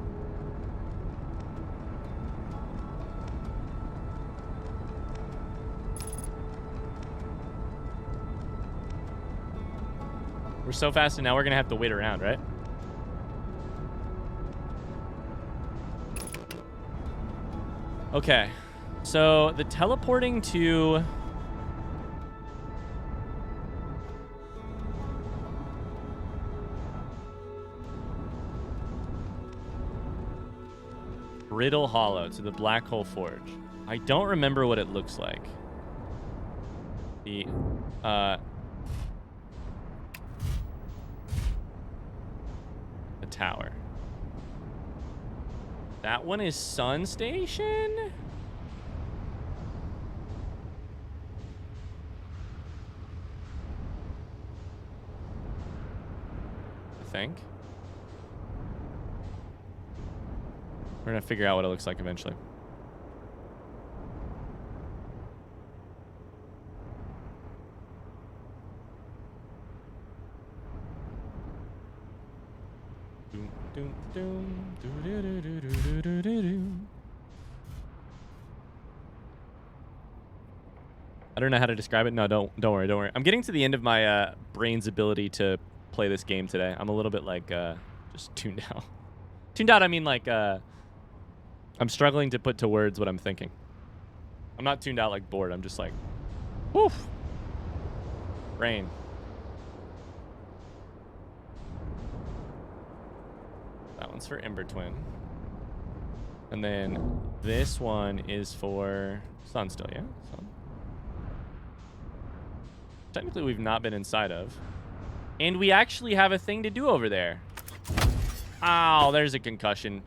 We're so fast and now we're gonna have to wait around, right? Okay, so the teleporting to... Brittle Hollow, to the Black Hole Forge. I don't remember what it looks like. The, tower. That one is Sun Station? I think. We're gonna figure out what it looks like eventually. Doom, doom, doom, doo-doo-doo-doo-doo-doo-doo-doo. I don't know how to describe it. No, don't worry, don't worry. I'm getting to the end of my brain's ability to play this game today. I'm a little bit like just tuned out. Tuned out, I mean like I'm struggling to put to words what I'm thinking. I'm not tuned out like bored. I'm just like, woof. Brain. That one's for Ember Twin. And then this one is for Sun still, yeah? Sun. Technically, we've not been inside of. And we actually have a thing to do over there. Ow, there's a concussion.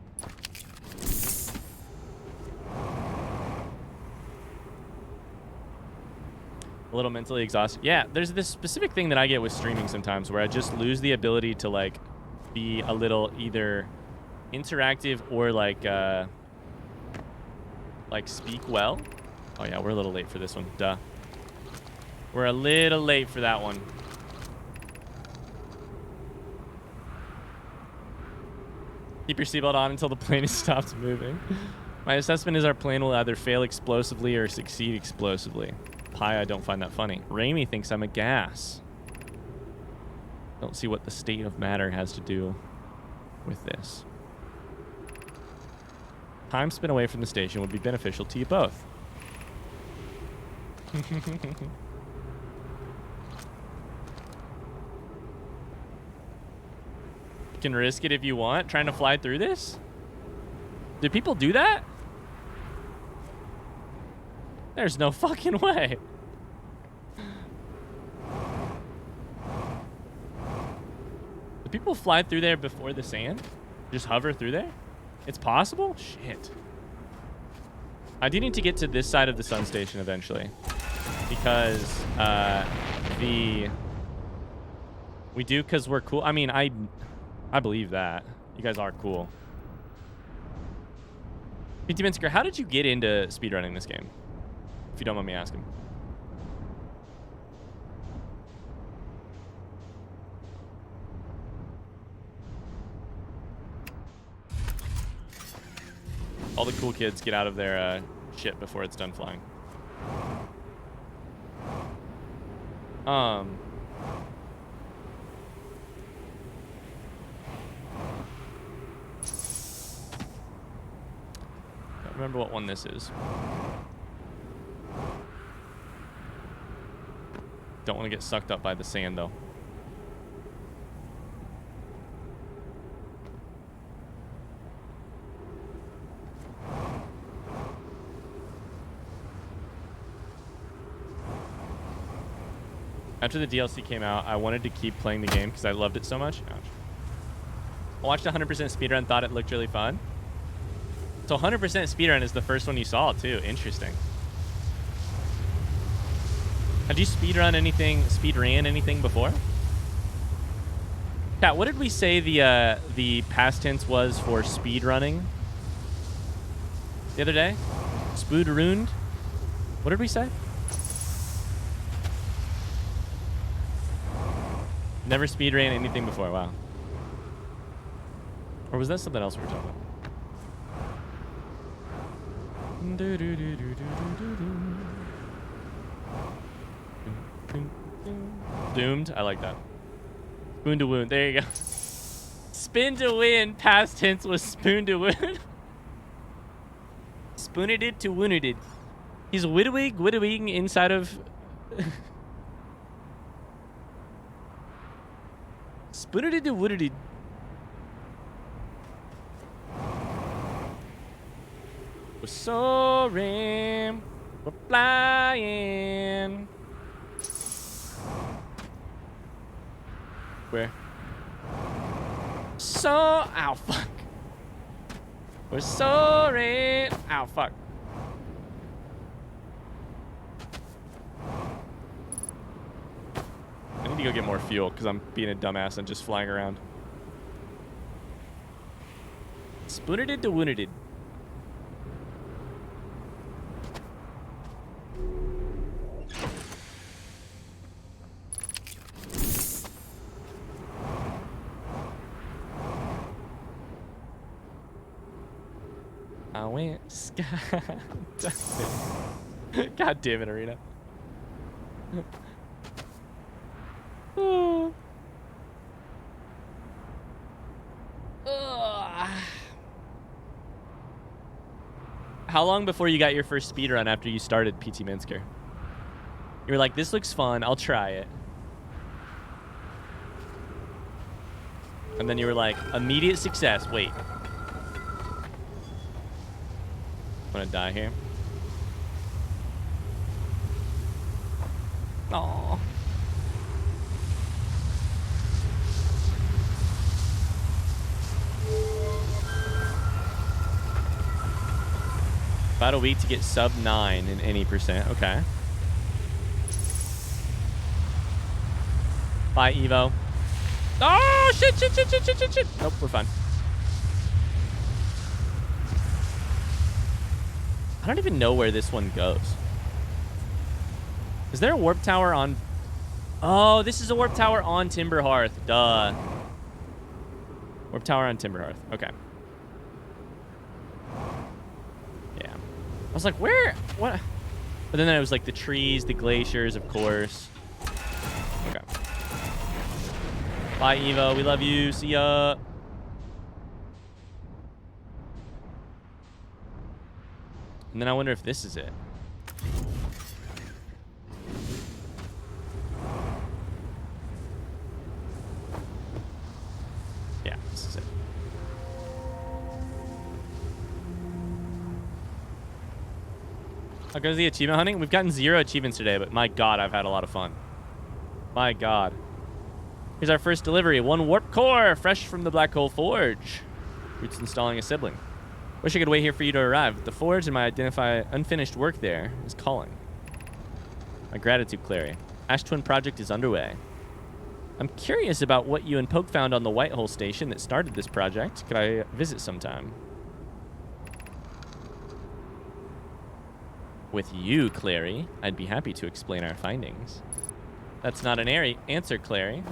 A little mentally exhausted. Yeah, there's this specific thing that I get with streaming sometimes where I just lose the ability to, like, be a little either interactive or, like speak well. Oh, yeah, we're a little late for this one. Duh. We're a little late for that one. Keep your seatbelt on until the plane has stopped moving. My assessment is our plane will either fail explosively or succeed explosively. Pi, I don't find that funny. Raimi thinks I'm a gas. Don't see what the state of matter has to do with this. Time spent away from the station would be beneficial to you both. You can risk it if you want. Trying to fly through this? Do people do that? There's no fucking way. Do people fly through there before the sand? Just hover through there? It's possible? Shit. I do need to get to this side of the sun station eventually. Because we do because we're cool. I mean, I believe that. You guys are cool. PT Minsker, how did you get into speedrunning this game? If you don't mind me asking. All the cool kids get out of their shit before it's done flying. Don't remember what one this is. Don't want to get sucked up by the sand, though. After the DLC came out, I wanted to keep playing the game because I loved it so much. Ouch. I watched 100% speedrun, thought it looked really fun. So 100% speedrun is the first one you saw, too. Interesting. Had you speedran anything before? Chat, what did we say the past tense was for speedrunning the other day? Spoodrooned? What did we say? Never speedran anything before, wow. Or was that something else we were talking about? Doomed? I like that. Spoon to wound. There you go. Spin to win. Past tense was spoon to wound. Spooned it to wounded it. He's widdowing inside of... Spooned it to wounded it. We're soaring. We're flying. Where? Ow, fuck. We're soaring. Ow, fuck. I need to go get more fuel because I'm being a dumbass and just flying around. Spooned it to wounded it. I went sky. God damn it, Arena. Oh. How long before you got your first speedrun after you started PT Minsker? You were like, this looks fun, I'll try it. And then you were like, immediate success. Wait. I'm gonna die here. Aww. About a week to get sub 9 in any percent. Okay. Bye, Evo. Oh, shit. Nope, we're fine. I don't even know where this one goes. Is there a warp tower on... Oh, this is a warp tower on Timber Hearth. Duh. Warp tower on Timber Hearth. Okay. Yeah. I was like, where? What? But then it was like the trees, the glaciers, of course. Okay. Bye, Evo. We love you. See ya. And then I wonder if this is it. Yeah, this is it. I'll go to the achievement hunting. We've gotten 0 achievements today, but my God, I've had a lot of fun. My God. Here's our first delivery. 1 warp core, fresh from the Black Hole Forge. Roots installing a sibling. Wish I could wait here for you to arrive. The forge and my unfinished work there is calling. My gratitude, Clary. Ash Twin project is underway. I'm curious about what you and Poke found on the Whitehole station that started this project. Could I visit sometime? With you, Clary, I'd be happy to explain our findings. That's not an answer, Clary.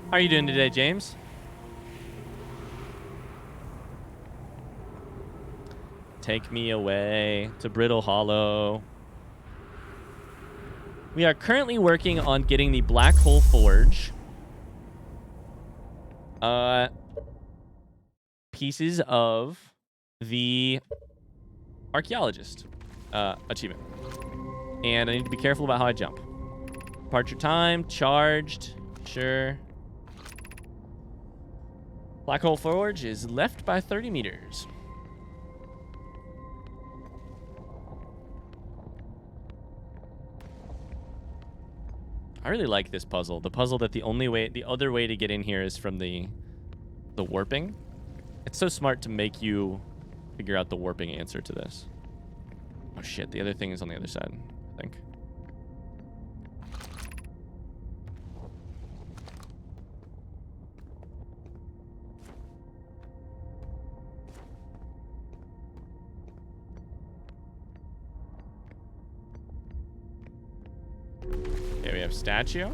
How are you doing today, James? Take me away to Brittle Hollow. We are currently working on getting the Black Hole Forge. Pieces of the Archaeologist achievement. And I need to be careful about how I jump. Departure time, charged, sure. Black Hole Forge is left by 30 meters. I really like this puzzle. The puzzle that the other way to get in here is from the warping. It's so smart to make you figure out the warping answer to this. Oh shit, the other thing is on the other side, I think. Okay, we have statue.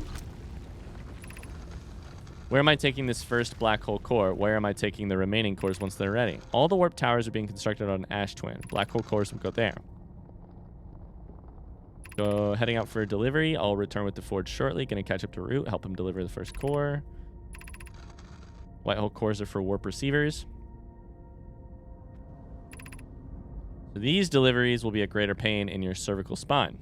Where am I taking this first black hole core? Where am I taking the remaining cores once they're ready? All the warp towers are being constructed on Ash Twin. Black hole cores will go there. So heading out for a delivery. I'll return with the forge shortly. Gonna catch up to Root, help him deliver the first core. White hole cores are for warp receivers. So these deliveries will be a greater pain in your cervical spine.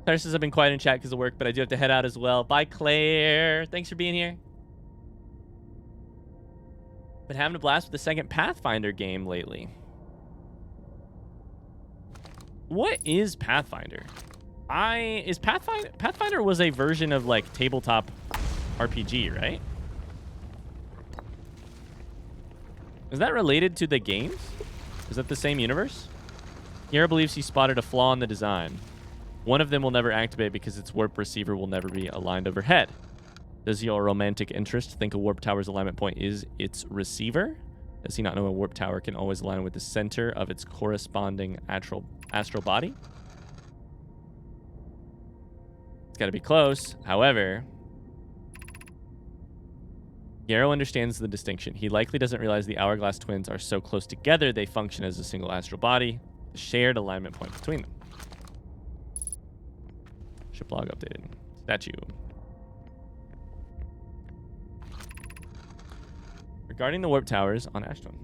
Claire says I've been quiet in chat because of work, but I do have to head out as well. Bye, Claire. Thanks for being here. Been having a blast with the second Pathfinder game lately. What is Pathfinder? Pathfinder was a version of like tabletop RPG, right? Is that related to the games? Is that the same universe? Kiera believes he spotted a flaw in the design. One of them will never activate because its warp receiver will never be aligned overhead. Does your romantic interest think a warp tower's alignment point is its receiver? Does he not know a warp tower can always align with the center of its corresponding astral body? It's got to be close. However, Yarrow understands the distinction. He likely doesn't realize the hourglass twins are so close together they function as a single astral body, a shared alignment point between them. Ship log updated. Statue. Regarding the warp towers on Ash Twin.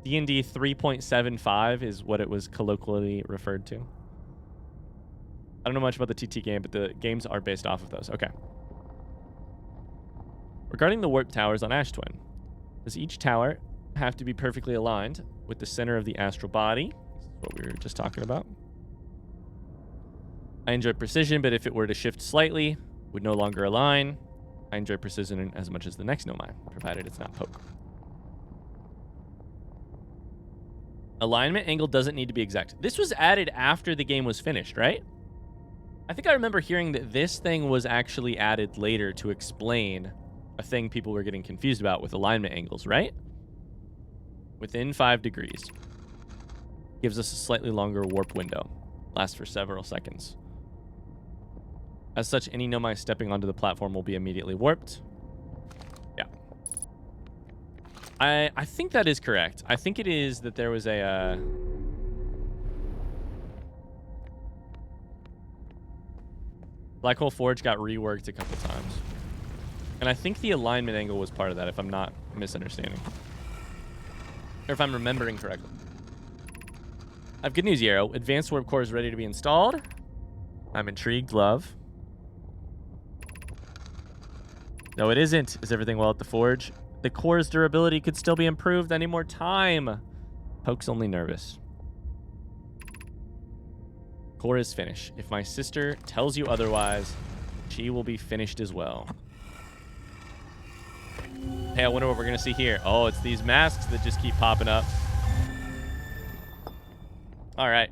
D&D 3.75 is what it was colloquially referred to. I don't know much about the TT game, but the games are based off of those. Okay. Regarding the warp towers on Ash Twin, does each tower have to be perfectly aligned with the center of the astral body? This is what we were just talking about. I enjoy precision, but if it were to shift slightly, would no longer align. I enjoy precision as much as the next nomai, provided it's not poke. Alignment angle doesn't need to be exact. This was added after the game was finished, right? I think I remember hearing that this thing was actually added later to explain a thing people were getting confused about with alignment angles, right? Within 5 degrees. Gives us a slightly longer warp window. Lasts for several seconds. As such, any nomai stepping onto the platform will be immediately warped. Yeah. I think that is correct. I think it is that there was a... Black Hole Forge got reworked a couple times. And I think the alignment angle was part of that, if I'm not misunderstanding. Or if I'm remembering correctly. I have good news, Yarrow. Advanced Warp Core is ready to be installed. I'm intrigued, love. No, it isn't. Is everything well at the Forge? The core's durability could still be improved. I need more time. Poke's only nervous. Core is finished. If my sister tells you otherwise, she will be finished as well. Hey, I wonder what we're going to see here. Oh, it's these masks that just keep popping up. All right.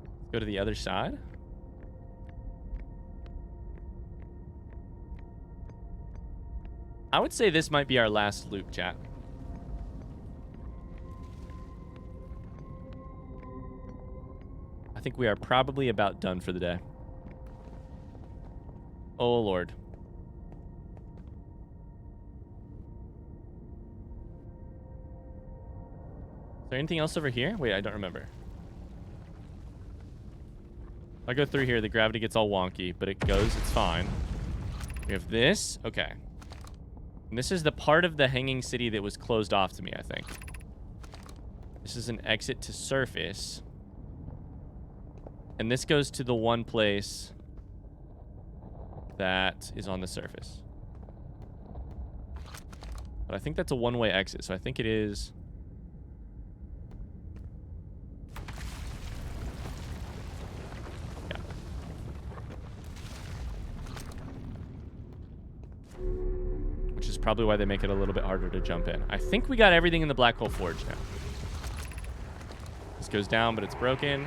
Let's go to the other side. I would say this might be our last loop, chat. I think we are probably about done for the day. Oh, Lord. Is there anything else over here? Wait, I don't remember. If I go through here, the gravity gets all wonky, but it goes, it's fine. We have this. Okay. And this is the part of the hanging city that was closed off to me, I think. This is an exit to surface. And this goes to the one place that is on the surface. But I think that's a one-way exit, so I think it is... Yeah. Which is probably why they make it a little bit harder to jump in. I think we got everything in the Black Hole Forge now. This goes down, but it's broken.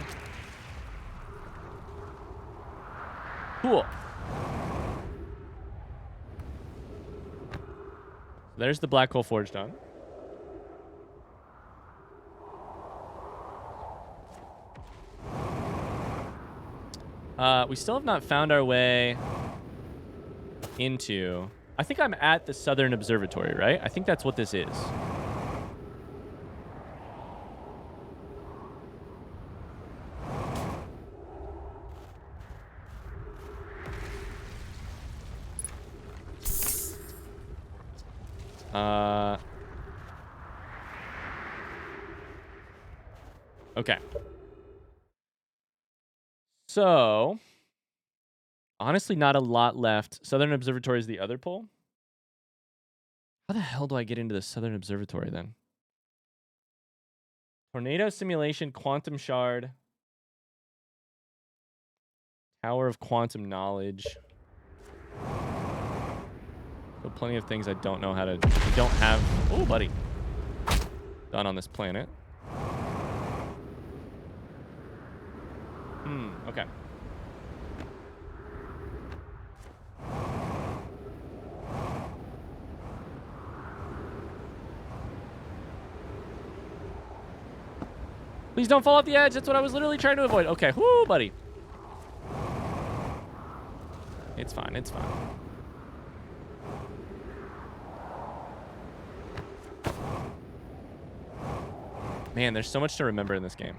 Cool. There's the Black Hole Forge done. We still have not found our way into... I think I'm at the Southern Observatory, right? I think that's what this is. Okay. So, honestly, not a lot left. Southern Observatory is the other pole. How the hell do I get into the Southern Observatory then? Tornado simulation, quantum shard, Tower of Quantum Knowledge. So plenty of things I don't know how to... We don't have... Oh, buddy. Done on this planet. Okay. Please don't fall off the edge. That's what I was literally trying to avoid. Okay. Whoo, buddy. It's fine. It's fine. Man, there's so much to remember in this game.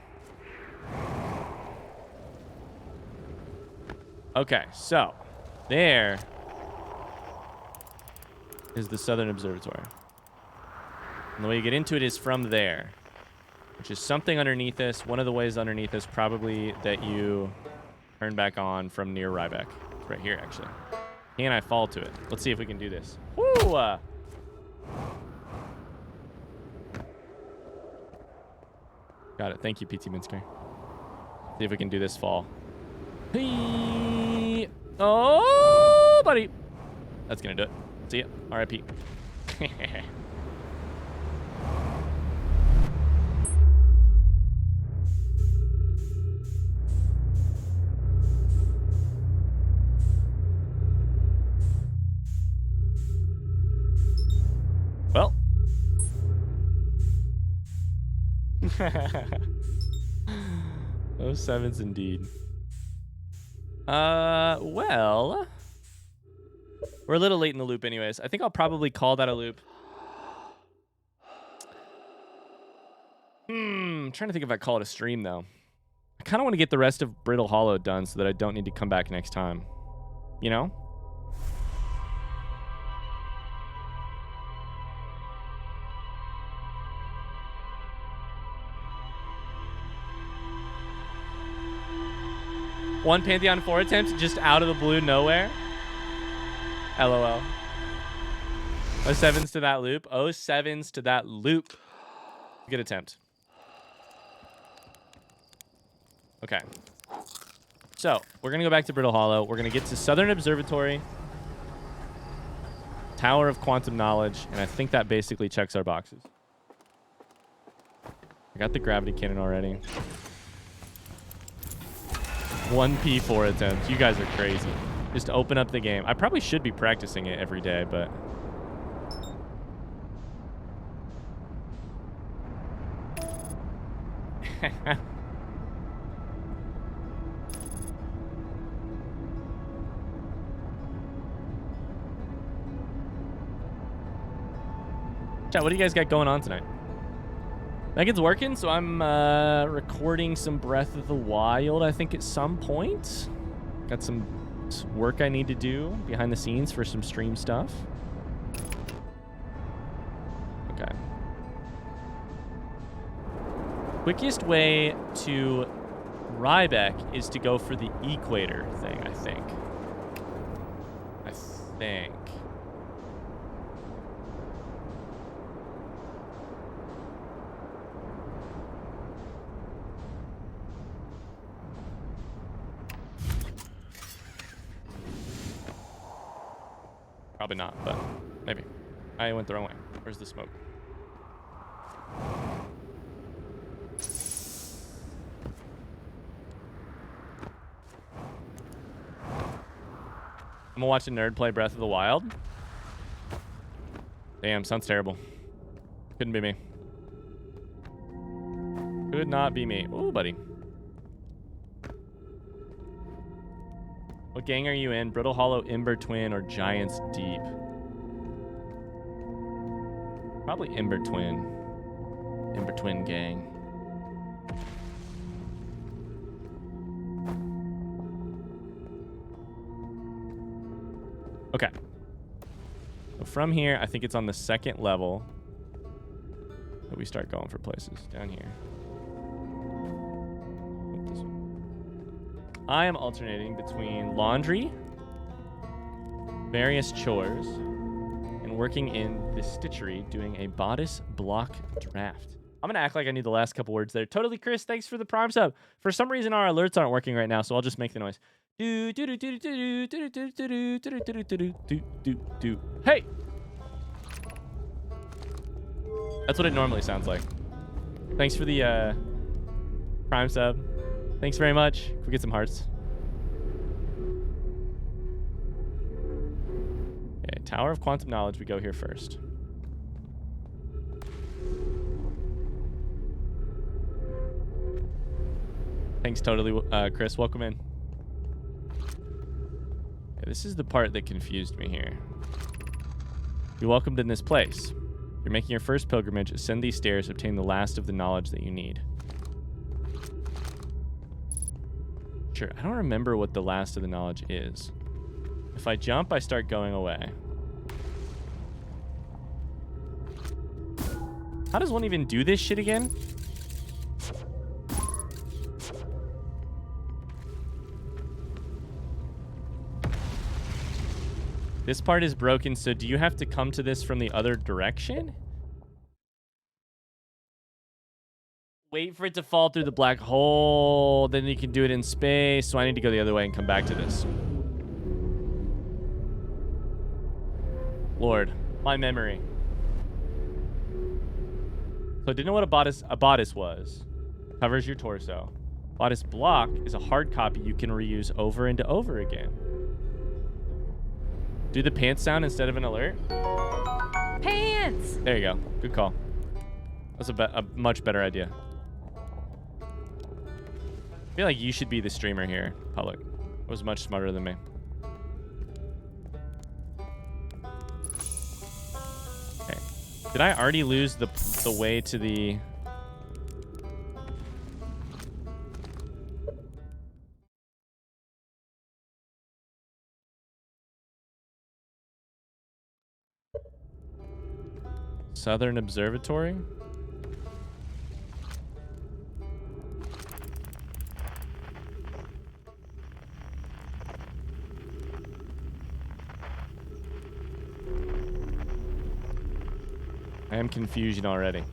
Okay, so there is the Southern Observatory. And the way you get into it is from there, which is something underneath us. One of the ways underneath us probably that you turn back on from near Ryback. It's right here, actually. Can I fall to it? Let's see if we can do this. Woo! Got it. Thank you, PT Minsker. See if we can do this fall. Hey! Oh, buddy. That's going to do it. See ya. R.I.P. Well. Those sevens indeed. Well, we're a little late in the loop anyways. I think I'll probably call that a loop. I'm trying to think if I call it a stream, though. I kind of want to get the rest of Brittle Hollow done so that I don't need to come back next time. You know? One Pantheon 4 attempt just out of the blue, nowhere. LOL. 07s to that loop. 07s to that loop. Good attempt. Okay. So, we're going to go back to Brittle Hollow. We're going to get to Southern Observatory. Tower of Quantum Knowledge. And I think that basically checks our boxes. I got the gravity cannon already. 1 P4 attempt. You guys are crazy. Just open up the game. I probably should be practicing it every day, but... Chat, what do you guys got going on tonight? Megan's working, so I'm recording some Breath of the Wild, I think, at some point. Got some work I need to do behind the scenes for some stream stuff. Okay. Quickest way to Ryback is to go for the equator thing, I think. Probably not, but maybe. I went the wrong way. Where's the smoke? I'm gonna watch a nerd play Breath of the Wild. Damn, sounds terrible. Couldn't be me. Could not be me. Ooh, buddy. What gang are you in? Brittle Hollow, Ember Twin, or Giants Deep? Probably Ember Twin. Ember Twin gang. Okay. So from here, I think it's on the second level that we start going for places. Down here. I am alternating between laundry, various chores, and working in the stitchery doing a bodice block draft. I'm going to act like I need the last couple words there. Totally, Chris. Thanks for the Prime sub. For some reason, our alerts aren't working right now, so I'll just make the noise. Hey! That's what it normally sounds like. Thanks for the Prime sub. Thanks very much. Can we get some hearts? Okay, Tower of Quantum Knowledge. We go here first. Thanks, totally, Chris. Welcome in. Okay, this is the part that confused me here. You're welcomed in this place. You're making your first pilgrimage. Ascend these stairs. Obtain the last of the knowledge that you need. Sure. I don't remember what the last of the knowledge is. If I jump, I start going away. How does one even do this shit again? This part is broken, so do you have to come to this from the other direction? Wait for it to fall through the black hole, then you can do it in space. So I need to go the other way and come back to this. Lord, my memory. So I didn't know what a bodice was. Covers your torso. Bodice block is a hard copy you can reuse over and over again. Do the pants sound instead of an alert? Pants! There you go. Good call. That's a much better idea. I feel like you should be the streamer here, Public. It was much smarter than me. Okay. Did I already lose the way to the... Southern Observatory? I am confusion already.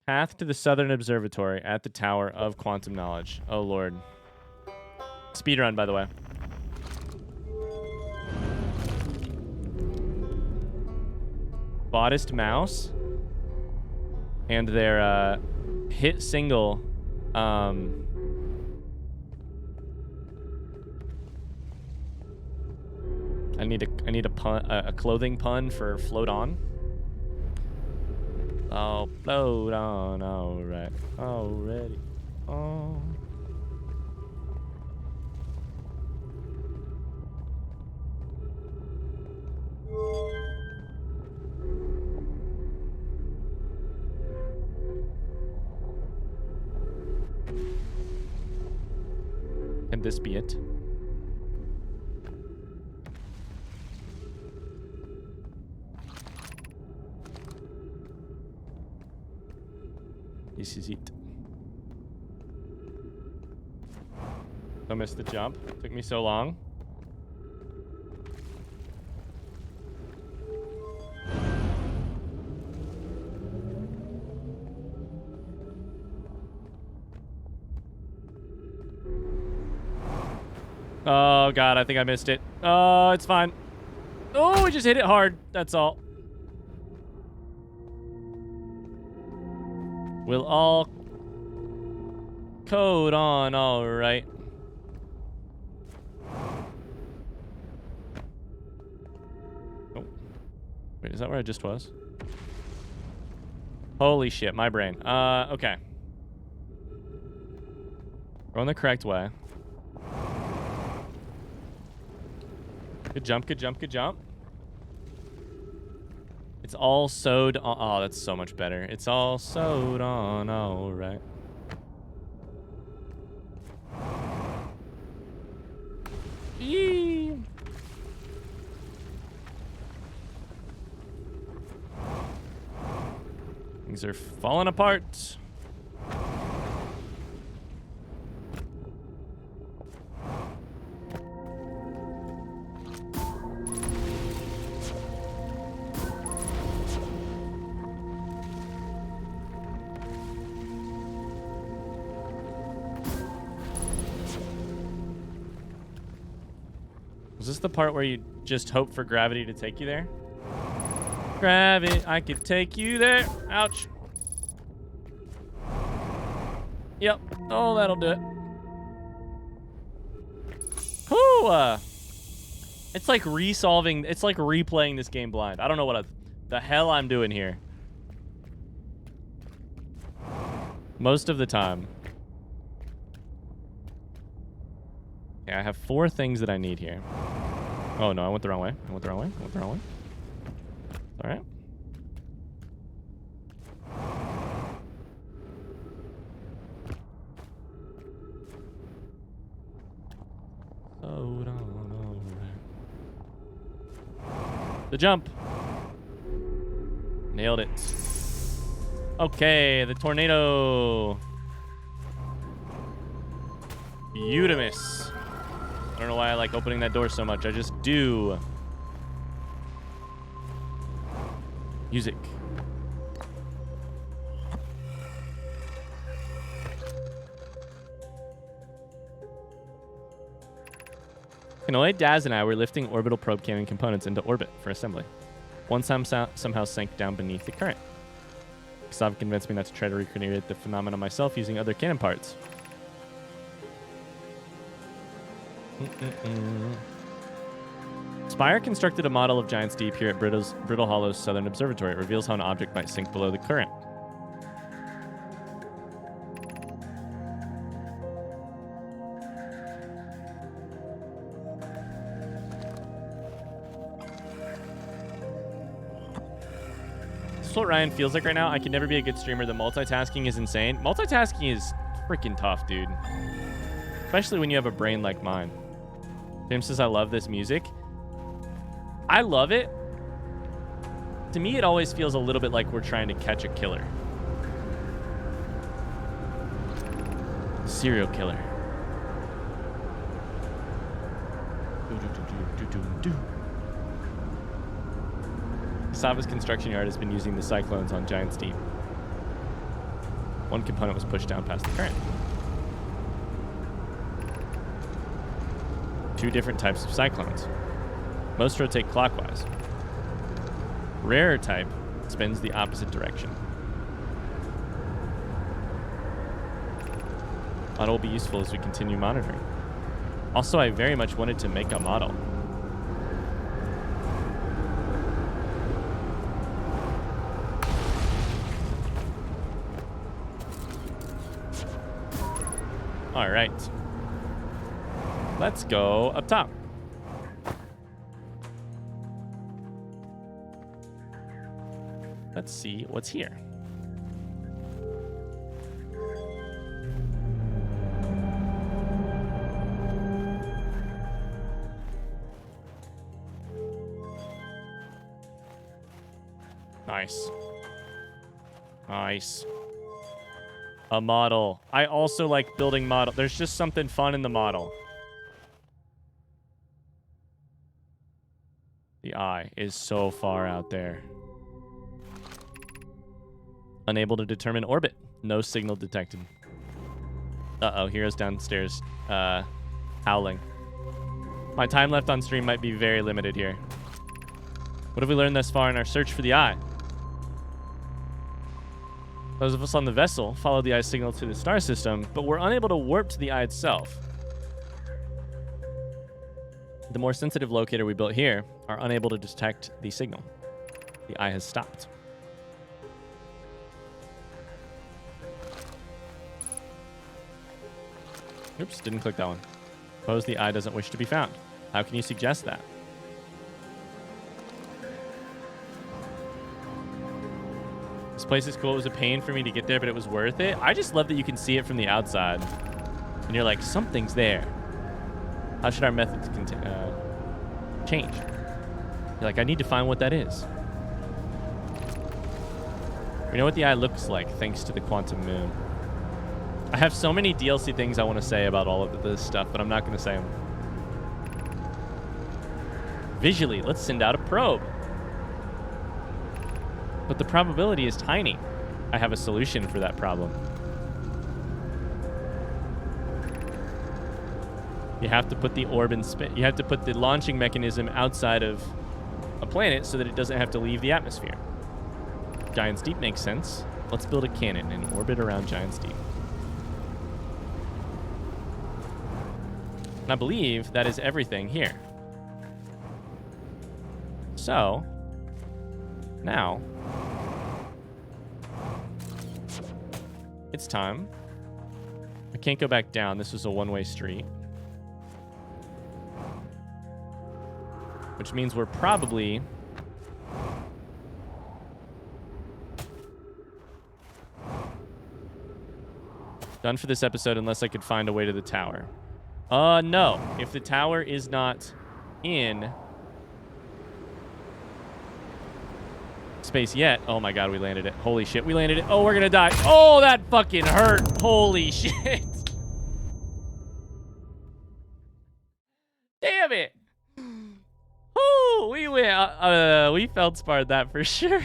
Path to the Southern Observatory at the Tower of Quantum Knowledge. Oh, Lord. Speedrun, by the way. Bodiced mouse. And their hit single. I need a clothing pun for float on. Oh, float on, all right, already. Oh. Can this be it? This is it. I missed the jump. Took me so long. Oh, God, I think I missed it. Oh, it's fine. Oh, we just hit it hard. That's all. We'll all code on, all right. Oh. Wait, is that where I just was? Holy shit, my brain. Okay. We're on the correct way. Good jump, good jump, good jump. It's all sewed on. Oh, that's so much better. It's all sewed on, all right. Yee. Things are falling apart. Is this the part where you just hope for gravity to take you there? Gravity, I could take you there. Ouch. Yep. Oh, that'll do it. Whew. It's like resolving. It's like replaying this game blind. I don't know what the hell I'm doing here. Most of the time. Okay, I have 4 things that I need here. Oh, no, I went the wrong way. All right. Hold on over. The jump. Nailed it. Okay, the tornado. Beautimus. I don't know why I like opening that door so much. I just do. Music. Kanoid, Daz, and I were lifting orbital probe cannon components into orbit for assembly. One somehow sank down beneath the current. Xav convinced me not to try to recreate the phenomenon myself using other cannon parts. Spire constructed a model of Giant's Deep here at Brittle Hollow's Southern Observatory. It reveals how an object might sink below the current. This is what Ryan feels like right now. I can never be a good streamer. The multitasking is insane. Multitasking is freaking tough, dude. Especially when you have a brain like mine. James says, I love this music. I love it. To me, it always feels a little bit like we're trying to catch a killer. Serial killer. Sava's construction yard has been using the cyclones on Giant's Deep. One component was pushed down past the current. 2 different types of cyclones. Most rotate clockwise. Rarer type spins the opposite direction. Model will be useful as we continue monitoring. Also, I very much wanted to make a model. All right. Let's go up top. Let's see what's here. Nice. Nice. A model. I also like building model. There's just something fun in the model. The eye is so far out there. Unable to determine orbit. No signal detected. Uh-oh, hero's downstairs. Howling. My time left on stream might be very limited here. What have we learned thus far in our search for the eye? Those of us on the vessel followed the eye signal to the star system, but were unable to warp to the eye itself. The more sensitive locator we built here are unable to detect the signal. The eye has stopped. Oops, didn't click that one. Suppose the eye doesn't wish to be found. How can you suggest that? This place is cool. It was a pain for me to get there, but it was worth it. I just love that you can see it from the outside. And you're like, something's there. How should our methods change? You're like, I need to find what that is. We know what the eye looks like thanks to the quantum moon. I have so many DLC things I want to say about all of this stuff, but I'm not going to say them. Visually, let's send out a probe. But the probability is tiny. I have a solution for that problem. You have to put the orb in space. You have to put the launching mechanism outside of a planet so that it doesn't have to leave the atmosphere. Giant's Deep makes sense. Let's build a cannon in orbit around Giant's Deep. And I believe that is everything here. So, now, it's time. I can't go back down. This was a one-way street. which means we're probably... done for this episode unless I could find a way to the tower. No. If the tower is not in space yet. Oh my god, we landed it. Holy shit, we landed it. Oh, we're gonna die. Oh, that fucking hurt. Holy shit. Damn it. Oh, we went. We felt-sparred that for sure.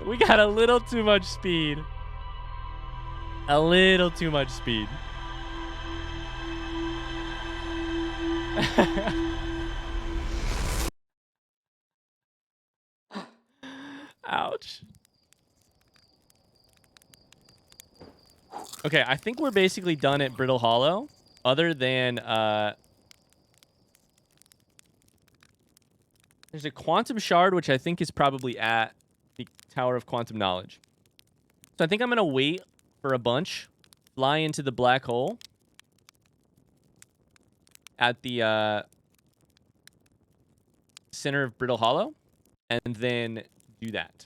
We got a little too much speed. A little too much speed. Ouch. Okay, I think we're basically done at Brittle Hollow. Other than, there's a quantum shard, which I think is probably at the Tower of Quantum Knowledge. So I think I'm going to wait for a bunch, fly into the black hole at the center of Brittle Hollow, and then do that.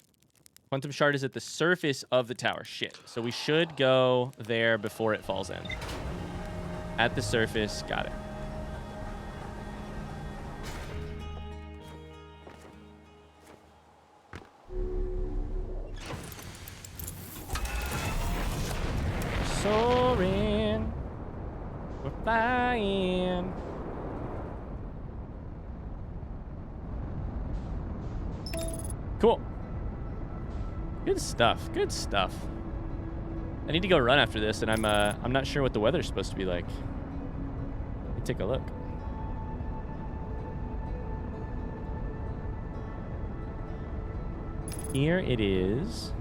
Quantum shard is at the surface of the tower. Shit. So we should go there before it falls in. At the surface. Got it. Soaring. We're flying. Cool. Good stuff. Good stuff. I need to go run after this, and I'm not sure what the weather's supposed to be like. Let me take a look. Here it is.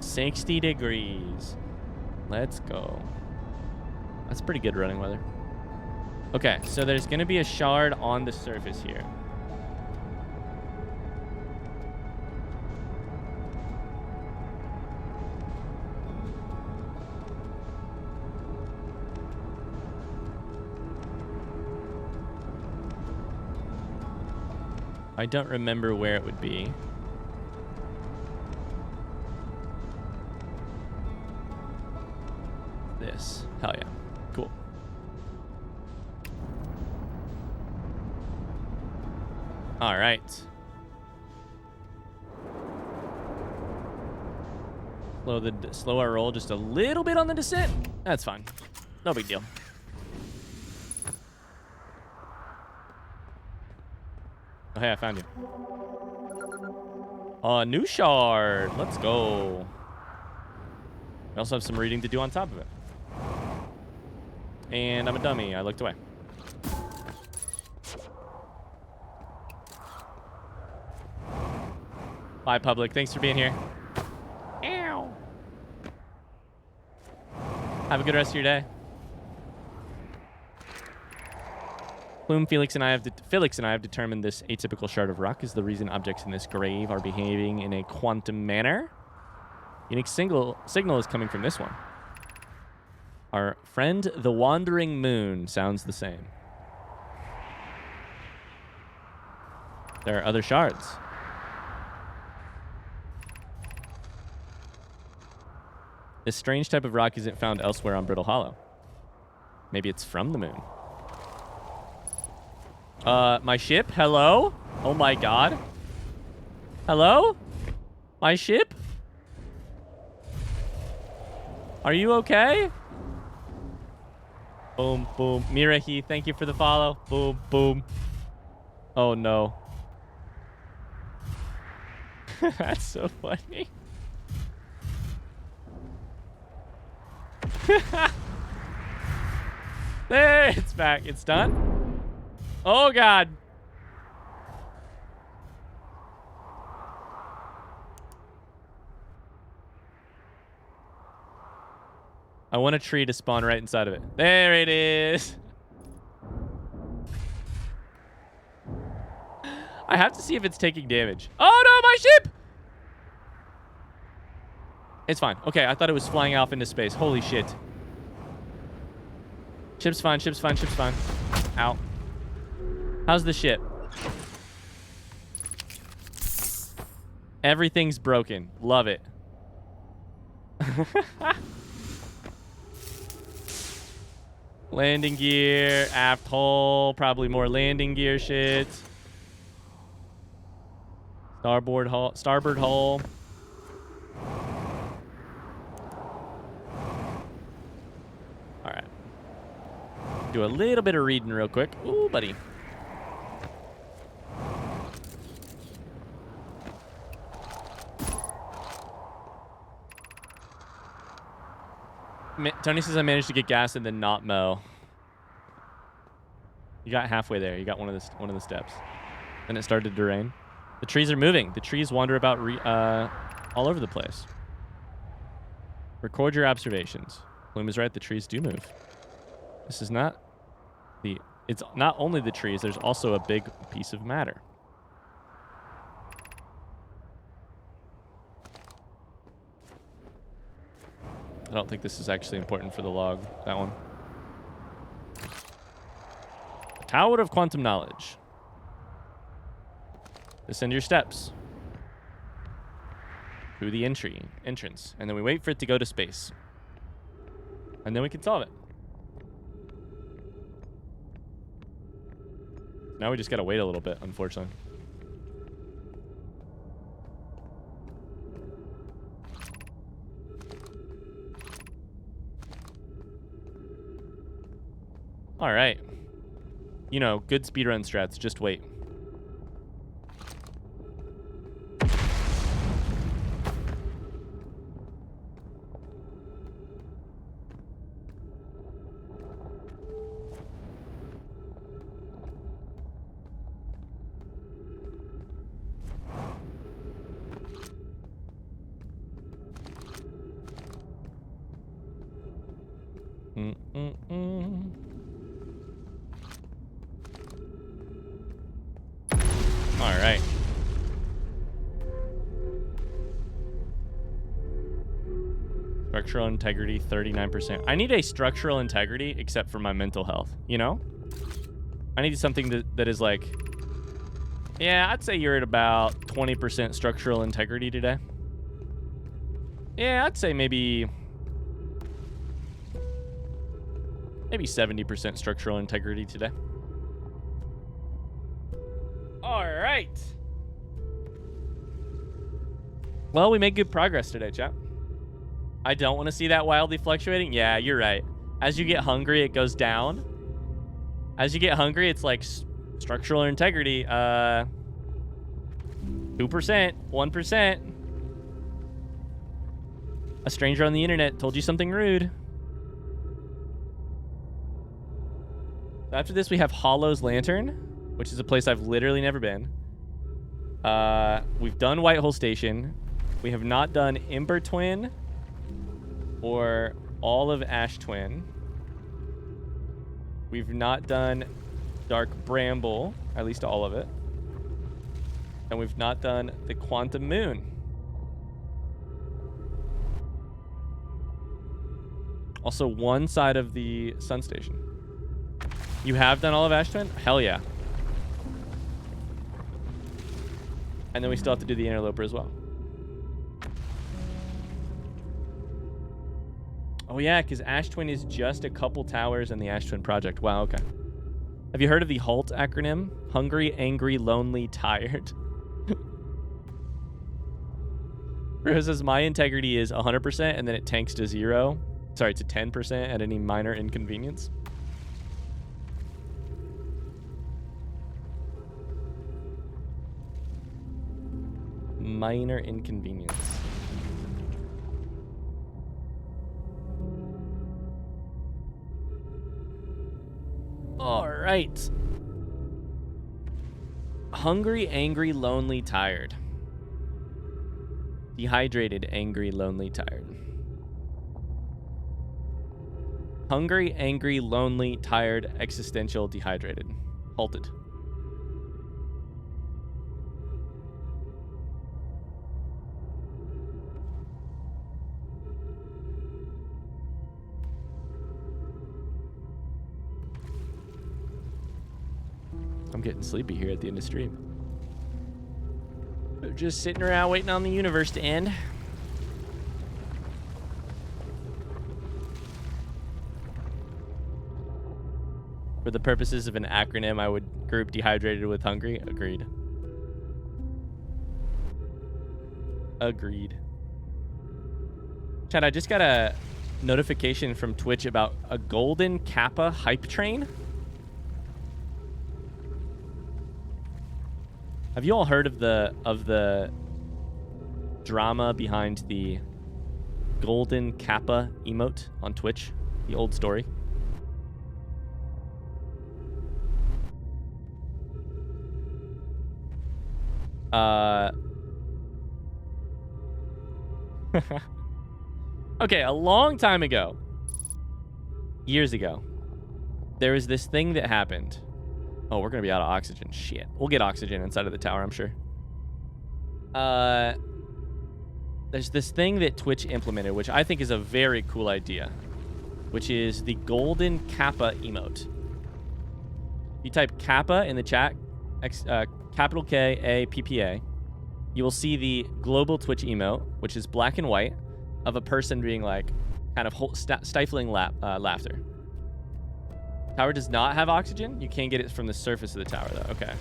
60 degrees. Let's go. That's pretty good running weather. Okay, so there's going to be a shard on the surface here. I don't remember where it would be. This. Hell yeah. Cool. All right. Slow our roll just a little bit on the descent. That's fine. No big deal. Oh, hey, I found you. New shard. Let's go. We also have some reading to do on top of it. And I'm a dummy. I looked away. Bye, public. Thanks for being here. Ow. Have a good rest of your day. Plume, Felix, and I have determined this atypical shard of rock is the reason objects in this grave are behaving in a quantum manner. Unique signal is coming from this one. Our friend, the Wandering Moon, sounds the same. There are other shards. This strange type of rock isn't found elsewhere on Brittle Hollow. Maybe it's from the moon. My ship? Hello? Oh my god. Hello? My ship? Are you okay? Boom, boom. Mirahi, thank you for the follow. Boom, boom. Oh no. That's so funny. There, it's back. It's done. Oh god. I want a tree to spawn right inside of it. There it is. I have to see if it's taking damage. Oh no, my ship! It's fine. Okay, I thought it was flying off into space. Holy shit. Ship's fine, ship's fine, ship's fine. Ow. How's the ship? Everything's broken. Love it. Landing gear, aft hull, probably more landing gear shit. Starboard hull, starboard hull. All right. Do a little bit of reading real quick. Ooh, buddy. Tony says I managed to get gas and then not mow. You got halfway there. You got one of the steps. Then it started to rain. The trees are moving. The trees wander about all over the place. Record your observations. Bloom is right. The trees do move. This is not the... It's not only the trees. There's also a big piece of matter. I don't think this is actually important for the log, that one. Tower of Quantum Knowledge. Descend your steps through the entrance, and then we wait for it to go to space. And then we can solve it. Now we just gotta wait a little bit, unfortunately. All right. You know, good speedrun strats. Just wait. All right. Structural integrity, 39%. I need a structural integrity except for my mental health, you know? I need something that is like... Yeah, I'd say you're at about 20% structural integrity today. Yeah, I'd say maybe 70% structural integrity today. All right. Well, we made good progress today, chat. I don't want to see that wildly fluctuating. Yeah, you're right. As you get hungry, it goes down. As you get hungry, it's like structural integrity. 2%, 1%. A stranger on the internet told you something rude. After this, we have Hollow's Lantern, which is a place I've literally never been. We've done White Hole Station. We have not done Ember Twin or all of Ash Twin. We've not done Dark Bramble, at least all of it. And we've not done the Quantum Moon. Also, one side of the Sun Station. You have done all of Ash Twin? Hell yeah. And then we still have to do the Interloper as well. Oh yeah, because Ash Twin is just a couple towers in the Ash Twin project. Wow, okay. Have you heard of the HALT acronym? Hungry, angry, lonely, tired. Rose says my integrity is 100% and then it tanks to 0. Sorry, to 10% at any minor inconvenience. Minor inconvenience. All right. Hungry, angry, lonely, tired. Dehydrated, angry, lonely, tired. Hungry, angry, lonely, tired, existential, dehydrated. Halted. I'm getting sleepy here at the end of stream. We're just sitting around waiting on the universe to end. For the purposes of an acronym, I would group dehydrated with hungry. Agreed. Agreed. Chad, I just got a notification from Twitch about a golden Kappa hype train. Have you all heard of the drama behind the golden Kappa emote on Twitch? The old story. Okay, a long time ago, years ago, there was this thing that happened. Oh, we're gonna be out of oxygen. Shit. We'll get oxygen inside of the tower, I'm sure. There's this thing that Twitch implemented, which I think is a very cool idea, which is the golden Kappa emote. You type Kappa in the chat, capital K-A-P-P-A, you will see the global Twitch emote, which is black and white, of a person being like, kind of stifling laughter. Tower does not have oxygen. You can get it from the surface of the tower, though. Okay.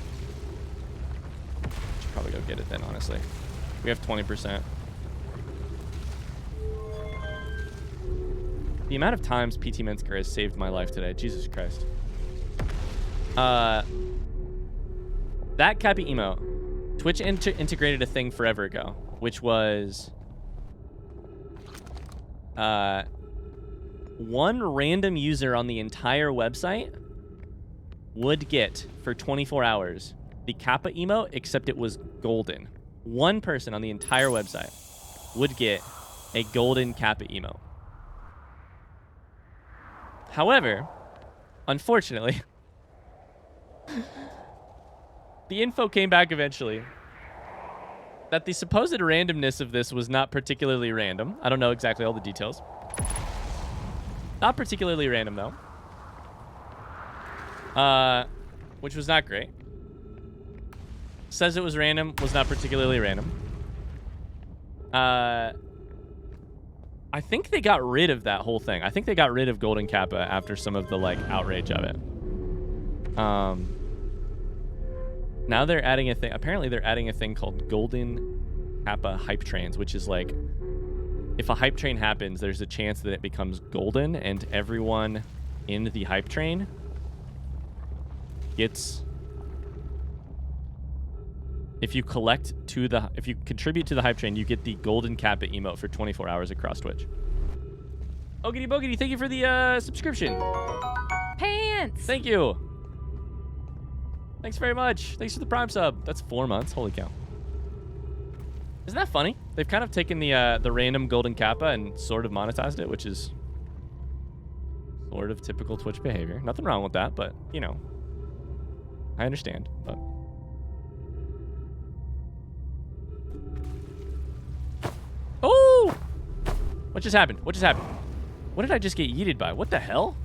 Should probably go get it then, honestly. We have 20%. The amount of times PT Minsker has saved my life today. Jesus Christ. That Kappa emote, Twitch integrated a thing forever ago, which was one random user on the entire website would get, for 24 hours, the Kappa emote, except it was golden. One person on the entire website would get a golden Kappa emote. However, unfortunately, the info came back eventually that the supposed randomness of this was not particularly random. I don't know exactly all the details. Not particularly random, though. Which was not great. Says it was random, was not particularly random. I think they got rid of that whole thing. I think they got rid of Golden Kappa after some of the, like, outrage of it. Now they're adding a thing. Apparently they're adding a thing called Golden Kappa hype trains, which is like, if a hype train happens, there's a chance that it becomes golden, and everyone in the hype train gets... If you contribute to the hype train, you get the Golden Kappa emote for 24 hours across Twitch. Ogity Bogity, thank you for the subscription. Pants! Thank you. Thanks very much. Thanks for the Prime sub. That's 4 months. Holy cow. Isn't that funny? They've kind of taken the random Golden Kappa and sort of monetized it, which is sort of typical Twitch behavior. Nothing wrong with that, but, you know, I understand. But oh! What just happened? What just happened? What did I just get yeeted by? What the hell?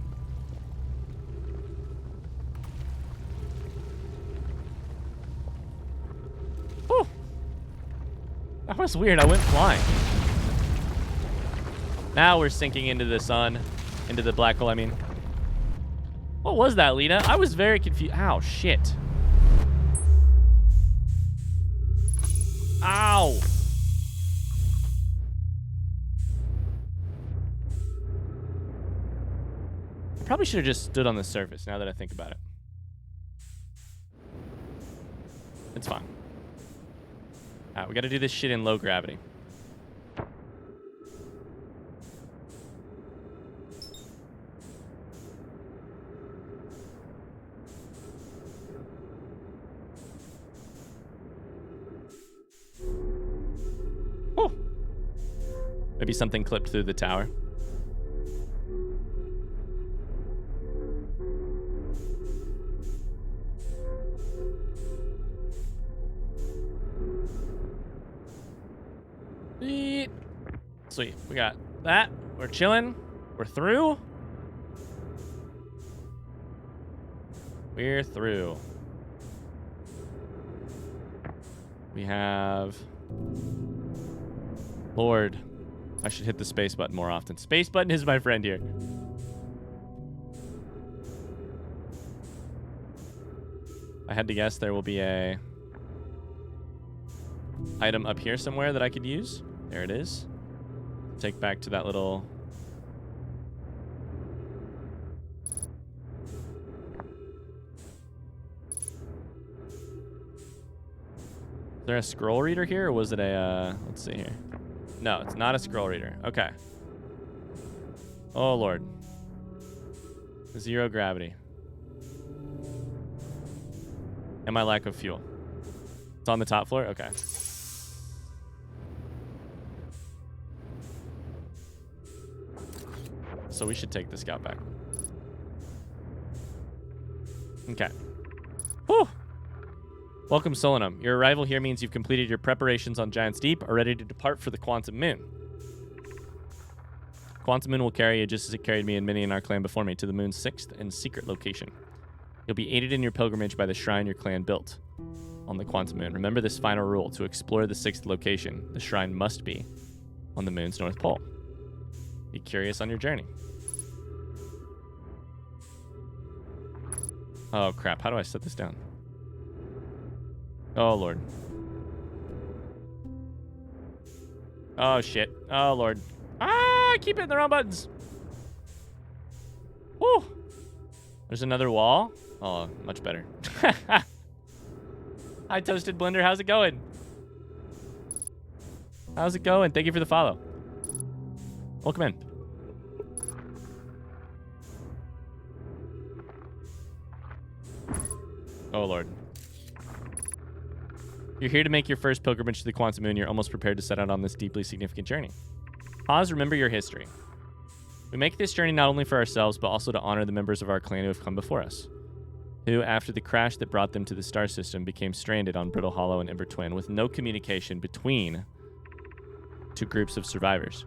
Oh! That was weird. I went flying. Now we're sinking into the sun. Into the black hole, I mean. What was that, Lena? I was very confused. Ow, shit. Ow! I probably should have just stood on the surface now that I think about it. It's fine. Alright, we gotta do this shit in low gravity. Oh! Maybe something clipped through the tower. Sweet. We got that. We're chilling. We're through. We're through. We have... Lord. I should hit the space button more often. Space button is my friend here. I had to guess there will be a item up here somewhere that I could use. There it is. Take back to that little... Is there a scroll reader here, or was it a, let's see here. No, it's not a scroll reader. Okay. Oh, Lord. 0 gravity. And my lack of fuel. It's on the top floor? Okay. So we should take the scout back. Okay. Whew! Welcome, Solanum. Your arrival here means you've completed your preparations on Giant's Deep, are ready to depart for the Quantum Moon. Quantum Moon will carry you just as it carried me and many in our clan before me to the moon's 6th and secret location. You'll be aided in your pilgrimage by the shrine your clan built on the Quantum Moon. Remember this final rule. To explore the 6th location, the shrine must be on the moon's north pole. Be curious on your journey. Oh, crap. How do I set this down? Oh, Lord. Oh, shit. Oh, Lord. Ah, I keep hitting the wrong buttons. Woo. There's another wall. Oh, much better. Hi, Toasted Blender. How's it going? How's it going? Thank you for the follow. Welcome in. Oh, Lord. You're here to make your first pilgrimage to the Quantum Moon. You're almost prepared to set out on this deeply significant journey. Pause, remember your history. We make this journey not only for ourselves, but also to honor the members of our clan who have come before us, who, after the crash that brought them to the star system, became stranded on Brittle Hollow and Ember Twin with no communication between two groups of survivors.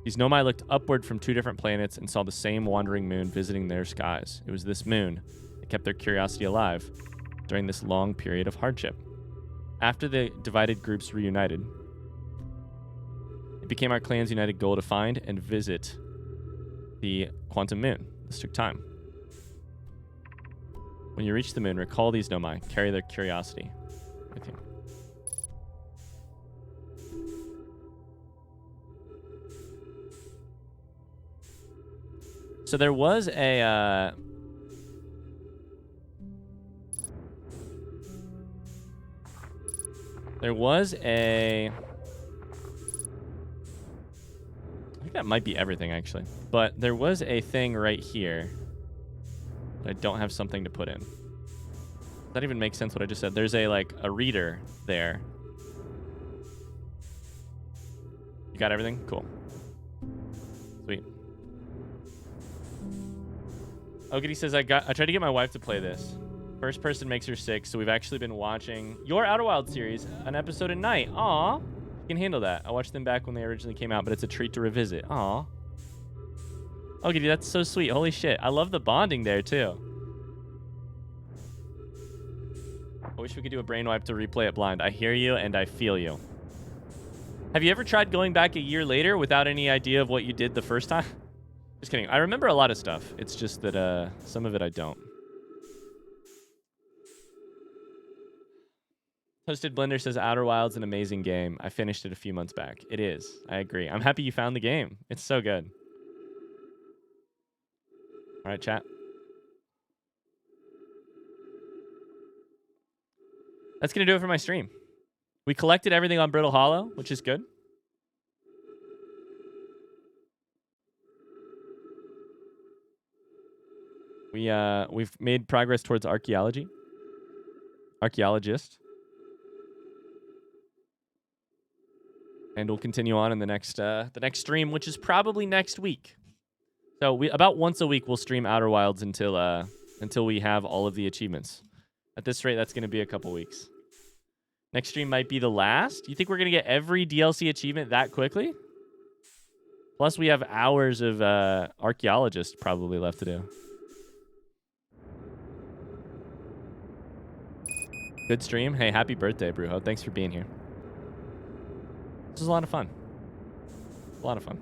These Nomai looked upward from 2 different planets and saw the same wandering moon visiting their skies. It was this moon that kept their curiosity alive during this long period of hardship. After the divided groups reunited, it became our clan's united goal to find and visit the Quantum Moon. This took time. When you reach the moon, recall these Nomai. Carry their curiosity with you. So there was a... I think that might be everything, actually. But there was a thing right here that I don't have something to put in. Does that even make sense what I just said? There's a reader there. You got everything? Cool. Sweet. Ogity says, I tried to get my wife to play this. First person makes her sick, so we've actually been watching your Outer Wilds series, an episode a night. Aw. You can handle that. I watched them back when they originally came out, but it's a treat to revisit. Aw. Okay, dude, that's so sweet. Holy shit. I love the bonding there, too. I wish we could do a brain wipe to replay it blind. I hear you, and I feel you. Have you ever tried going back a year later without any idea of what you did the first time? Just kidding. I remember a lot of stuff. It's just that some of it I don't. Toasted Blender says Outer Wilds an amazing game. I finished it a few months back. It is. I agree. I'm happy you found the game. It's so good. All right, chat. That's going to do it for my stream. We collected everything on Brittle Hollow, which is good. We've made progress towards archaeologist. And we'll continue on in the next stream, which is probably next week. So about once a week we'll stream Outer Wilds until we have all of the achievements. At this rate, that's going to be a couple weeks. Next stream might be the last. You think we're going to get every DLC achievement that quickly? Plus, we have hours of Archaeologist probably left to do. Good stream. Hey, happy birthday, Brujo. Thanks for being here. This was a lot of fun. A lot of fun.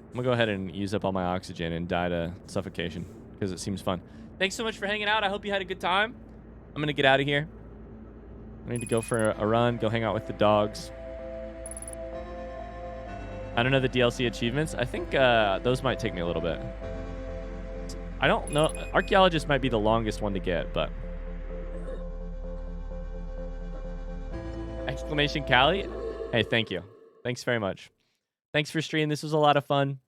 I'm going to go ahead and use up all my oxygen and die to suffocation because it seems fun. Thanks so much for hanging out. I hope you had a good time. I'm going to get out of here. I need to go for a run, go hang out with the dogs. I don't know the DLC achievements. I think those might take me a little bit. I don't know. Archaeologist might be the longest one to get, but... Exclamation Callie. Hey, thank you. Thanks very much. Thanks for streaming. This was a lot of fun.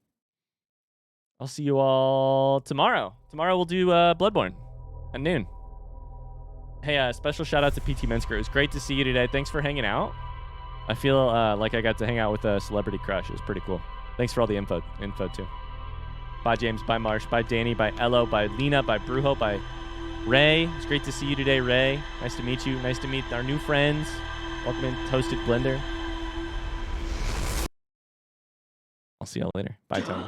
I'll see you all tomorrow. Tomorrow we'll do Bloodborne at noon. Hey, special shout out to PT Mensker. It was great to see you today. Thanks for hanging out. I feel like I got to hang out with a celebrity crush. It was pretty cool. Thanks for all the info too. Bye, James. Bye, Marsh. Bye, Danny. Bye, Ello. Bye, Lena. Bye, Brujo. Bye, Ray. It's great to see you today, Ray. Nice to meet you. Nice to meet our new friends. Welcome in, Toasted Blender. I'll see y'all later. Bye, Tony.